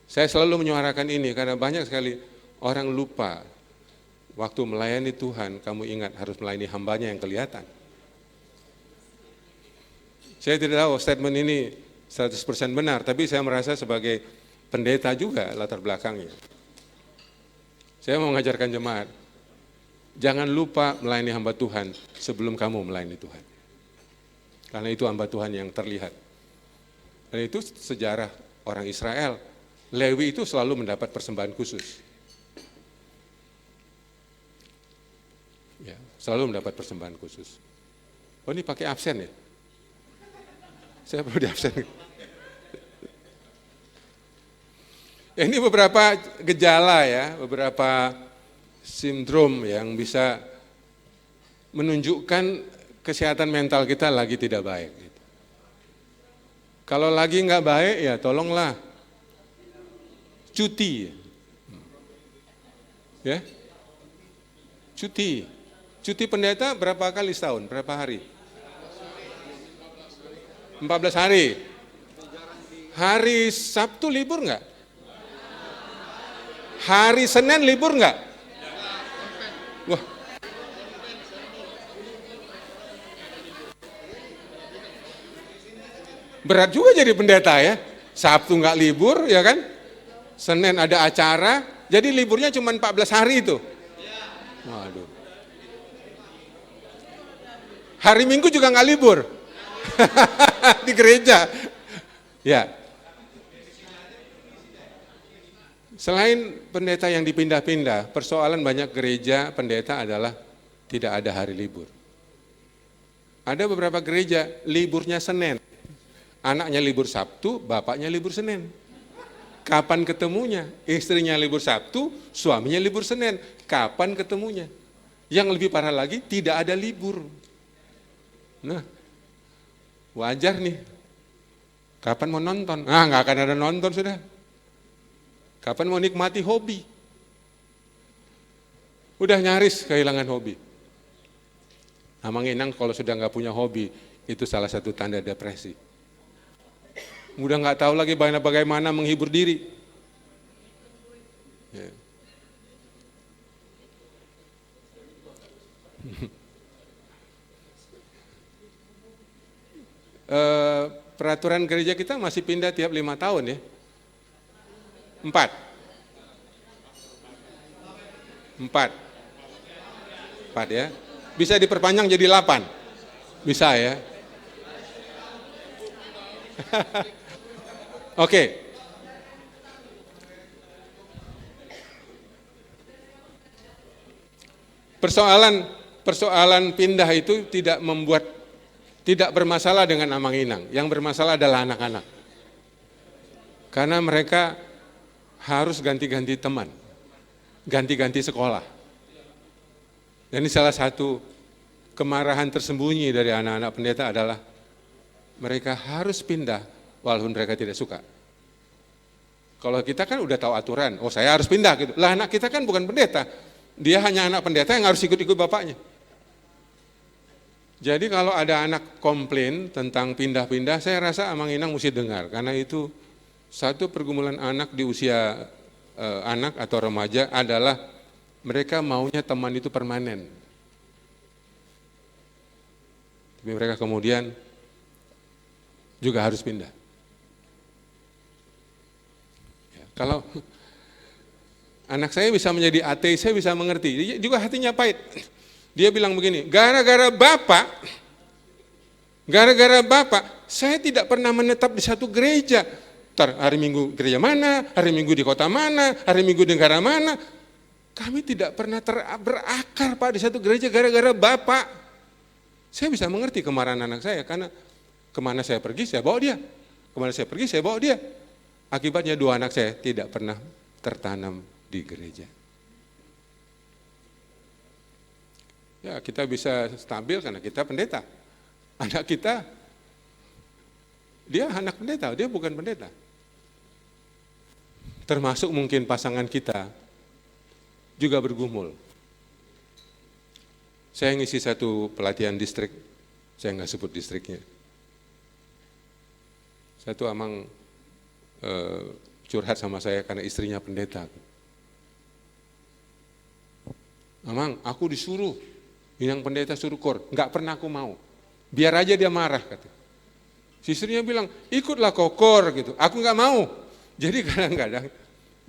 Saya selalu menyuarakan ini karena banyak sekali orang lupa. Waktu melayani Tuhan, kamu ingat harus melayani hambanya yang kelihatan. Saya tidak tahu statement ini 100% benar, tapi saya merasa sebagai pendeta juga latar belakangnya. Saya mau mengajarkan jemaat, jangan lupa melayani hamba Tuhan sebelum kamu melayani Tuhan. Karena itu hamba Tuhan yang terlihat. Dan itu sejarah orang Israel. Lewi itu selalu mendapat persembahan khusus. Ya, selalu mendapat persembahan khusus. Oh ini pakai absen ya? Saya perlu di absen. Ini beberapa gejala ya, beberapa sindrom yang bisa menunjukkan kesehatan mental kita lagi tidak baik. Kalau lagi nggak baik ya tolonglah cuti. Ya, cuti. Cuti pendeta berapa kali setahun? Berapa hari? 14 hari. Hari Sabtu libur nggak? Hari Senin libur nggak? Wah. Berat juga jadi pendeta ya. Sabtu nggak libur ya kan? Senin ada acara, jadi liburnya cuma 14 hari itu. Waduh. Hari Minggu juga nggak libur di gereja. Ya. Selain pendeta yang dipindah-pindah, persoalan banyak gereja pendeta adalah tidak ada hari libur. Ada beberapa gereja liburnya Senin, anaknya libur Sabtu, bapaknya libur Senin. Kapan ketemunya? Istrinya libur Sabtu, suaminya libur Senin. Kapan ketemunya? Yang lebih parah lagi, tidak ada libur. Nah, wajar nih. Kapan mau nonton? Ah, nggak akan ada nonton sudah. Kapan mau nikmati hobi? Udah nyaris kehilangan hobi. Amang Inang kalau sudah nggak punya hobi, itu salah satu tanda depresi. Udah nggak tahu lagi bagaimana menghibur diri. Ya. Peraturan gereja kita masih pindah tiap 5 tahun ya. 4 ya. Bisa diperpanjang jadi 8. Bisa ya. Oke. Persoalan pindah itu tidak bermasalah dengan Amang Inang. Yang bermasalah adalah anak-anak. Karena mereka harus ganti-ganti teman, ganti-ganti sekolah. Dan ini salah satu kemarahan tersembunyi dari anak-anak pendeta adalah mereka harus pindah walaupun mereka tidak suka. Kalau kita kan udah tahu aturan, oh saya harus pindah gitu. Lah anak kita kan bukan pendeta, dia hanya anak pendeta yang harus ikut-ikut bapaknya. Jadi kalau ada anak komplain tentang pindah-pindah, saya rasa Amang Inang mesti dengar, karena itu satu pergumulan anak di usia anak atau remaja adalah mereka maunya teman itu permanen. Tapi mereka kemudian juga harus pindah. Ya, kalau anak saya bisa menjadi ateis, saya bisa mengerti. Dia juga hatinya pahit. Dia bilang begini, gara-gara Bapak, saya tidak pernah menetap di satu gereja. Hari Minggu gereja mana, hari Minggu di kota mana, hari Minggu di negara mana. Kami tidak pernah berakar Pak di satu gereja gara-gara Bapak. Saya bisa mengerti kemarahan anak saya, karena kemana saya pergi, saya bawa dia. Kemana saya pergi, saya bawa dia. Akibatnya 2 anak saya tidak pernah tertanam di gereja. Ya, kita bisa stabil karena kita pendeta. Anak kita, dia anak pendeta, dia bukan pendeta. Termasuk mungkin pasangan kita juga bergumul. Saya ngisi satu pelatihan distrik, saya nggak sebut distriknya. Satu Amang curhat sama saya karena istrinya pendeta. Amang, aku disuruh, yang pendeta suruh kor, nggak pernah aku mau. Biar aja dia marah, kata. Si istrinya bilang, ikutlah kau kor gitu. Aku nggak mau. Jadi kadang-kadang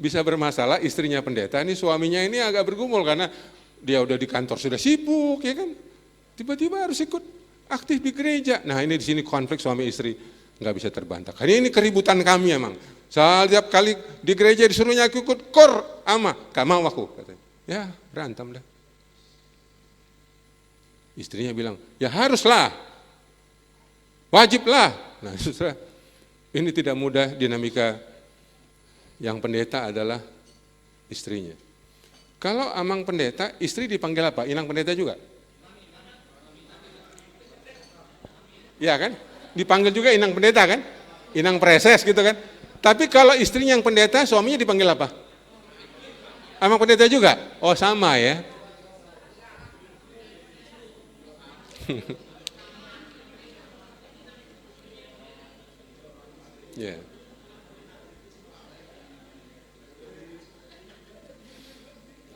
bisa bermasalah istrinya pendeta, ini suaminya ini agak bergumul karena dia udah di kantor sudah sibuk, ya kan. Tiba-tiba harus ikut aktif di gereja. Nah ini di sini konflik suami istri nggak bisa terbantah. Ini keributan kami emang. Setiap kali di gereja disuruhnya aku ikut kor, ama, gak mau aku. Katanya. Ya berantem dah. Istrinya bilang, ya haruslah, wajiblah. Nah saudara, ini tidak mudah dinamika. Yang pendeta adalah istrinya. Kalau Amang pendeta, istri dipanggil apa? Inang pendeta juga? Ya kan? Dipanggil juga inang pendeta kan? Inang preses gitu kan? Tapi kalau istrinya yang pendeta, suaminya dipanggil apa? Amang pendeta juga? Oh sama ya. Ya. Yeah.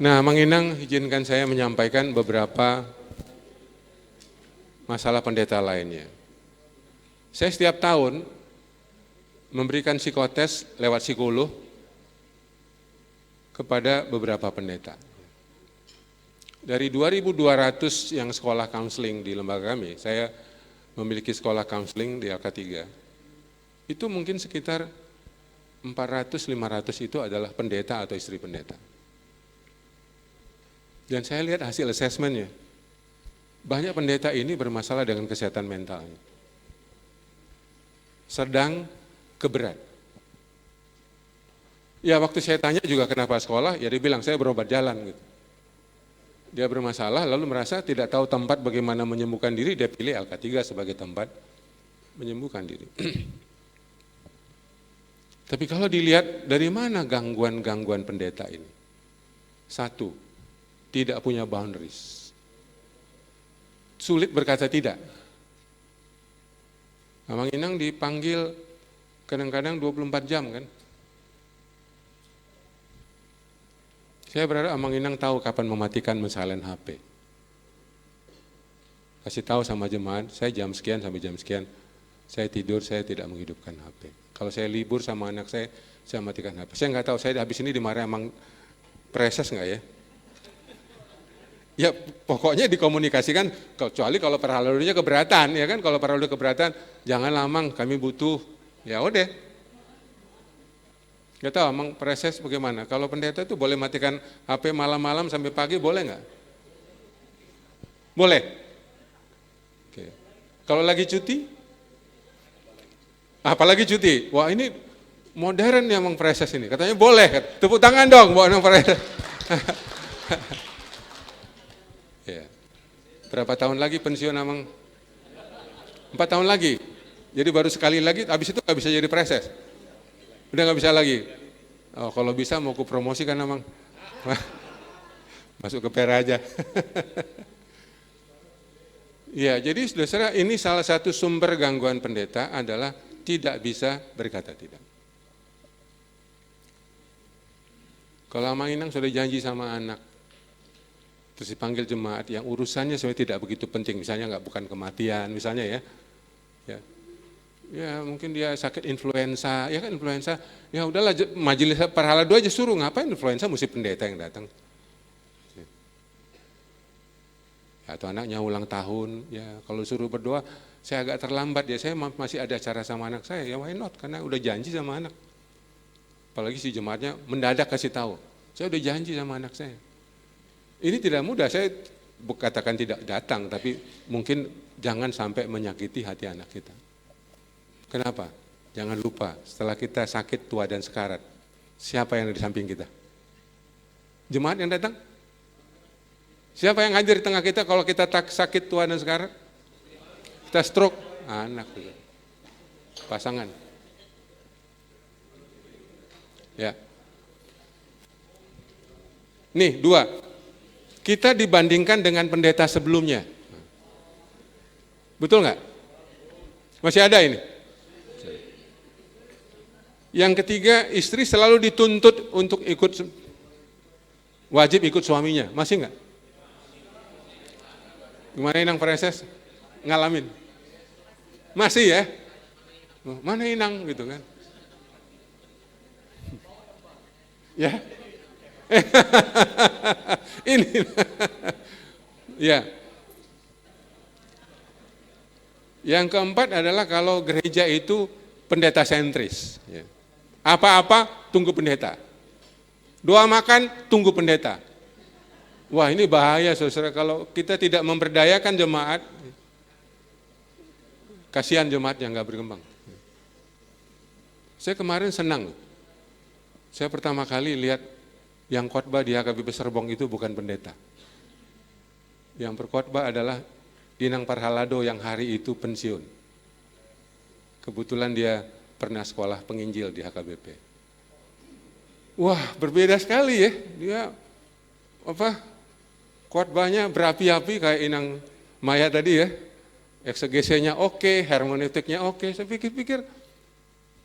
Nah, Mang Inang izinkan saya menyampaikan beberapa masalah pendeta lainnya. Saya setiap tahun memberikan psikotes lewat psikolog kepada beberapa pendeta. Dari 2.200 yang sekolah counseling di lembaga kami, saya memiliki sekolah counseling di LK3. Itu mungkin sekitar 400-500 itu adalah pendeta atau istri pendeta. Dan saya lihat hasil asesmennya, banyak pendeta ini bermasalah dengan kesehatan mentalnya. Sedang ke berat. Ya waktu saya tanya juga kenapa sekolah, ya dia bilang saya berobat jalan gitu. Dia bermasalah lalu merasa tidak tahu tempat bagaimana menyembuhkan diri, dia pilih LK3 sebagai tempat menyembuhkan diri. Tapi kalau dilihat dari mana gangguan-gangguan pendeta ini? Satu, tidak punya boundaries. Sulit berkata tidak. Amang Inang dipanggil kadang-kadang 24 jam kan. Saya berharap Amang Inang tahu kapan mematikan mensalin HP. Kasih tahu sama jemaat, saya jam sekian sampai jam sekian, saya tidur, saya tidak menghidupkan HP. Kalau saya libur sama anak saya matikan HP. Saya nggak tahu, saya habis ini dimarahin Amang Preses nggak ya? Ya pokoknya dikomunikasikan, kecuali kalau perhalalunya keberatan, ya kan? Kalau perhalalu keberatan, jangan Amang, kami butuh, ya udah. Gak tahu Amang Preses bagaimana? Kalau pendeta itu boleh matikan HP malam-malam sampai pagi, boleh nggak? Boleh. Oke. Kalau lagi cuti? Apalagi cuti? Wah ini modern ya Amang Preses ini. Katanya boleh. Tepuk tangan dong buat Amang Preses. Ya. Berapa tahun lagi pensiun Amang? 4 tahun lagi. Jadi baru sekali lagi, habis itu nggak bisa jadi Preses. Udah nggak bisa lagi. Oh, kalau bisa mau ku promosi kan Amang. Masuk ke Pera aja. Ya, jadi saudara, ini salah satu sumber gangguan pendeta adalah tidak bisa berkata tidak. Kalau Amang Inang sudah janji sama anak, terus dipanggil jemaat yang urusannya sebenarnya tidak begitu penting, misalnya bukan kematian, misalnya ya. Ya mungkin dia sakit influenza, ya kan influenza, ya udahlah majelis Parhalado aja suruh, ngapain influenza mesti pendeta yang datang. Atau anaknya ulang tahun, ya kalau suruh berdoa, saya agak terlambat ya, saya masih ada acara sama anak saya, ya why not, karena udah janji sama anak. Apalagi si jemaatnya mendadak kasih tahu, saya udah janji sama anak saya. Ini tidak mudah, saya katakan tidak datang, tapi mungkin jangan sampai menyakiti hati anak kita. Kenapa? Jangan lupa, setelah kita sakit, tua dan sekarat, siapa yang ada di samping kita? Jemaat yang datang? Siapa yang hadir di tengah kita kalau kita sakit, tua dan sekarat? Kita stroke, anak juga. Pasangan. Ya. Nih, 2. Kita dibandingkan dengan pendeta sebelumnya. Betul nggak? Masih ada ini? Yang ketiga, istri selalu dituntut untuk wajib ikut suaminya. Masih nggak? Gimana Inang Preses? Ngalamin? Masih ya? Mana Inang gitu kan? Ya? Ini. Ya. Yang keempat adalah kalau gereja itu pendeta sentris. Ya. Apa-apa tunggu pendeta. Doa makan tunggu pendeta. Wah ini bahaya saudara, kalau kita tidak memberdayakan jemaat, kasihan jemaat yang nggak berkembang. Saya kemarin senang, saya pertama kali lihat yang khotbah di HKBP Serbong itu bukan pendeta. Yang berkhotbah adalah Inang Parhalado yang hari itu pensiun. Kebetulan dia pernah sekolah penginjil di HKBP. Wah, berbeda sekali ya. Dia khotbahnya berapi-api kayak Inang Maya tadi ya. Eksegesinya oke, hermeneutiknya oke. Saya pikir-pikir,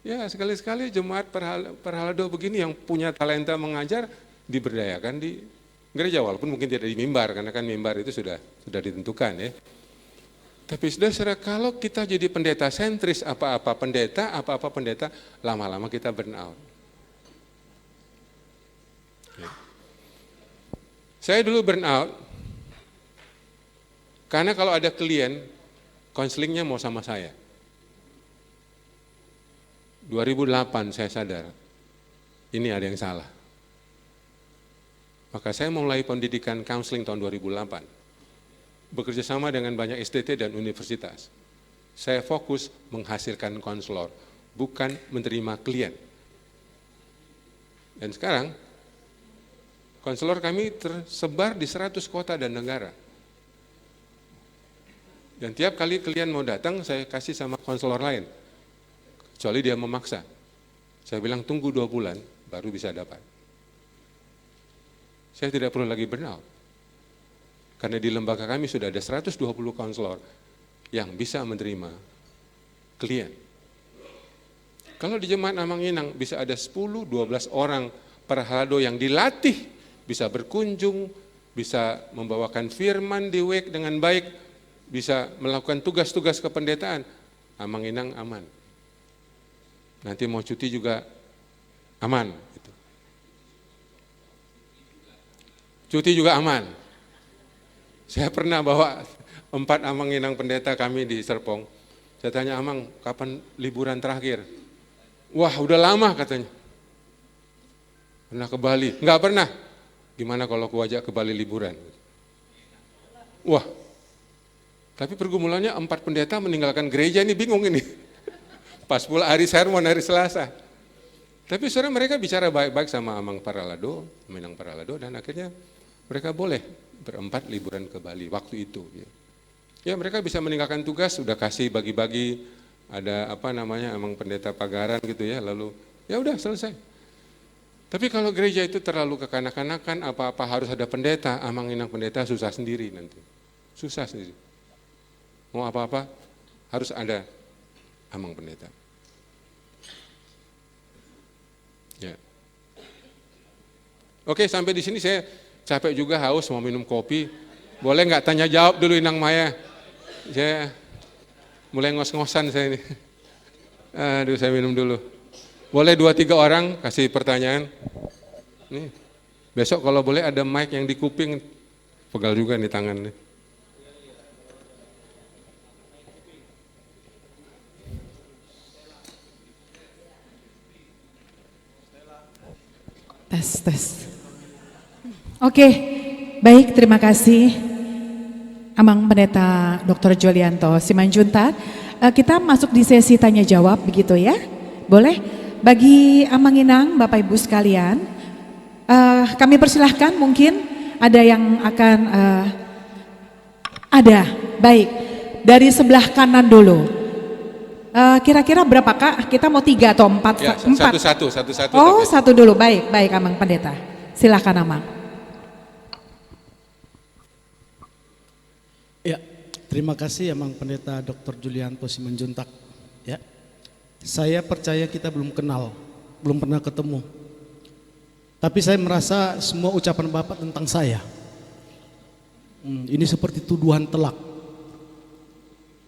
ya sekali-sekali jemaat Parhalado begini yang punya talenta mengajar diberdayakan di gereja, walaupun mungkin tidak di mimbar, karena kan mimbar itu sudah ditentukan ya. Tapi saudara, kalau kita jadi pendeta sentris, apa-apa pendeta, lama-lama kita burn out. Saya dulu burn out, karena kalau ada klien, konselingnya mau sama saya. 2008 saya sadar, ini ada yang salah. Maka saya mulai pendidikan counseling tahun 2008. Bekerja sama dengan banyak STT dan universitas. Saya fokus menghasilkan konselor, bukan menerima klien. Dan sekarang, konselor kami tersebar di 100 kota dan negara. Dan tiap kali klien mau datang, saya kasih sama konselor lain. Kecuali dia memaksa. Saya bilang tunggu 2 bulan baru bisa dapat. Saya tidak perlu lagi burnout. Karena di lembaga kami sudah ada 120 konselor yang bisa menerima klien. Kalau di Jemaat Amang Inang bisa ada 10-12 orang para halado yang dilatih, bisa berkunjung, bisa membawakan firman di WEK dengan baik, bisa melakukan tugas-tugas kependetaan, Amang Inang aman. Nanti mau cuti juga aman. Cuti juga aman. Saya pernah bawa 4 Amang Inang pendeta kami di Serpong. Saya tanya, Amang, kapan liburan terakhir? Wah, udah lama katanya. Pernah ke Bali? Enggak pernah. Gimana kalau aku ajak ke Bali liburan? Wah, tapi pergumulannya 4 pendeta meninggalkan gereja, ini bingung ini. Pas pula hari sermon, hari Selasa. Tapi saudara, mereka bicara baik-baik sama Amang Paralado, Minang Paralado, dan akhirnya mereka boleh berempat liburan ke Bali waktu itu. Ya, mereka bisa meninggalkan tugas, sudah kasih bagi-bagi, ada Amang pendeta Pagaran gitu ya, lalu ya udah selesai. Tapi kalau gereja itu terlalu kekanak-kanakan, apa-apa harus ada pendeta, Amang Inang pendeta susah sendiri nanti. Susah sendiri. Mau apa-apa harus ada Amang pendeta. Ya. Oke, sampai di sini saya capek juga, haus, mau minum kopi. Boleh nggak tanya jawab dulu Inang Maya? Saya mulai ngos-ngosan saya ini. Aduh, saya minum dulu. Boleh 2-3 orang kasih pertanyaan. Nih, besok kalau boleh ada mic yang di kuping, pegal juga nih tangan nih. Tes. Oke, baik, terima kasih Amang Pendeta Dr. Julianto Simanjuntak. Kita masuk di sesi tanya jawab begitu ya, boleh? Bagi Amang Inang, Bapak Ibu sekalian, kami persilahkan, mungkin ada yang akan ada, baik, dari sebelah kanan dulu. Kira-kira berapa Kak? Kita mau 3 atau 4? Ya, 4. Satu-satu. Oh, satu dulu, baik Amang Pendeta. Silakan Amang. Ya, terima kasih Amang Pendeta Dr. Julianto Simanjuntak. Ya, saya percaya kita belum kenal, belum pernah ketemu. Tapi saya merasa semua ucapan Bapak tentang saya, ini seperti tuduhan telak.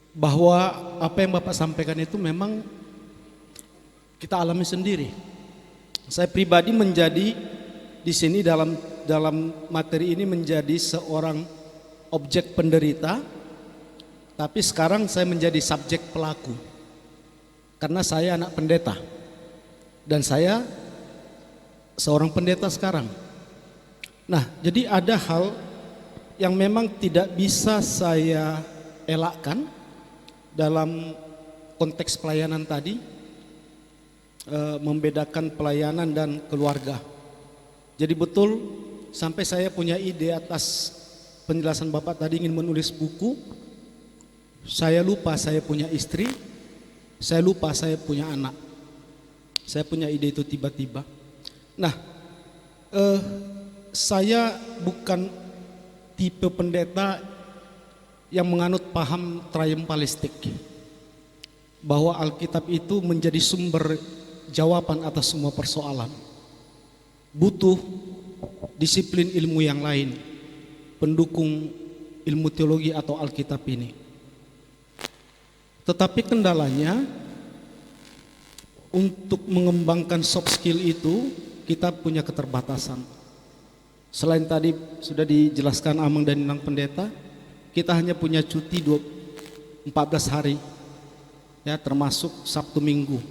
Bahwa apa yang Bapak sampaikan itu memang kita alami sendiri. Saya pribadi menjadi di sini dalam materi ini menjadi seorang objek penderita, tapi sekarang saya menjadi subjek pelaku. Karena saya anak pendeta dan saya seorang pendeta sekarang. Nah, jadi ada hal yang memang tidak bisa saya elakkan dalam konteks pelayanan tadi, membedakan pelayanan dan keluarga. Jadi betul, sampai saya punya ide atas penjelasan Bapak tadi ingin menulis buku, saya lupa saya punya istri, saya lupa saya punya anak. Saya punya ide itu tiba-tiba. Nah, saya bukan tipe pendeta yang menganut paham triumphalistik, bahwa Alkitab itu menjadi sumber jawaban atas semua persoalan. Butuh disiplin ilmu yang lain pendukung ilmu teologi atau Alkitab ini. Tetapi kendalanya untuk mengembangkan soft skill itu kita punya keterbatasan. Selain tadi sudah dijelaskan Amang dan Inang Pendeta, kita hanya punya cuti 14 hari, ya, termasuk Sabtu Minggu,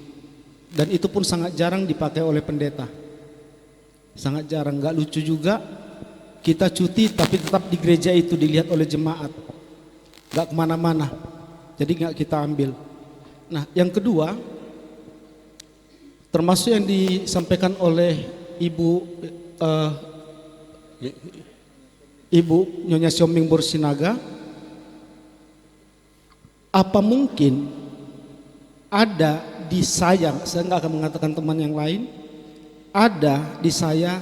dan itu pun sangat jarang dipakai oleh pendeta, sangat jarang. Nggak lucu juga kita cuti tapi tetap di gereja itu dilihat oleh jemaat, nggak kemana-mana, jadi nggak kita ambil. Nah, yang kedua, termasuk yang disampaikan oleh Ibu Nyonya Siombing Borsinaga, apa mungkin ada di saya nggak akan mengatakan teman yang lain, ada di saya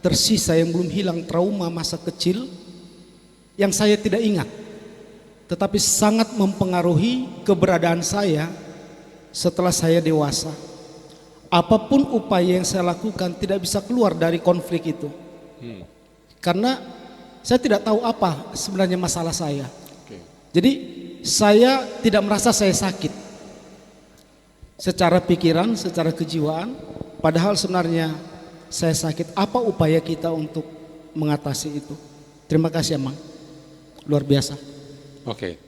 tersisa yang belum hilang trauma masa kecil yang saya tidak ingat, tetapi sangat mempengaruhi keberadaan saya setelah saya dewasa. Apapun upaya yang saya lakukan tidak bisa keluar dari konflik itu. Karena saya tidak tahu apa sebenarnya masalah saya. Jadi saya tidak merasa saya sakit secara pikiran, secara kejiwaan, padahal sebenarnya saya sakit. Apa upaya kita untuk mengatasi itu? Terima kasih Amang, luar biasa. Oke.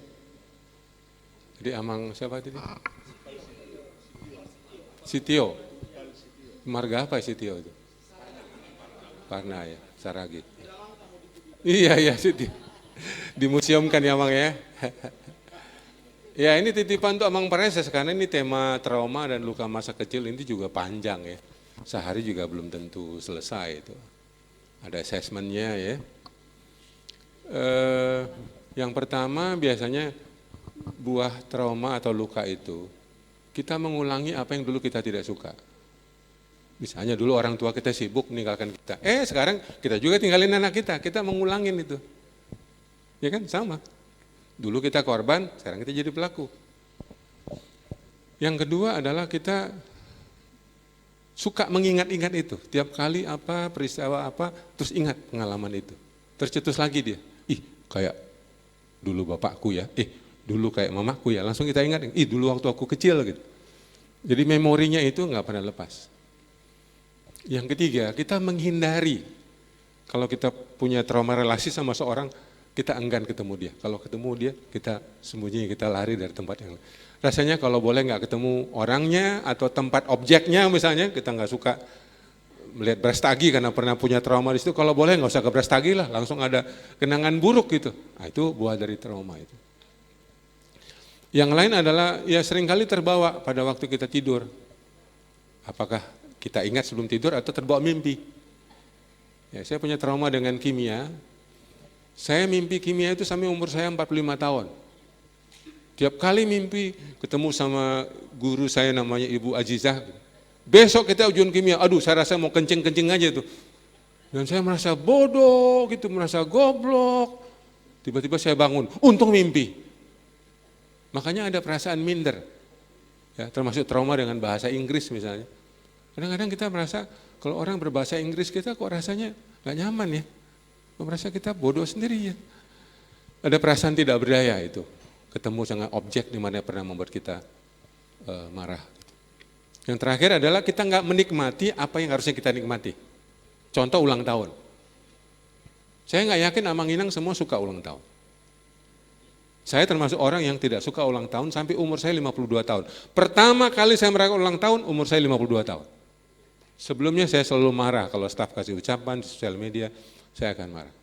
Jadi Amang siapa tadi? Sitio. Marga apa Sitio itu? Parna ya, Saragi. Iya Sitio. Dimuseumkan ya Amang ya. Ya ini titipan untuk Amang Preses karena ini tema trauma dan luka masa kecil ini juga panjang ya. Sehari juga belum tentu selesai itu. Ada assessmentnya ya. Yang pertama biasanya buah trauma atau luka itu kita mengulangi apa yang dulu kita tidak suka. Misalnya dulu orang tua kita sibuk meninggalkan kita. Sekarang kita juga tinggalin anak kita mengulangin itu. Ya kan sama. Dulu kita korban, sekarang kita jadi pelaku. Yang kedua adalah kita suka mengingat-ingat itu. Tiap kali apa, peristiwa apa, terus ingat pengalaman itu. Tercetus lagi dia. Kayak dulu bapakku ya. Dulu kayak mamaku ya. Langsung kita ingat, dulu waktu aku kecil gitu. Jadi memorinya itu nggak pernah lepas. Yang ketiga, kita menghindari. Kalau kita punya trauma relasi sama seorang, kita enggan ketemu dia. Kalau ketemu dia, kita sembunyi, kita lari dari tempat yang lain. Rasanya kalau boleh nggak ketemu orangnya atau tempat objeknya misalnya, kita nggak suka melihat Brastagi karena pernah punya trauma di situ. Kalau boleh nggak usah ke Brastagi lah, langsung ada kenangan buruk gitu. Nah, itu buah dari trauma itu. Yang lain adalah ya seringkali terbawa pada waktu kita tidur. Apakah kita ingat sebelum tidur atau terbawa mimpi? Ya, saya punya trauma dengan kimia. Saya mimpi kimia itu sampai umur saya 45 tahun. Tiap kali mimpi ketemu sama guru saya namanya Ibu Azizah. Besok kita ujian kimia, saya rasa mau kencing-kencing aja tuh. Dan saya merasa bodoh gitu, merasa goblok. Tiba-tiba saya bangun, untung mimpi. Makanya ada perasaan minder. Ya, termasuk trauma dengan bahasa Inggris misalnya. Kadang-kadang kita merasa kalau orang berbahasa Inggris kita kok rasanya gak nyaman ya. Merasa kita bodoh sendiri ya. Ada perasaan tidak berdaya itu. Ketemu dengan objek di mana pernah membuat kita marah. Yang terakhir adalah kita nggak menikmati apa yang harusnya kita nikmati. Contoh ulang tahun. Saya nggak yakin Amang Inang semua suka ulang tahun. Saya termasuk orang yang tidak suka ulang tahun sampai umur saya 52 tahun. Pertama kali saya merayakan ulang tahun umur saya 52 tahun. Sebelumnya saya selalu marah kalau staf kasih ucapan di sosial media, saya akan marah.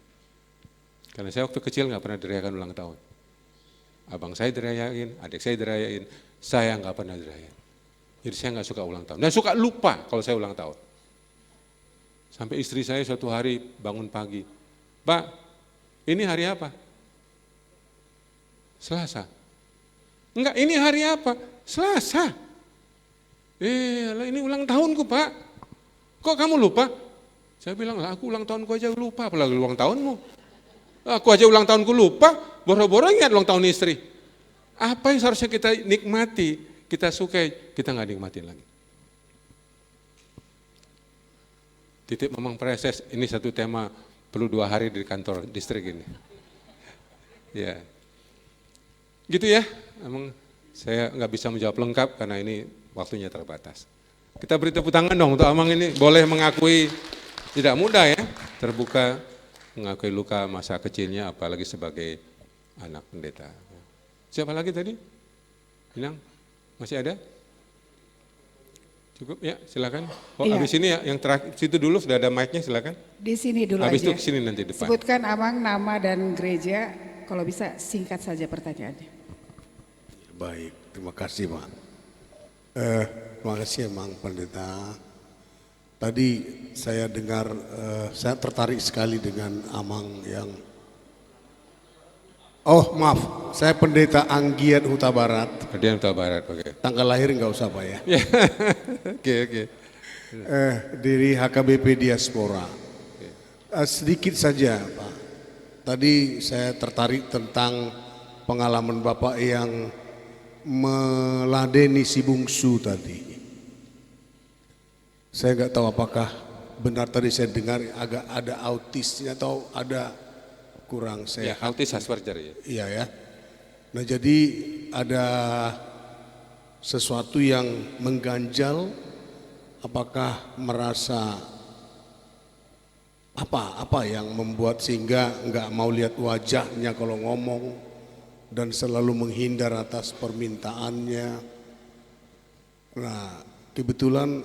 Karena saya waktu kecil nggak pernah dirayakan ulang tahun. Abang saya dirayain, adik saya dirayain, saya nggak pernah dirayain. Jadi saya nggak suka ulang tahun. Dan suka lupa kalau saya ulang tahun. Sampai istri saya suatu hari bangun pagi, Pak, ini hari apa? Selasa. Enggak, ini hari apa? Selasa. Ini ulang tahunku Pak. Kok kamu lupa? Saya bilang, aku ulang tahunku aja lupa, apalagi ulang tahunmu. Aku aja ulang tahunku lupa, boro-boro ingat ulang tahun istri. Apa yang seharusnya kita nikmati, kita sukai, kita nggak nikmatin lagi. Titip Mamang Preses, ini satu tema perlu 2 hari di kantor distrik ini. Ya, gitu ya. Emang saya nggak bisa menjawab lengkap karena ini waktunya terbatas. Kita beri tepuk tangan dong untuk Amang ini, boleh mengakui tidak mudah ya, terbuka mengakui luka masa kecilnya apalagi sebagai anak pendeta. Siapa lagi tadi? Inang, masih ada? Cukup ya, silakan. Iya. Habis ini ya, yang terakhir situ dulu sudah ada mic-nya, silakan. Di sini dulu habis aja. itu kesini nanti depan. Sebutkan Amang nama dan gereja, kalau bisa singkat saja pertanyaannya. Baik, terima kasih Pak. Terima kasih Amang Pendeta. Tadi saya dengar, saya tertarik sekali dengan Amang yang Oh maaf, saya Pendeta Anggiat Huta Barat. Pendeta Huta Barat, oke. Tanggal lahir nggak usah Pak ya. Oke. Dari HKBP Diaspora. Sedikit saja Pak. Tadi saya tertarik tentang pengalaman Bapak yang meladeni si bungsu tadi. Saya nggak tahu apakah benar tadi saya dengar agak ada autisnya atau ada kurang sehat. Ya, autis Asperger ya. Iya ya. Nah jadi ada sesuatu yang mengganjal, apakah merasa apa yang membuat sehingga nggak mau lihat wajahnya kalau ngomong dan selalu menghindar atas permintaannya. Nah kebetulan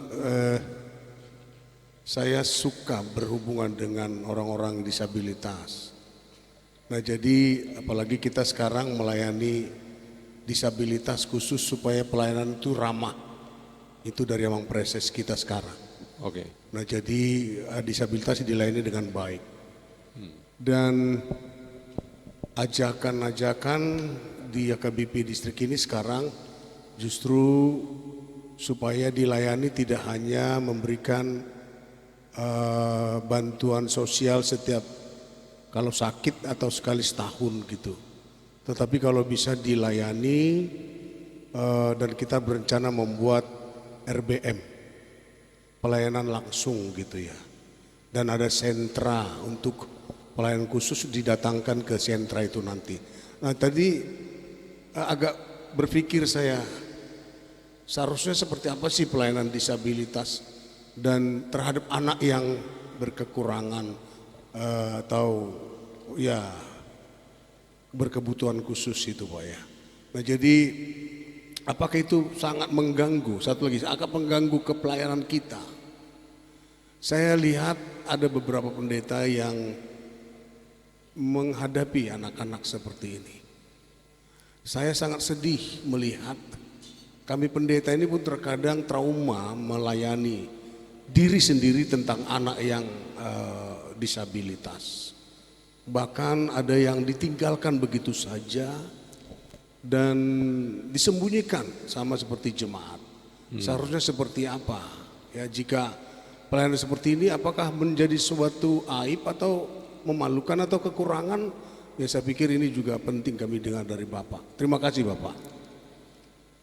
saya suka berhubungan dengan orang-orang disabilitas. Nah jadi apalagi kita sekarang melayani disabilitas khusus supaya pelayanan itu ramah. Itu dari Amang Preses kita sekarang. Oke. Nah jadi disabilitas dilayani dengan baik. Dan ajakan-ajakan di HKBP distrik ini sekarang justru supaya dilayani tidak hanya memberikan bantuan sosial setiap kalau sakit atau sekali setahun gitu. Tetapi kalau bisa dilayani dan kita berencana membuat RBM, pelayanan langsung gitu ya. Dan ada sentra untuk pelayanan khusus didatangkan ke sentra itu nanti. Nah tadi agak berpikir saya, seharusnya seperti apa sih pelayanan disabilitas dan terhadap anak yang berkekurangan atau ya berkebutuhan khusus itu Pak ya. Nah jadi apakah itu sangat mengganggu, satu lagi agak mengganggu ke pelayanan kita. Saya lihat ada beberapa pendeta yang menghadapi anak-anak seperti ini. Saya sangat sedih melihat kami pendeta ini pun terkadang trauma melayani diri sendiri tentang anak yang disabilitas. Bahkan ada yang ditinggalkan begitu saja dan disembunyikan sama seperti jemaat. Seharusnya seperti apa? Ya jika pelayanan seperti ini apakah menjadi suatu aib atau memalukan atau kekurangan? Ya saya pikir ini juga penting kami dengar dari Bapak. Terima kasih Bapak.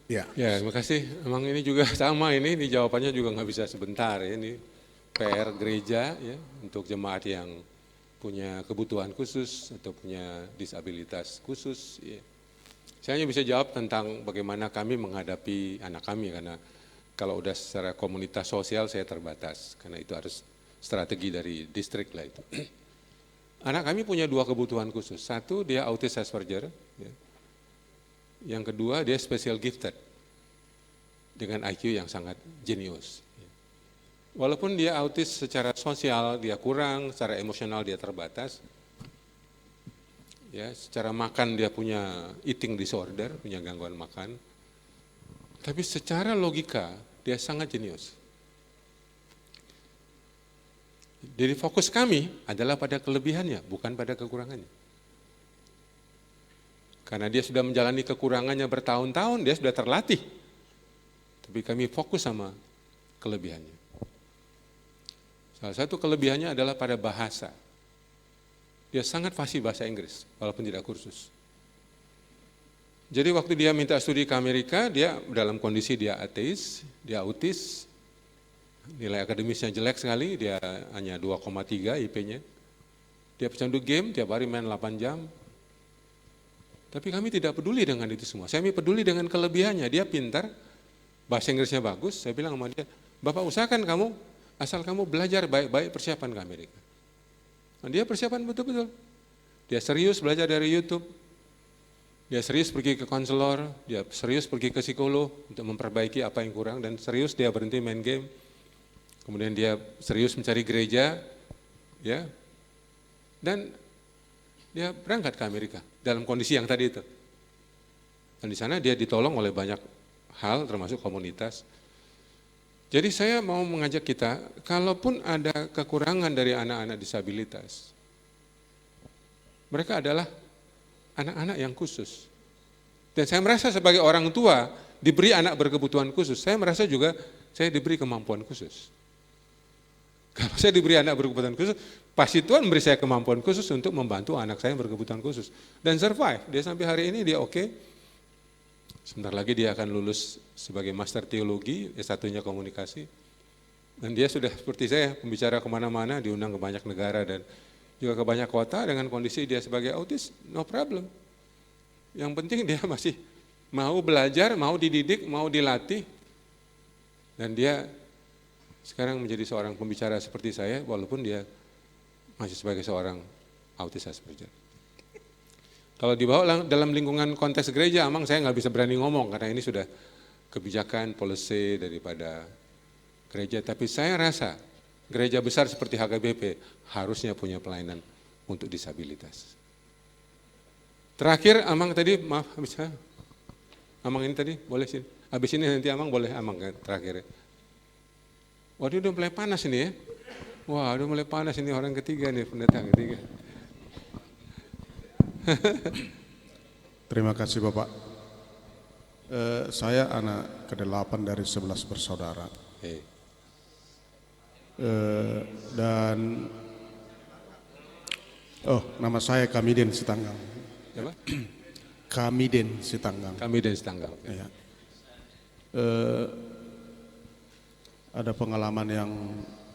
Ya, terima kasih. Emang ini juga sama ini jawabannya juga nggak bisa sebentar ya. Ini PR gereja ya untuk jemaat yang punya kebutuhan khusus atau punya disabilitas khusus. Ya. Saya hanya bisa jawab tentang bagaimana kami menghadapi anak kami karena kalau udah secara komunitas sosial saya terbatas karena itu harus strategi dari distrik lah itu. Anak kami punya dua kebutuhan khusus. Satu dia autis Asperger. Ya. Yang kedua dia special gifted dengan IQ yang sangat jenius. Walaupun dia autis secara sosial dia kurang, secara emosional dia terbatas. Ya, secara makan dia punya eating disorder, punya gangguan makan. Tapi secara logika dia sangat jenius. Jadi fokus kami adalah pada kelebihannya, bukan pada kekurangannya. Karena dia sudah menjalani kekurangannya bertahun-tahun, dia sudah terlatih. Tapi kami fokus sama kelebihannya. Salah satu kelebihannya adalah pada bahasa. Dia sangat fasih bahasa Inggris, walaupun tidak kursus. Jadi waktu dia minta studi ke Amerika, dia dalam kondisi dia ateis, dia autis, nilai akademisnya jelek sekali, dia hanya 2,3 IP-nya. Dia pecandu game, tiap hari main 8 jam. Tapi kami tidak peduli dengan itu semua. Saya peduli dengan kelebihannya. Dia pintar, bahasa Inggrisnya bagus. Saya bilang sama dia, Bapak usahakan kamu, asal kamu belajar baik-baik persiapan ke Amerika. Nah, dia persiapan betul-betul. Dia serius belajar dari YouTube. Dia serius pergi ke konselor. Dia serius pergi ke psikolog untuk memperbaiki apa yang kurang. Dan serius dia berhenti main game. Kemudian dia serius mencari gereja. Ya. Dan dia berangkat ke Amerika dalam kondisi yang tadi itu. Dan di sana dia ditolong oleh banyak hal termasuk komunitas. Jadi saya mau mengajak kita, kalaupun ada kekurangan dari anak-anak disabilitas, mereka adalah anak-anak yang khusus. Dan saya merasa sebagai orang tua diberi anak berkebutuhan khusus, saya merasa juga saya diberi kemampuan khusus. Kalau saya diberi anak berkebutuhan khusus, pasti Tuhan beri saya kemampuan khusus untuk membantu anak saya yang berkebutuhan khusus. Dan survive, dia sampai hari ini dia oke. Sebentar lagi dia akan lulus sebagai master teologi, S1-nya komunikasi. Dan dia sudah seperti saya, pembicara kemana-mana, diundang ke banyak negara dan juga ke banyak kota dengan kondisi dia sebagai autis, no problem. Yang penting dia masih mau belajar, mau dididik, mau dilatih. Dan dia sekarang menjadi seorang pembicara seperti saya, walaupun dia masih sebagai seorang autis Asperger. Kalau dibawa dalam lingkungan konteks gereja, Amang saya nggak bisa berani ngomong, karena ini sudah kebijakan, policy daripada gereja. Tapi saya rasa gereja besar seperti HKBP harusnya punya pelayanan untuk disabilitas. Terakhir, Amang tadi, maaf, bisa? Amang ini tadi, boleh sini. Habis ini nanti Amang boleh, Amang terakhir. Waduh udah mulai panas ini ya. Wah udah mulai panas ini orang ketiga nih, pendeta ketiga. Terima kasih Bapak. Saya anak ke-8 dari 11 bersaudara. Dan nama saya Kamiden Sitanggang. Siapa? Kamiden Sitanggang. Kamiden Sitanggang. Okay. Ya. Ada pengalaman yang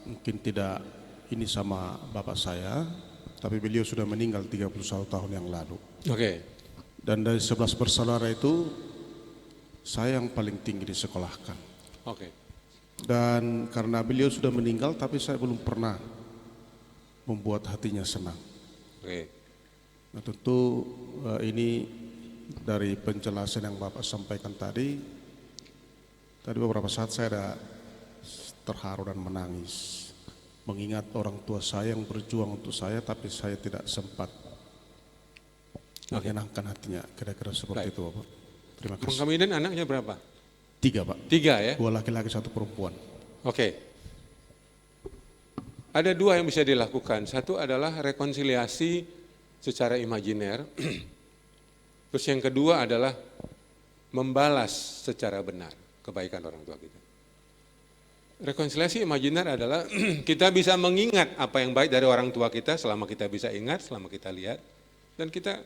mungkin tidak ini sama bapak saya, tapi beliau sudah meninggal 31 tahun yang lalu. Oke. Dan dari 11 bersaudara itu, saya yang paling tinggi disekolahkan. Oke. Dan karena beliau sudah meninggal, tapi saya belum pernah membuat hatinya senang. Oke. Nah tentu ini dari penjelasan yang bapak sampaikan tadi beberapa saat saya ada terharu dan menangis, mengingat orang tua saya yang berjuang untuk saya, tapi saya tidak sempat menyenangkan hatinya, kira-kira seperti itu Bapak. Terima kasih. Bang Kamiden anaknya berapa? 3 Pak. 3 ya? 2 laki-laki 1 perempuan. Oke. Ada 2 yang bisa dilakukan. Satu adalah rekonsiliasi secara imajiner. Terus yang kedua adalah membalas secara benar kebaikan orang tua kita. Rekonsiliasi imajiner adalah kita bisa mengingat apa yang baik dari orang tua kita selama kita bisa ingat, selama kita lihat. Dan kita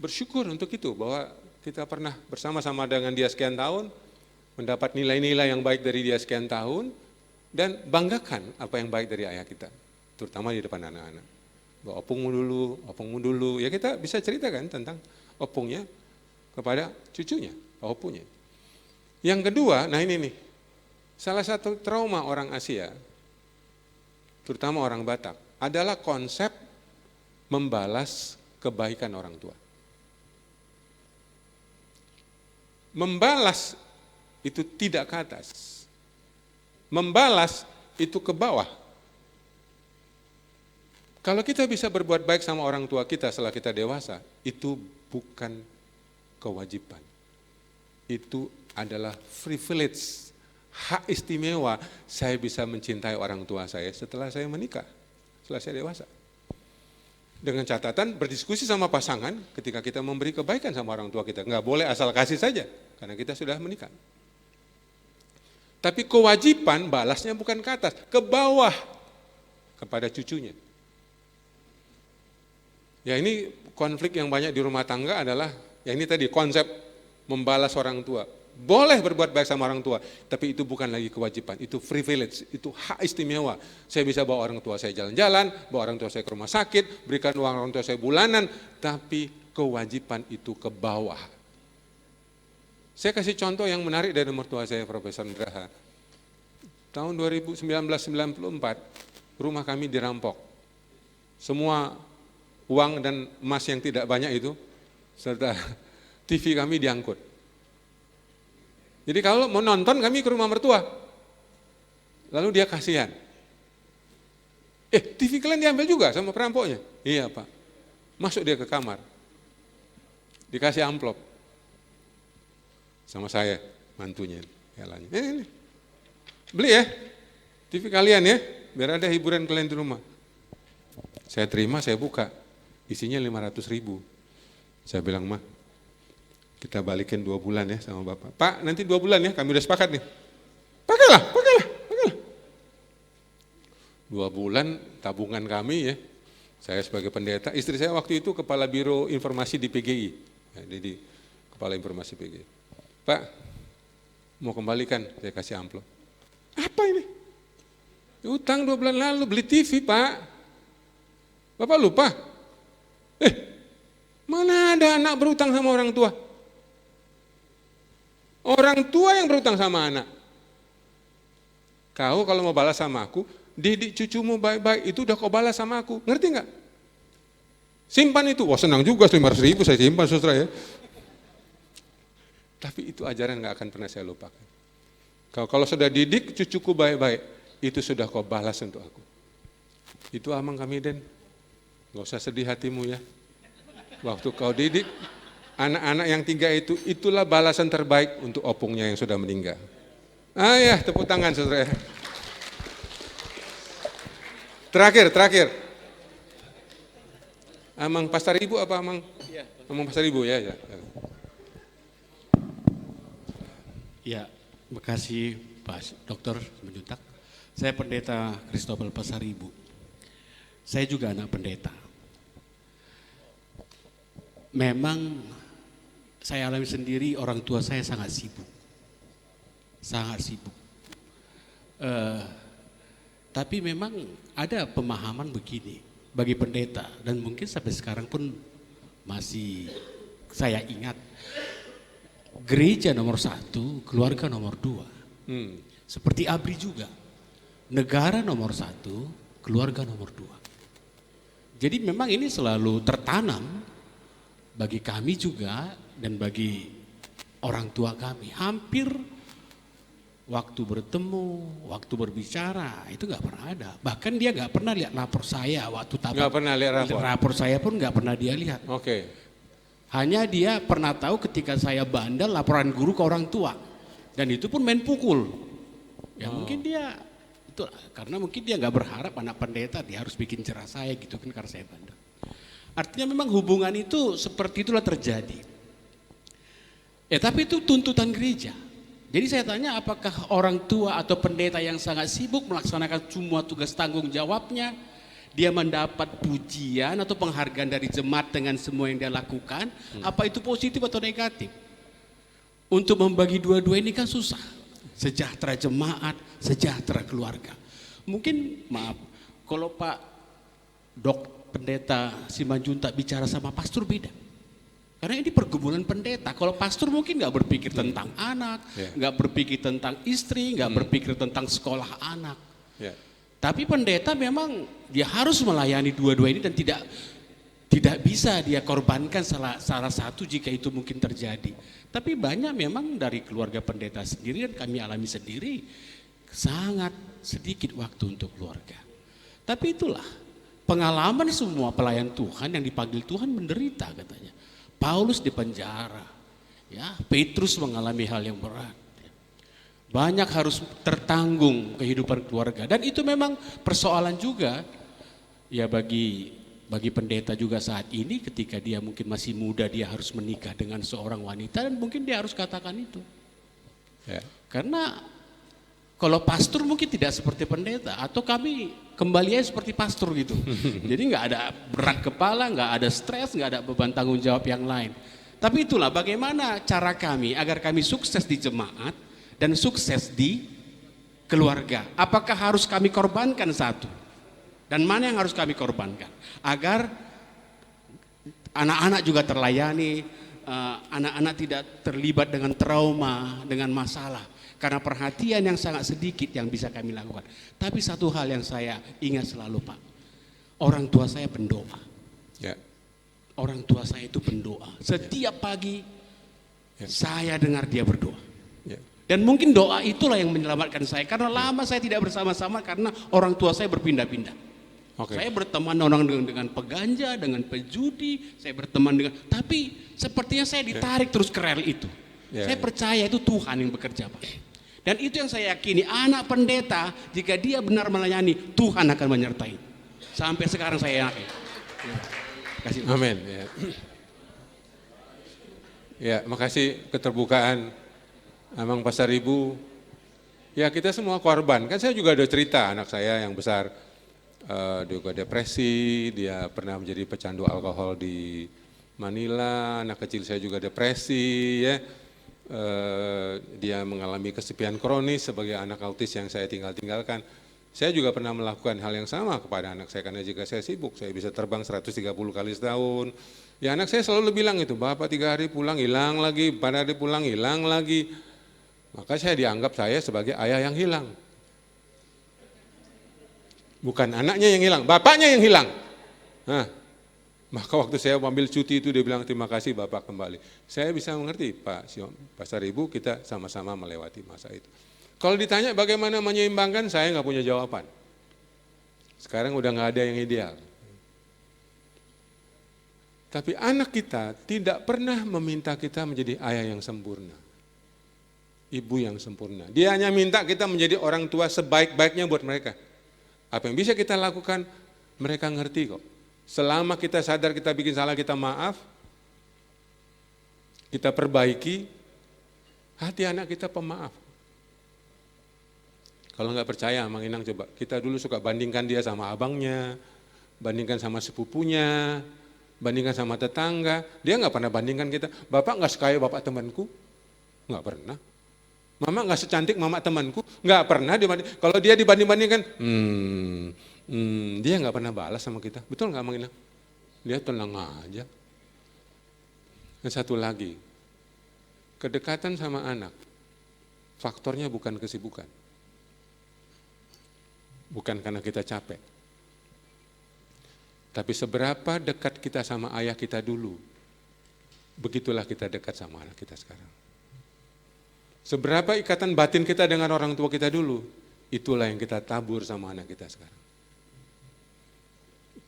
bersyukur untuk itu, bahwa kita pernah bersama-sama dengan dia sekian tahun, mendapat nilai-nilai yang baik dari dia sekian tahun, dan banggakan apa yang baik dari ayah kita, terutama di depan anak-anak. Bahwa opungmu dulu, ya kita bisa ceritakan tentang opungnya kepada cucunya, opunya. Yang kedua, nah ini nih, salah satu trauma orang Asia, terutama orang Batak, adalah konsep membalas kebaikan orang tua. Membalas itu tidak ke atas, membalas itu ke bawah. Kalau kita bisa berbuat baik sama orang tua kita setelah kita dewasa, itu bukan kewajiban. Itu adalah privilege, hak istimewa saya bisa mencintai orang tua saya setelah saya menikah, setelah saya dewasa. Dengan catatan berdiskusi sama pasangan ketika kita memberi kebaikan sama orang tua kita. Nggak boleh asal kasih saja, karena kita sudah menikah. Tapi kewajiban balasnya bukan ke atas, ke bawah, kepada cucunya. Ya ini konflik yang banyak di rumah tangga adalah, ya ini tadi konsep membalas orang tua. Boleh berbuat baik sama orang tua, tapi itu bukan lagi kewajiban, itu privilege, itu hak istimewa. Saya bisa bawa orang tua saya jalan-jalan, bawa orang tua saya ke rumah sakit, berikan uang orang tua saya bulanan, tapi kewajiban itu ke bawah. Saya kasih contoh yang menarik dari mertua saya, Profesor Nugraha. Tahun 1994, rumah kami dirampok. Semua uang dan emas yang tidak banyak itu, serta TV kami diangkut. Jadi kalau mau nonton kami ke rumah mertua, lalu dia kasihan. TV kalian diambil juga sama perampoknya? Iya Pak. Masuk dia ke kamar, dikasih amplop sama saya, mantunya. Ini. Beli ya, TV kalian ya, biar ada hiburan kalian di rumah. Saya terima, saya buka, isinya 500.000. Saya bilang, Ma, kita balikin 2 bulan ya sama Bapak. Pak, nanti 2 bulan ya, kami udah sepakat nih. Pakailah. 2 bulan tabungan kami ya. Saya sebagai pendeta, istri saya waktu itu kepala biro informasi di PGI. Ya, jadi kepala informasi PGI. Pak, mau kembalikan, saya kasih amplop. Apa ini? Utang 2 bulan lalu beli TV, Pak. Bapak lupa? Mana ada anak berutang sama orang tua? Orang tua yang berutang sama anak. Kau kalau mau balas sama aku, didik cucumu baik-baik, itu udah kau balas sama aku. Ngerti nggak? Simpan itu. Wah, senang juga 500.000 saya simpan, saudara ya. Tapi itu ajaran nggak akan pernah saya lupakan. Kalau sudah didik cucuku baik-baik, itu sudah kau balas untuk aku. Itu Amang kami, Den. Nggak usah sedih hatimu ya. Waktu kau didik anak-anak yang 3 itu, itulah balasan terbaik untuk opungnya yang sudah meninggal. Ya, tepuk tangan saudara. Terakhir. Amang Pastor Ibu apa Amang? Ya. Amang Pastor Ibu ya. Ya, makasih Pak Dokter Menjuntak. Saya pendeta Christopher Pasar Ibu. Saya juga anak pendeta. Memang saya alami sendiri, orang tua saya sangat sibuk. Tapi memang ada pemahaman begini bagi pendeta, dan mungkin sampai sekarang pun masih saya ingat, gereja nomor 1, keluarga nomor 2. Seperti ABRI juga, negara nomor 1, keluarga nomor 2. Jadi memang ini selalu tertanam bagi kami juga dan bagi orang tua kami. Hampir waktu bertemu, waktu berbicara itu nggak pernah ada. Bahkan dia nggak pernah lihat rapor saya waktu Nggak pernah lihat rapor saya pun nggak pernah dia lihat. Oke. Hanya dia pernah tahu ketika saya bandel laporan guru ke orang tua, dan itu pun main pukul. Ya mungkin dia itu karena mungkin dia nggak berharap anak pendeta dia harus bikin cerah saya gitu kan karena saya bandel. Artinya memang hubungan itu seperti itulah terjadi. Ya tapi itu tuntutan gereja. Jadi saya tanya, apakah orang tua atau pendeta yang sangat sibuk melaksanakan semua tugas tanggung jawabnya, dia mendapat pujian atau penghargaan dari jemaat dengan semua yang dia lakukan, apa itu positif atau negatif? Untuk membagi dua-dua ini kan susah. Sejahtera jemaat, sejahtera keluarga. Mungkin maaf, kalau Pak Pendeta Simanjuntak bicara sama pastor beda. Karena ini pergumulan pendeta. Kalau pastor mungkin nggak berpikir tentang anak, nggak berpikir tentang istri, nggak berpikir tentang sekolah anak. Tapi pendeta memang dia harus melayani dua-dua ini dan tidak bisa dia korbankan salah satu jika itu mungkin terjadi. Tapi banyak memang dari keluarga pendeta sendiri dan kami alami sendiri sangat sedikit waktu untuk keluarga. Tapi itulah pengalaman semua pelayan Tuhan yang dipanggil Tuhan menderita katanya. Paulus di penjara, ya, Petrus mengalami hal yang berat. Banyak harus tertanggung kehidupan keluarga, dan itu memang persoalan juga ya bagi pendeta juga saat ini ketika dia mungkin masih muda, dia harus menikah dengan seorang wanita dan mungkin dia harus katakan itu. Karena kalau pastor mungkin tidak seperti pendeta, atau kami kembali aja seperti pastor gitu. Jadi nggak ada berat kepala, nggak ada stres, nggak ada beban tanggung jawab yang lain. Tapi itulah bagaimana cara kami agar kami sukses di jemaat dan sukses di keluarga. Apakah harus kami korbankan satu? Dan mana yang harus kami korbankan? Agar anak-anak juga terlayani, anak-anak tidak terlibat dengan trauma, dengan masalah. Karena perhatian yang sangat sedikit yang bisa kami lakukan. Tapi satu hal yang saya ingat selalu Pak, orang tua saya pendoa. Orang tua saya itu pendoa. Setiap pagi saya dengar dia berdoa. Dan mungkin doa itulah yang menyelamatkan saya. Karena lama saya tidak bersama-sama karena orang tua saya berpindah-pindah. Saya berteman orang dengan peganja, dengan pejudi, saya berteman dengan, tapi sepertinya saya ditarik terus ke rel itu. Saya percaya itu Tuhan yang bekerja Pak. Dan itu yang saya yakini, anak pendeta jika dia benar melayani, Tuhan akan menyertai. Sampai sekarang saya yakin. Amin. Ya, makasih keterbukaan Amang Pasar Ibu. Ya, kita semua korban. Kan saya juga ada cerita anak saya yang besar dia juga depresi, dia pernah menjadi pecandu alkohol di Manila, anak kecil saya juga depresi ya. Dia mengalami kesepian kronis sebagai anak autis yang saya tinggalkan. Saya juga pernah melakukan hal yang sama kepada anak saya karena jika saya sibuk, saya bisa terbang 130 kali setahun. Ya anak saya selalu bilang itu, Bapak 3 hari pulang hilang lagi, 4 hari pulang hilang lagi. Maka saya dianggap saya sebagai ayah yang hilang. Bukan anaknya yang hilang, bapaknya yang hilang. Nah, maka waktu saya ambil cuti itu dia bilang terima kasih Bapak kembali. Saya bisa mengerti Pak Pasar Ibu, kita sama-sama melewati masa itu. Kalau ditanya bagaimana menyeimbangkan, saya nggak punya jawaban. Sekarang udah nggak ada yang ideal. Tapi anak kita tidak pernah meminta kita menjadi ayah yang sempurna. Ibu yang sempurna. Dia hanya minta kita menjadi orang tua sebaik-baiknya buat mereka. Apa yang bisa kita lakukan, mereka ngerti kok. Selama kita sadar kita bikin salah, kita maaf, kita perbaiki, hati anak kita pemaaf. Kalau nggak percaya, Mang Inang coba, kita dulu suka bandingkan dia sama abangnya, bandingkan sama sepupunya, bandingkan sama tetangga. Dia nggak pernah bandingkan kita, Bapak nggak sekaya bapak temanku, nggak pernah. Mama nggak secantik mama temanku, nggak pernah dibanding. Kalau dia dibanding-bandingkan, dia nggak pernah balas sama kita. Betul nggak Mang Inang? Dia tenang aja. Dan satu lagi, kedekatan sama anak, faktornya bukan kesibukan. Bukan karena kita capek. Tapi seberapa dekat kita sama ayah kita dulu, begitulah kita dekat sama anak kita sekarang. Seberapa ikatan batin kita dengan orang tua kita dulu, itulah yang kita tabur sama anak kita sekarang.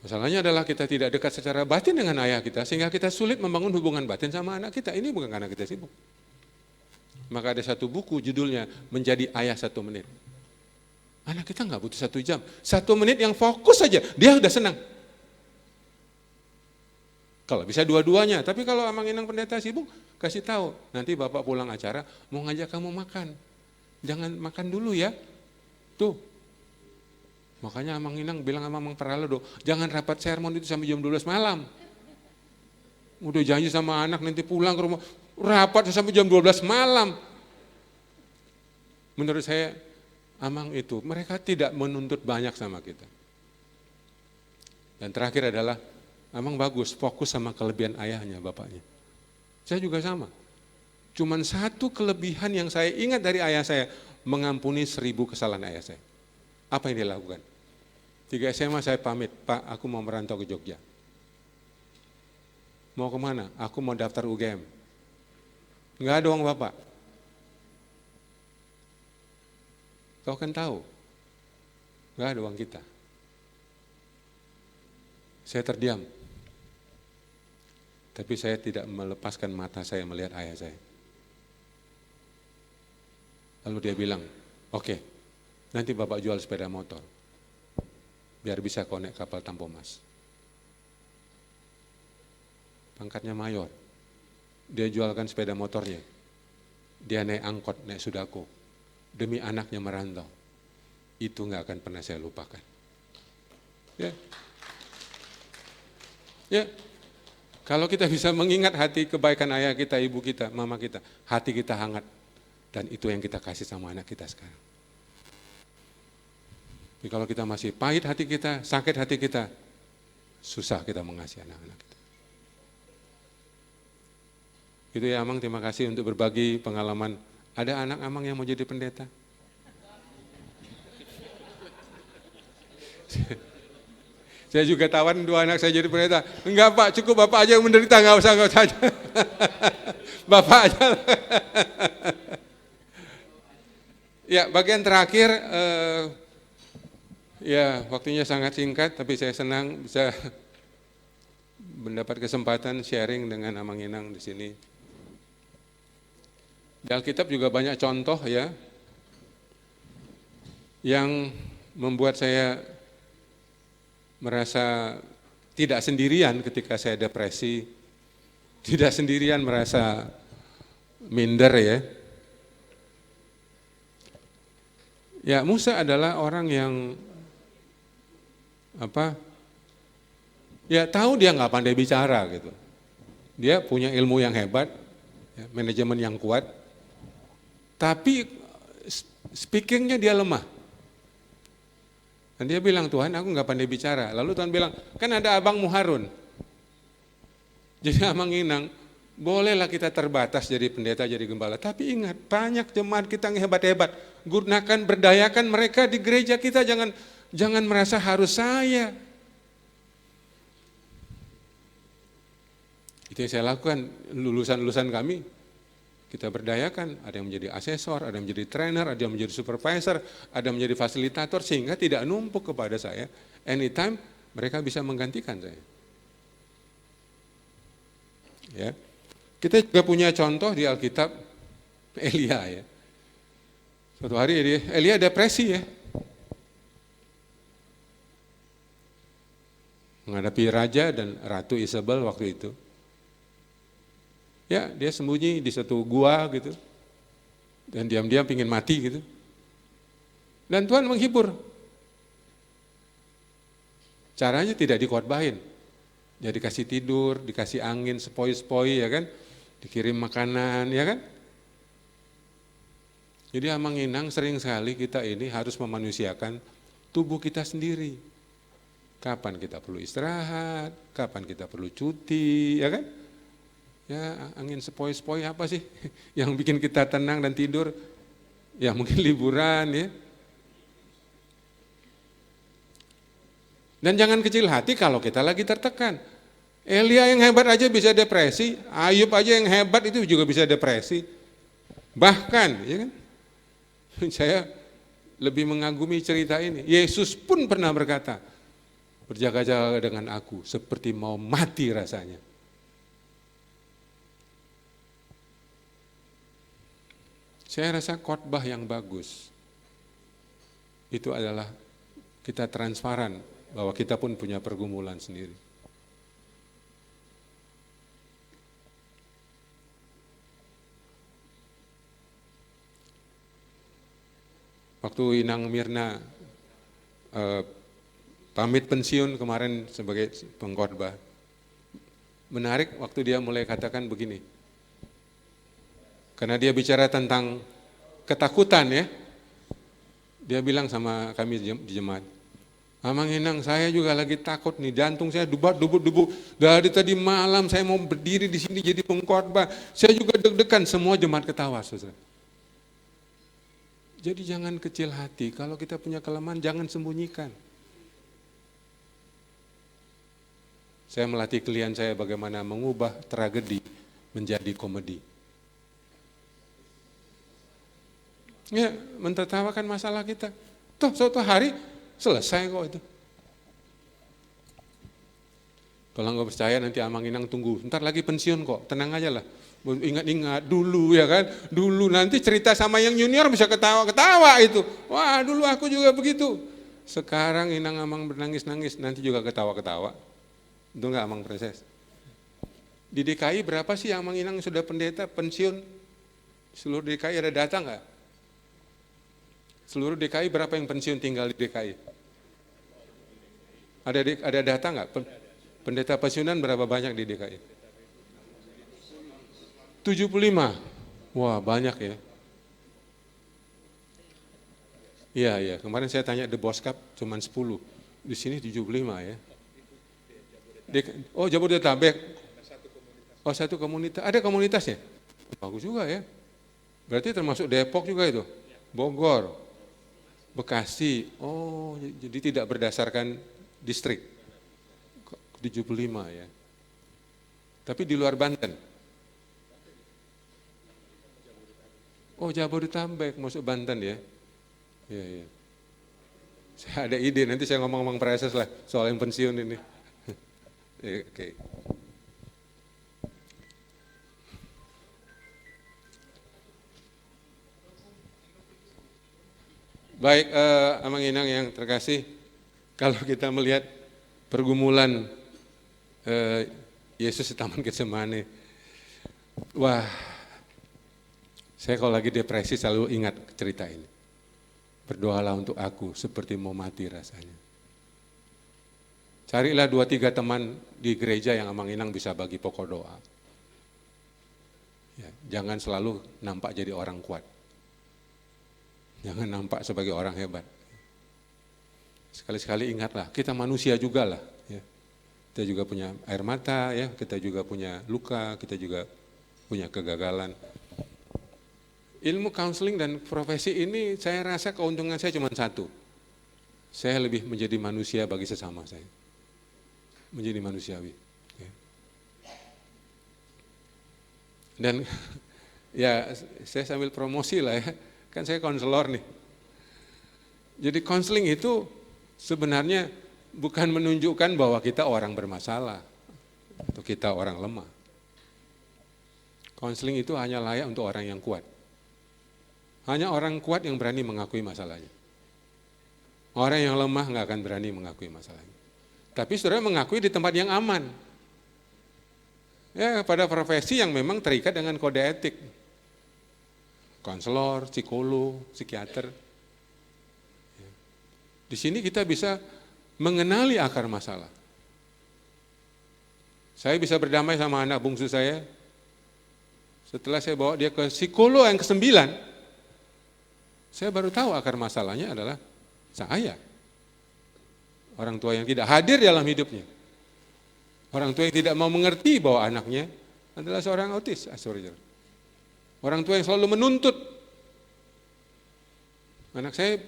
Masalahnya adalah kita tidak dekat secara batin dengan ayah kita, sehingga kita sulit membangun hubungan batin sama anak kita. Ini bukan karena kita sibuk. Maka ada satu buku judulnya Menjadi Ayah 1 Menit. Anak kita nggak butuh 1 jam, 1 menit yang fokus saja, dia udah senang. Kalau bisa dua-duanya, tapi kalau Amang Inang pendeta sibuk, kasih tahu, nanti Bapak pulang acara mau ngajak kamu makan. Jangan makan dulu ya. Tuh. Makanya Amang Inang bilang sama Amang Paralodo, jangan rapat sermon itu sampai jam 12 malam. Udah janji sama anak nanti pulang ke rumah, rapat sampai jam 12 malam. Menurut saya, Amang itu, mereka tidak menuntut banyak sama kita. Dan terakhir adalah, Amang bagus, fokus sama kelebihan ayahnya, bapaknya. Saya juga sama. Cuman satu kelebihan yang saya ingat dari ayah saya, mengampuni 1000 kesalahan ayah saya. Apa yang dia lakukan? 3 SMA saya pamit, Pak aku mau merantau ke Jogja. Mau kemana? Aku mau daftar UGM. Enggak ada uang Bapak. Kau kan tahu, enggak ada uang kita. Saya terdiam. Tapi saya tidak melepaskan mata saya melihat ayah saya. Lalu dia bilang, oke, nanti Bapak jual sepeda motor, biar bisa kau naik kapal Tampomas. Pangkatnya mayor, dia jualkan sepeda motornya, dia naik angkot, naik sudako, demi anaknya merantau. Itu nggak akan pernah saya lupakan. Ya. Ya. Kalau kita bisa mengingat hati kebaikan ayah kita, ibu kita, mama kita, hati kita hangat. Dan itu yang kita kasih sama anak kita sekarang. Tapi kalau kita masih pahit hati kita, sakit hati kita, susah kita mengasihi anak-anak kita. Gitu ya Amang, terima kasih untuk berbagi pengalaman. Ada anak Amang yang mau jadi pendeta? Saya juga tawan 2 anak saya jadi pendeta. Enggak Pak, cukup Bapak aja yang menderita, enggak usah aja. Bapak aja. Ya, bagian terakhir, ya waktunya sangat singkat, tapi saya senang bisa mendapat kesempatan sharing dengan Amang Inang di sini. Di Alkitab juga banyak contoh ya, yang membuat saya merasa tidak sendirian ketika saya depresi, tidak sendirian merasa minder ya. Ya, Musa adalah orang yang ya tahu dia nggak pandai bicara gitu. Dia punya ilmu yang hebat, ya, manajemen yang kuat, tapi speakingnya dia lemah. Dan dia bilang, Tuhan aku nggak pandai bicara. Lalu Tuhan bilang, kan ada abangmu Harun. Jadi abang Inang, bolehlah kita terbatas jadi pendeta, jadi gembala. Tapi ingat, banyak jemaat kita yang hebat-hebat. Gunakan, berdayakan mereka di gereja kita, jangan merasa harus saya. Itu yang saya lakukan, lulusan-lulusan kami, kita berdayakan, ada yang menjadi asesor, ada yang menjadi trainer, ada yang menjadi supervisor, ada yang menjadi fasilitator, sehingga tidak numpuk kepada saya. Anytime mereka bisa menggantikan saya. Ya. Kita juga punya contoh di Alkitab, Elia ya. Suatu hari Elia depresi ya. Menghadapi raja dan Ratu Isabel waktu itu. Ya, dia sembunyi di satu gua gitu. Dan diam-diam pingin mati gitu. Dan Tuhan menghibur. Caranya tidak dikhotbahin. Dia dikasih tidur, dikasih angin sepoi-sepoi ya kan. Dikirim makanan ya kan. Jadi Amang Inang sering sekali kita ini harus memanusiakan tubuh kita sendiri. Kapan kita perlu istirahat, kapan kita perlu cuti ya kan. Ya angin sepoi-sepoi apa sih yang bikin kita tenang dan tidur? Ya mungkin liburan ya. Dan jangan kecil hati kalau kita lagi tertekan. Elia yang hebat aja bisa depresi, Ayub aja yang hebat itu juga bisa depresi. Bahkan ya kan, saya lebih mengagumi cerita ini. Yesus pun pernah berkata, berjaga-jaga dengan aku seperti mau mati rasanya. Saya rasa khotbah yang bagus itu adalah kita transparan bahwa kita pun punya pergumulan sendiri. Waktu Inang Mirna pamit pensiun kemarin sebagai pengkhotbah, menarik waktu dia mulai katakan begini. Karena dia bicara tentang ketakutan ya. Dia bilang sama kami di jemaat, Amang Inang saya juga lagi takut nih, jantung saya debu-debu. Dari tadi malam saya mau berdiri di sini jadi pengkhotbah. Saya juga deg-degan, semua jemaat ketawa saudara. Jadi jangan kecil hati, kalau kita punya kelemahan jangan sembunyikan. Saya melatih klien saya bagaimana mengubah tragedi menjadi komedi. Ya, mentertawakan masalah kita. Tuh, suatu hari selesai kok itu. Kalau nggak percaya nanti Amang Inang tunggu. Ntar lagi pensiun kok, tenang aja lah. Ingat-ingat dulu ya kan. Dulu nanti cerita sama yang junior bisa ketawa-ketawa itu. Wah dulu aku juga begitu. Sekarang Inang Amang bernangis-nangis, nanti juga ketawa-ketawa. Itu nggak Amang Princess? Di DKI berapa sih Amang Inang sudah pendeta pensiun? Seluruh DKI ada data nggak? Seluruh DKI berapa yang pensiun tinggal di DKI? Ada data nggak? Pendeta pensiunan berapa banyak di DKI? 75. Wah banyak ya. Iya, kemarin saya tanya The Boskap cuma 10. Di sini 75 ya. Oh Jabodetabek. Oh satu komunitas. Ada komunitasnya? Bagus juga ya. Berarti termasuk Depok juga itu? Bogor. Bekasi, oh jadi tidak berdasarkan distrik, 75 ya. Tapi di luar Banten. Oh Jabodetabek masuk Banten ya. Iya. Saya ada ide, nanti saya ngomong-ngomong proses lah soal yang pensiun ini. Oke. Baik, Amang Inang yang terkasih, kalau kita melihat pergumulan Yesus di Taman Getsemani, wah Saya kalau lagi depresi selalu ingat cerita ini. Berdoalah untuk aku seperti mau mati rasanya. Carilah 2-3 teman di gereja yang Amang Inang bisa bagi pokok doa. Ya, jangan selalu nampak jadi orang kuat. Jangan nampak sebagai orang hebat. Sekali-sekali ingatlah, kita manusia juga lah. Ya. Kita juga punya air mata, ya. Kita juga punya luka, kita juga punya kegagalan. Ilmu counseling dan profesi ini saya rasa keuntungan saya cuma satu. Saya lebih menjadi manusia bagi sesama saya. Menjadi manusiawi. Ya. Dan ya saya sambil promosi lah ya, kan saya konselor nih. Jadi konseling itu sebenarnya bukan menunjukkan bahwa kita orang bermasalah atau kita orang lemah. Konseling itu hanya layak untuk orang yang kuat. Hanya orang kuat yang berani mengakui masalahnya. Orang yang lemah nggak akan berani mengakui masalahnya. Tapi saudara mengakui di tempat yang aman. Ya, pada profesi yang memang terikat dengan kode etik. Konselor, psikolog, psikiater. Di sini kita bisa mengenali akar masalah. Saya bisa berdamai sama anak bungsu saya. Setelah saya bawa dia ke psikolog yang ke-9, saya baru tahu akar masalahnya adalah saya. Orang tua yang tidak hadir dalam hidupnya. Orang tua yang tidak mau mengerti bahwa anaknya adalah seorang autis. Orang tua yang selalu menuntut. Anak saya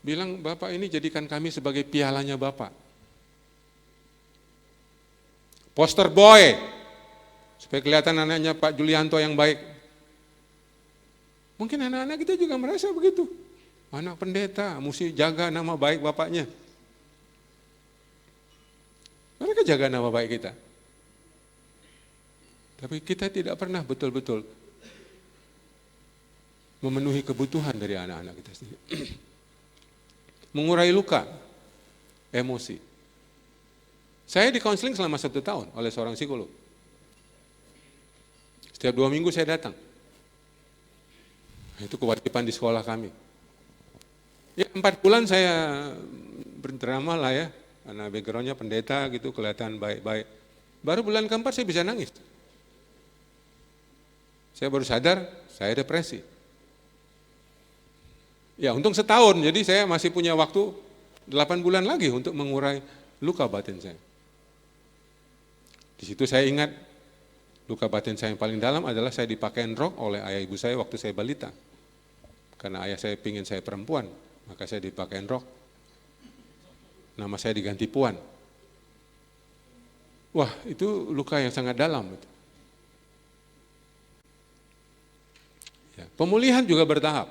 bilang, Bapak ini jadikan kami sebagai pialanya Bapak. Poster boy. Supaya kelihatan anaknya Pak Julianto yang baik. Mungkin anak-anak kita juga merasa begitu. Anak pendeta, mesti jaga nama baik bapaknya. Mereka jaga nama baik kita. Tapi kita tidak pernah betul-betul memenuhi kebutuhan dari anak-anak kita sendiri. Mengurai luka, emosi. Saya di konseling selama 1 tahun oleh seorang psikolog. Setiap 2 minggu saya datang. Itu kewajiban di sekolah kami. Ya 4 bulan saya berdrama lah ya, karena backgroundnya pendeta gitu, kelihatan baik-baik. Baru bulan ke-4 saya bisa nangis. Saya baru sadar, saya depresi. Ya untung setahun, jadi saya masih punya waktu 8 bulan lagi untuk mengurai luka batin saya. Di situ saya ingat, luka batin saya yang paling dalam adalah saya dipakein rok oleh ayah ibu saya waktu saya balita. Karena ayah saya pingin saya perempuan, maka saya dipakein rok. Nama saya diganti Puan. Wah, itu luka yang sangat dalam. Ya, pemulihan juga bertahap.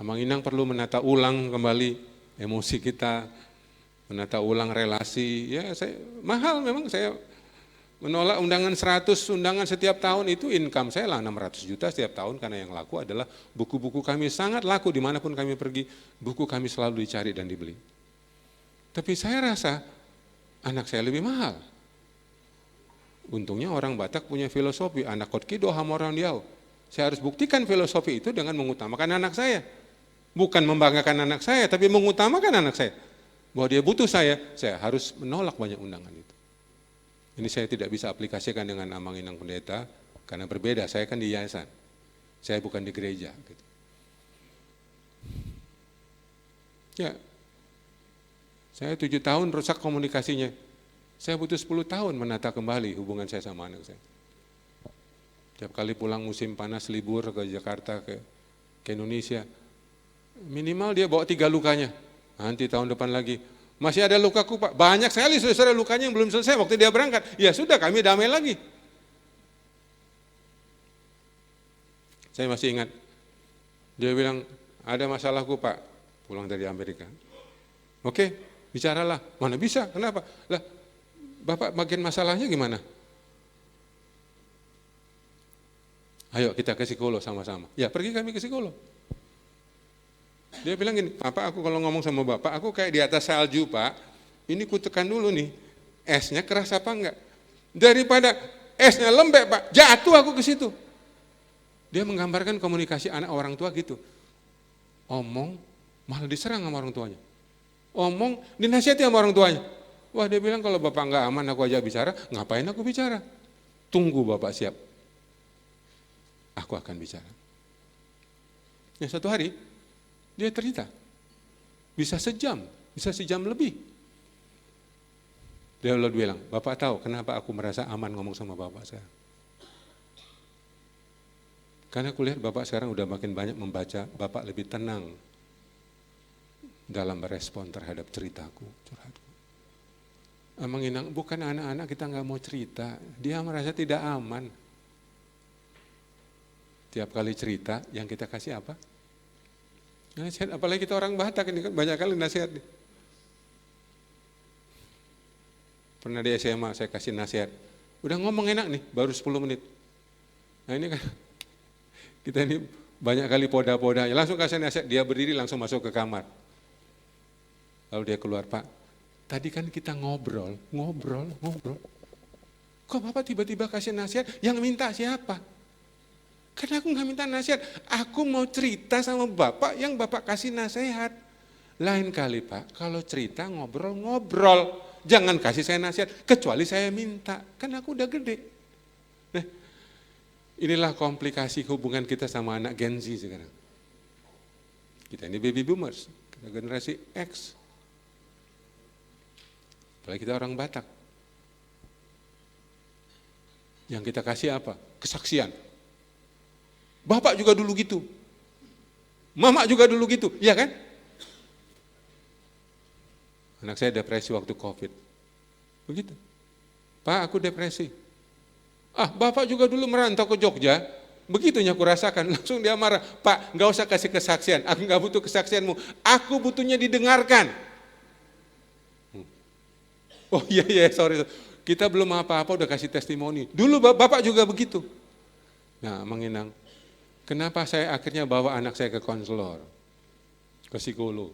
Amang Inang perlu menata ulang kembali emosi kita, menata ulang relasi. Ya, mahal memang saya menolak undangan 100 undangan setiap tahun, itu income saya lah 600 juta setiap tahun, karena yang laku adalah buku-buku kami sangat laku dimanapun kami pergi, buku kami selalu dicari dan dibeli. Tapi saya rasa anak saya lebih mahal. Untungnya orang Batak punya filosofi, anak kotki doha orang diau. Saya harus buktikan filosofi itu dengan mengutamakan anak saya. Bukan membanggakan anak saya, tapi mengutamakan anak saya. Bahwa dia butuh saya harus menolak banyak undangan itu. Ini saya tidak bisa aplikasikan dengan Amang Inang Pendeta, karena berbeda, saya kan di yayasan, saya bukan di gereja. Gitu. Ya, saya 7 tahun rusak komunikasinya, saya butuh 10 tahun menata kembali hubungan saya sama anak saya. Tiap kali pulang musim panas, libur ke Jakarta, ke Indonesia, minimal dia bawa 3 lukanya, nanti tahun depan lagi, masih ada lukaku Pak, banyak sekali saudara lukanya yang belum selesai waktu dia berangkat. Ya sudah, kami damai lagi. Saya masih ingat, dia bilang, ada masalahku Pak, pulang dari Amerika. Oke, bicaralah. Mana bisa, kenapa? Lah, Bapak bagian masalahnya gimana? Ayo kita ke psikolog sama-sama. Ya pergi kami ke psikolog. Dia bilang gini, Bapak aku kalau ngomong sama Bapak, aku kayak di atas salju Pak, ini ku tekan dulu nih, esnya keras apa enggak? Daripada esnya lembek Pak, jatuh aku ke situ. Dia menggambarkan komunikasi anak orang tua gitu. Omong, malah diserang sama orang tuanya. Omong, dinasihati sama orang tuanya. Wah dia bilang kalau bapak nggak aman aku ajak bicara, ngapain aku bicara? Tunggu bapak siap. Aku akan bicara. Ya satu hari, dia cerita. Bisa sejam lebih. Dia lalu bilang, Bapak tahu kenapa aku merasa aman ngomong sama Bapak sekarang? Karena aku lihat Bapak sekarang udah makin banyak membaca, Bapak lebih tenang dalam merespon terhadap ceritaku, curhatku. Emang Inang, bukan anak-anak kita nggak mau cerita, dia merasa tidak aman. Tiap kali cerita, yang kita kasih apa? Nasihat, apalagi kita orang Batak ini kan banyak kali nasihat. Pernah di SMA saya kasih nasihat, udah ngomong enak nih, baru 10 menit. Nah ini kan, kita ini banyak kali poda-poda, ya langsung kasih nasihat, dia berdiri langsung masuk ke kamar. Lalu dia keluar, Pak, tadi kan kita ngobrol. Kok Bapak tiba-tiba kasih nasihat, yang minta siapa? Karena aku nggak minta nasihat, aku mau cerita sama Bapak yang Bapak kasih nasihat. Lain kali Pak, kalau cerita ngobrol. Jangan kasih saya nasihat, kecuali saya minta. Kan aku udah gede. Nah, inilah komplikasi hubungan kita sama anak Gen Z sekarang. Kita ini baby boomers, kita generasi X. Apalagi kita orang Batak. Yang kita kasih apa? Kesaksian. Bapak juga dulu gitu. Mama juga dulu gitu, iya kan? Anak saya depresi waktu COVID. Begitu. Pak, aku depresi. Ah, Bapak juga dulu merantau ke Jogja. Begitunya aku rasakan. Langsung dia marah. Pak, nggak usah kasih kesaksian. Aku nggak butuh kesaksianmu. Aku butuhnya didengarkan. Oh iya, sorry. Kita belum apa-apa udah kasih testimoni. Dulu Bapak juga begitu. Nah, Menginang. Kenapa saya akhirnya bawa anak saya ke konselor, ke psikolog,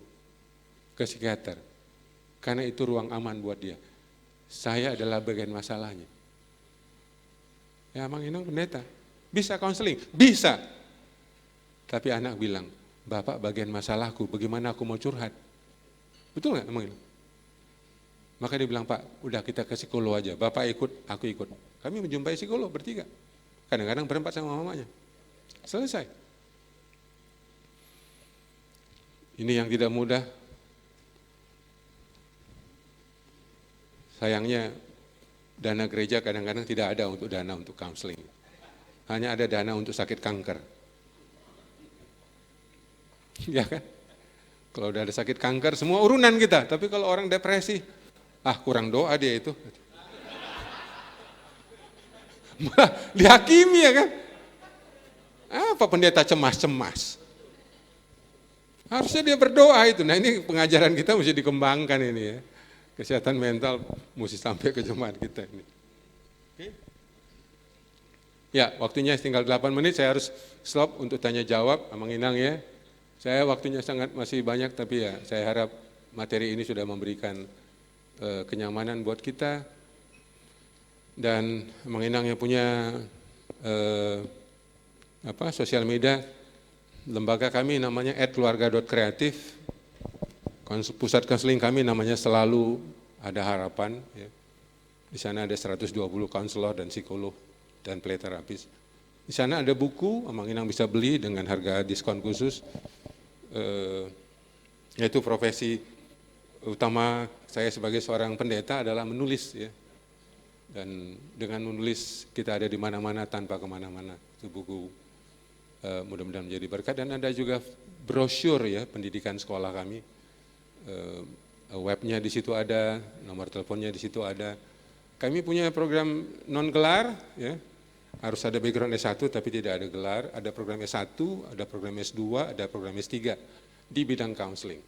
ke psikiater? Karena itu ruang aman buat dia. Saya adalah bagian masalahnya. Ya Mang Inang pendeta, bisa konseling? Bisa. Tapi anak bilang, Bapak bagian masalahku, bagaimana aku mau curhat? Betul nggak Mang Inang? Maka dia bilang, Pak, udah kita ke psikolog aja. Bapak ikut, aku ikut. Kami menjumpai psikolog bertiga. Kadang-kadang berempat sama mamanya. Selesai. Ini yang tidak mudah. Sayangnya dana gereja kadang-kadang tidak ada untuk dana untuk counseling. Hanya ada dana untuk sakit kanker. Ya kan? Kalau udah ada sakit kanker semua urunan kita. Tapi kalau orang depresi, kurang doa dia itu. Malah dihakimi ya kan? Apa pendeta cemas-cemas? Harusnya dia berdoa itu. Nah ini pengajaran kita mesti dikembangkan ini ya. Kesehatan mental mesti sampai ke jemaat kita ini. Ya, waktunya tinggal 8 menit, saya harus stop untuk tanya jawab, Amang Inang ya. Saya waktunya sangat masih banyak, tapi ya saya harap materi ini sudah memberikan kenyamanan buat kita. Dan Amang Inang yang punya sosial media, lembaga kami namanya @keluarga.kreatif. Pusat konseling kami namanya Selalu Ada Harapan. Ya. Di sana ada 120 konselor dan psikolog dan play terapis. Di sana ada buku, Amang Inang bisa beli dengan harga diskon khusus. Yaitu profesi utama saya sebagai seorang pendeta adalah menulis. Ya. Dan dengan menulis kita ada di mana-mana tanpa kemana-mana. Itu buku mudah-mudahan menjadi berkat. Dan ada juga brosur ya pendidikan sekolah kami. Webnya di situ ada, nomor teleponnya di situ ada. Kami punya program non gelar, ya, harus ada background S1 tapi tidak ada gelar. Ada program S1, ada program S2, ada program S3 di bidang counseling.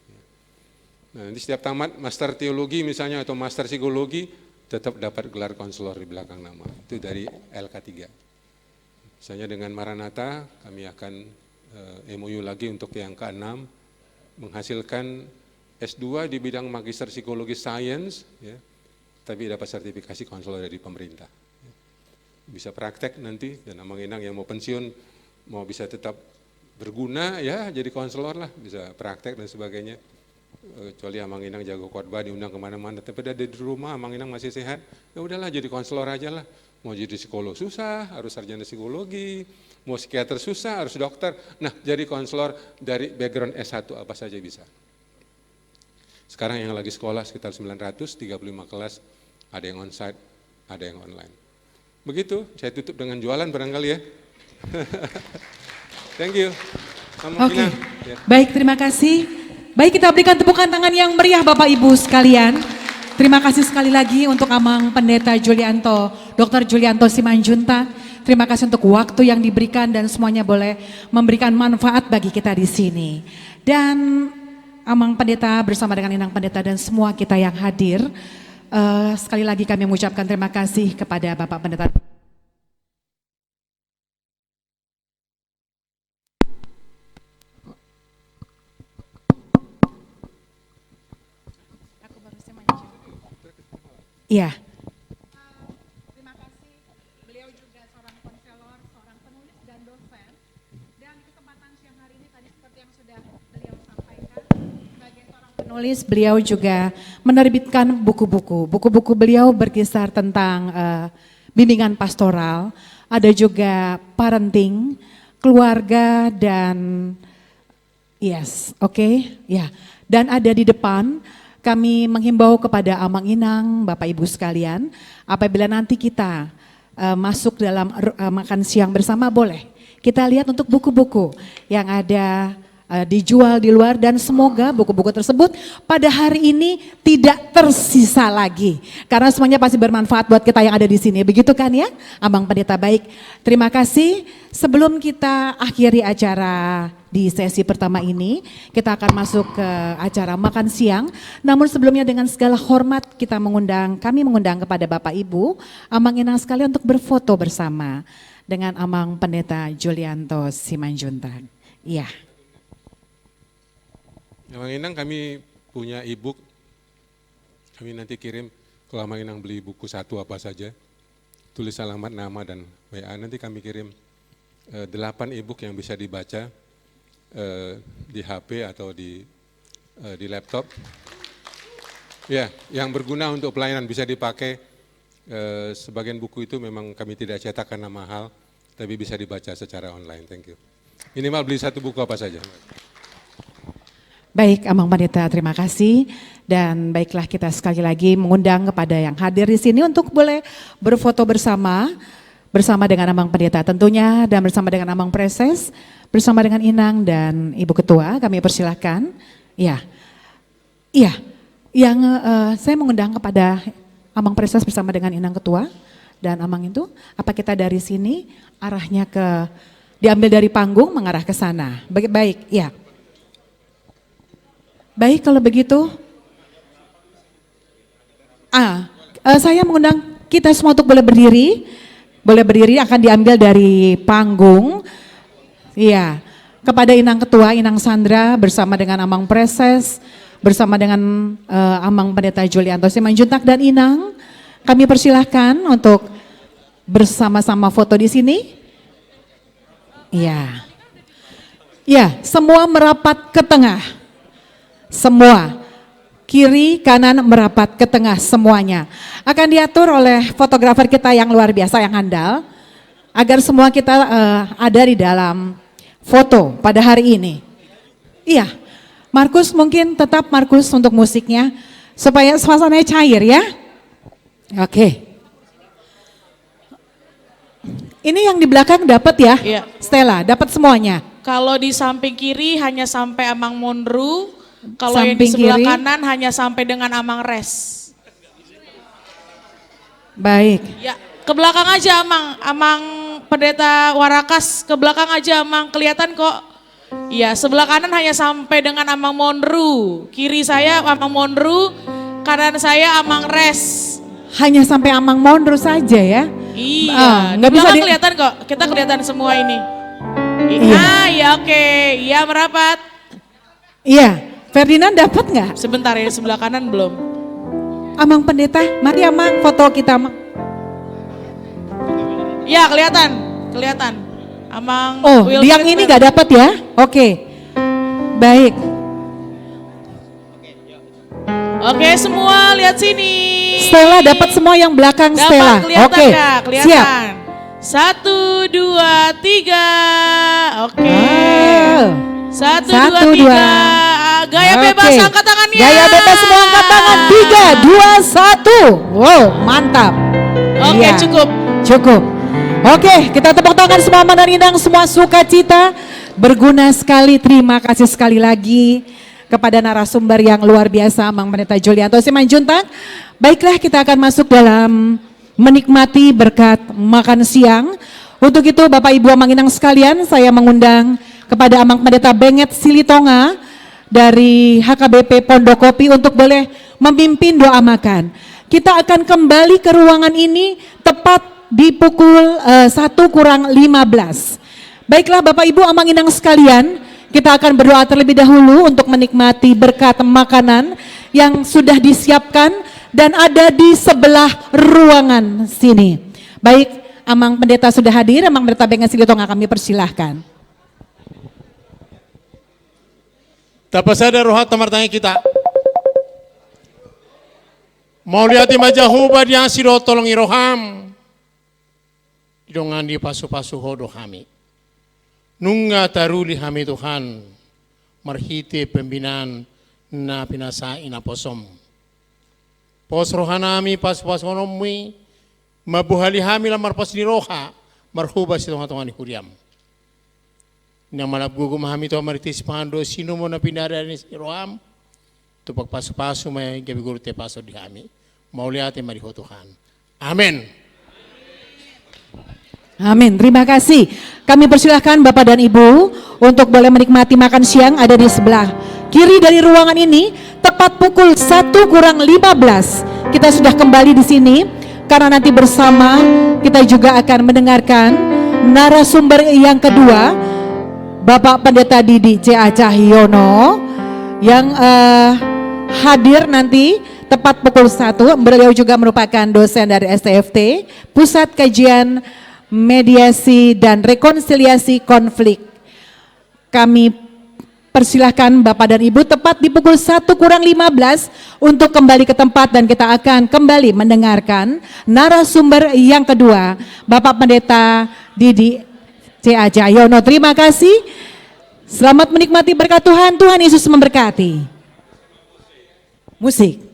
Nah, di setiap tamat master teologi misalnya atau master psikologi tetap dapat gelar konselor di belakang nama. Itu dari LK3. Misalnya dengan Maranatha kami akan MOU lagi untuk yang ke-6 menghasilkan S2 di bidang Magister Psikologi Science, ya, tapi dapat sertifikasi konselor dari pemerintah. bisa praktek nanti, dan Amang Inang yang mau pensiun, mau bisa tetap berguna ya, jadi konselor lah, bisa praktek dan sebagainya. Kecuali Amang Inang jago khotbah diundang kemana-mana, tapi ada di rumah Amang Inang masih sehat, ya udahlah jadi konselor aja lah. Mau jadi psikolog susah, harus sarjana psikologi, mau psikiater susah, harus dokter. Nah, jadi konselor dari background S1 apa saja bisa. Sekarang yang lagi sekolah sekitar 935 kelas, ada yang onsite, ada yang online. Begitu, saya tutup dengan jualan barangkali ya. Thank you. Oke, baik, terima kasih. Baik, kita berikan tepukan tangan yang meriah Bapak Ibu sekalian. Terima kasih sekali lagi untuk Amang Pendeta Julianto, Dr. Julianto Simanjuntak. Terima kasih untuk waktu yang diberikan dan semuanya boleh memberikan manfaat bagi kita di sini. Dan Amang Pendeta bersama dengan Inang Pendeta dan semua kita yang hadir, sekali lagi kami mengucapkan terima kasih kepada Bapak Pendeta. Iya. Terima kasih. Beliau juga seorang konselor, seorang penulis dan dosen. Dan di kesempatan siang hari ini tadi seperti yang sudah beliau sampaikan, sebagai seorang Penulis, beliau juga menerbitkan buku-buku. Buku-buku beliau berkisar tentang bimbingan pastoral, ada juga parenting, keluarga dan ya. Dan ada di depan. Kami menghimbau kepada Amang Inang, Bapak Ibu sekalian, apabila nanti kita masuk dalam makan siang bersama boleh. Kita lihat untuk buku-buku yang ada dijual di luar dan semoga buku-buku tersebut pada hari ini tidak tersisa lagi. Karena semuanya pasti bermanfaat buat kita yang ada di sini. Begitu kan ya, Abang Pendeta? Baik, terima kasih. Sebelum kita akhiri acara di sesi pertama ini, kita akan masuk ke acara makan siang. Namun sebelumnya dengan segala hormat kami mengundang kepada Bapak Ibu, Amang Inang sekalian untuk berfoto bersama dengan Amang Pendeta Julianto Simanjuntak. Iya. Amang Inang kami punya e-book, kami nanti kirim kalau Amang Inang beli buku satu apa saja, tulis alamat, nama dan WA, nanti kami kirim 8 e-book yang bisa dibaca di HP atau di laptop. Ya, yang berguna untuk pelayanan bisa dipakai. Sebagian buku itu memang kami tidak cetak karena mahal, tapi bisa dibaca secara online. Thank you. Minimal beli satu buku apa saja. Baik, Amang Pendeta, terima kasih. Dan baiklah kita sekali lagi mengundang kepada yang hadir di sini untuk boleh berfoto bersama dengan Amang Pendeta tentunya dan bersama dengan Amang Preses, bersama dengan Inang dan Ibu Ketua. Kami persilahkan. Iya, yang saya mengundang kepada Amang Preses bersama dengan Inang Ketua dan Amang itu, apa kita dari sini arahnya diambil dari panggung mengarah ke sana. Baik, ya. Baik, kalau begitu, saya mengundang kita semua untuk boleh berdiri akan diambil dari panggung. Iya, kepada Inang Ketua, Inang Sandra bersama dengan Amang Preses, bersama dengan Amang Pendeta Julianto Simanjuntak dan Inang, kami persilahkan untuk bersama-sama foto di sini. Iya, semua merapat ke tengah. Semua, kiri, kanan merapat ke tengah semuanya. Akan diatur oleh fotografer kita yang luar biasa, yang handal. Agar semua kita ada di dalam foto pada hari ini. Iya, Markus mungkin tetap Markus untuk musiknya. Supaya suasananya cair ya. Oke. Ini yang di belakang dapat ya? Iya. Stella, dapat semuanya? Kalau di samping kiri hanya sampai Amang Monru. Kalau yang di sebelah kanan hanya sampai dengan Amang Res. Baik. Ya, ke belakang aja Amang Pendeta Warakas, ke belakang aja Amang, kelihatan kok. Ya, sebelah kanan hanya sampai dengan Amang Monru. Kiri saya Amang Monru, kanan saya Amang Res. Hanya sampai Amang Monru saja ya? Iya, nggak bisa kelihatan kok. Kita kelihatan semua ini. Ya oke, ya merapat. Iya. Ferdinand dapat nggak? Sebentar ya, sebelah kanan belum. Amang Pendeta, mari Amang foto kita Amang. Ya, kelihatan. Amang Oh, Wilfred yang ini Fernando. nggak dapat ya? Oke. Baik. Oke, semua lihat sini. Stella dapat semua yang belakang Dapat, Stella. kelihatan Oke. Kak? Kelihatan. Siap. 1, 2, 3. Oke. Ah. 1, 1, 2, 3. 2. Gaya bebas, Oke. angkat tangannya. Gaya bebas semua angkat tangan. 3, 2, 1. Wow, mantap. Oke, Iya. Cukup. Oke, kita tepuk tangan semua menandang semua sukacita. Berguna sekali, terima kasih sekali lagi kepada narasumber yang luar biasa, Mang Pendeta Julianto Simanjuntak. Baiklah, kita akan masuk dalam menikmati berkat makan siang. Untuk itu Bapak Ibu Amang Inang sekalian, saya mengundang kepada Amang Pendeta Benget Silitonga dari HKBP Pondokopi untuk boleh memimpin doa makan. Kita akan kembali ke ruangan ini tepat di pukul 1:15. Baiklah Bapak Ibu Amang Inang sekalian, kita akan berdoa terlebih dahulu untuk menikmati berkat makanan yang sudah disiapkan dan ada di sebelah ruangan sini. Baik, Amang Pendeta sudah hadir, Amang Pendeta Benget Silitonga kami persilahkan. Tapasada rohat tamartanya kita. Mau lihat majahuba di asiro tolong iroham. Idongan di pasu-pasu hodo kami. Nunga taruli kami Tuhan. Marhite pembinaan na pinasai na posom. Pos rohanami pas-pas honomi. Mabuhali kami lamar pas ni roha. Marhuba si tunga-tunga ni kuriam. Na malabgugo mahami to maritis pando sino mo na pinara ni roham. Tu pagpaso-paso may gabiguro te paso di kami. Mauliate mariho Tuhan. Amin. Amin, terima kasih. Kami persilahkan Bapak dan Ibu untuk boleh menikmati makan siang ada di sebelah kiri dari ruangan ini. Tepat pukul 1:15 kita sudah kembali di sini karena nanti bersama kita juga akan mendengarkan narasumber yang kedua, Bapak Pendeta Didi C.A. Cahyono yang hadir nanti tepat pukul 1. Beliau juga merupakan dosen dari STFT, Pusat Kajian Mediasi dan Rekonsiliasi Konflik. Kami persilahkan Bapak dan Ibu tepat di pukul 1:15 untuk kembali ke tempat dan kita akan kembali mendengarkan narasumber yang kedua, Bapak Pendeta Didi C.A. Cahyono. Terima kasih. Selamat menikmati berkat Tuhan. Tuhan Yesus memberkati. Musik.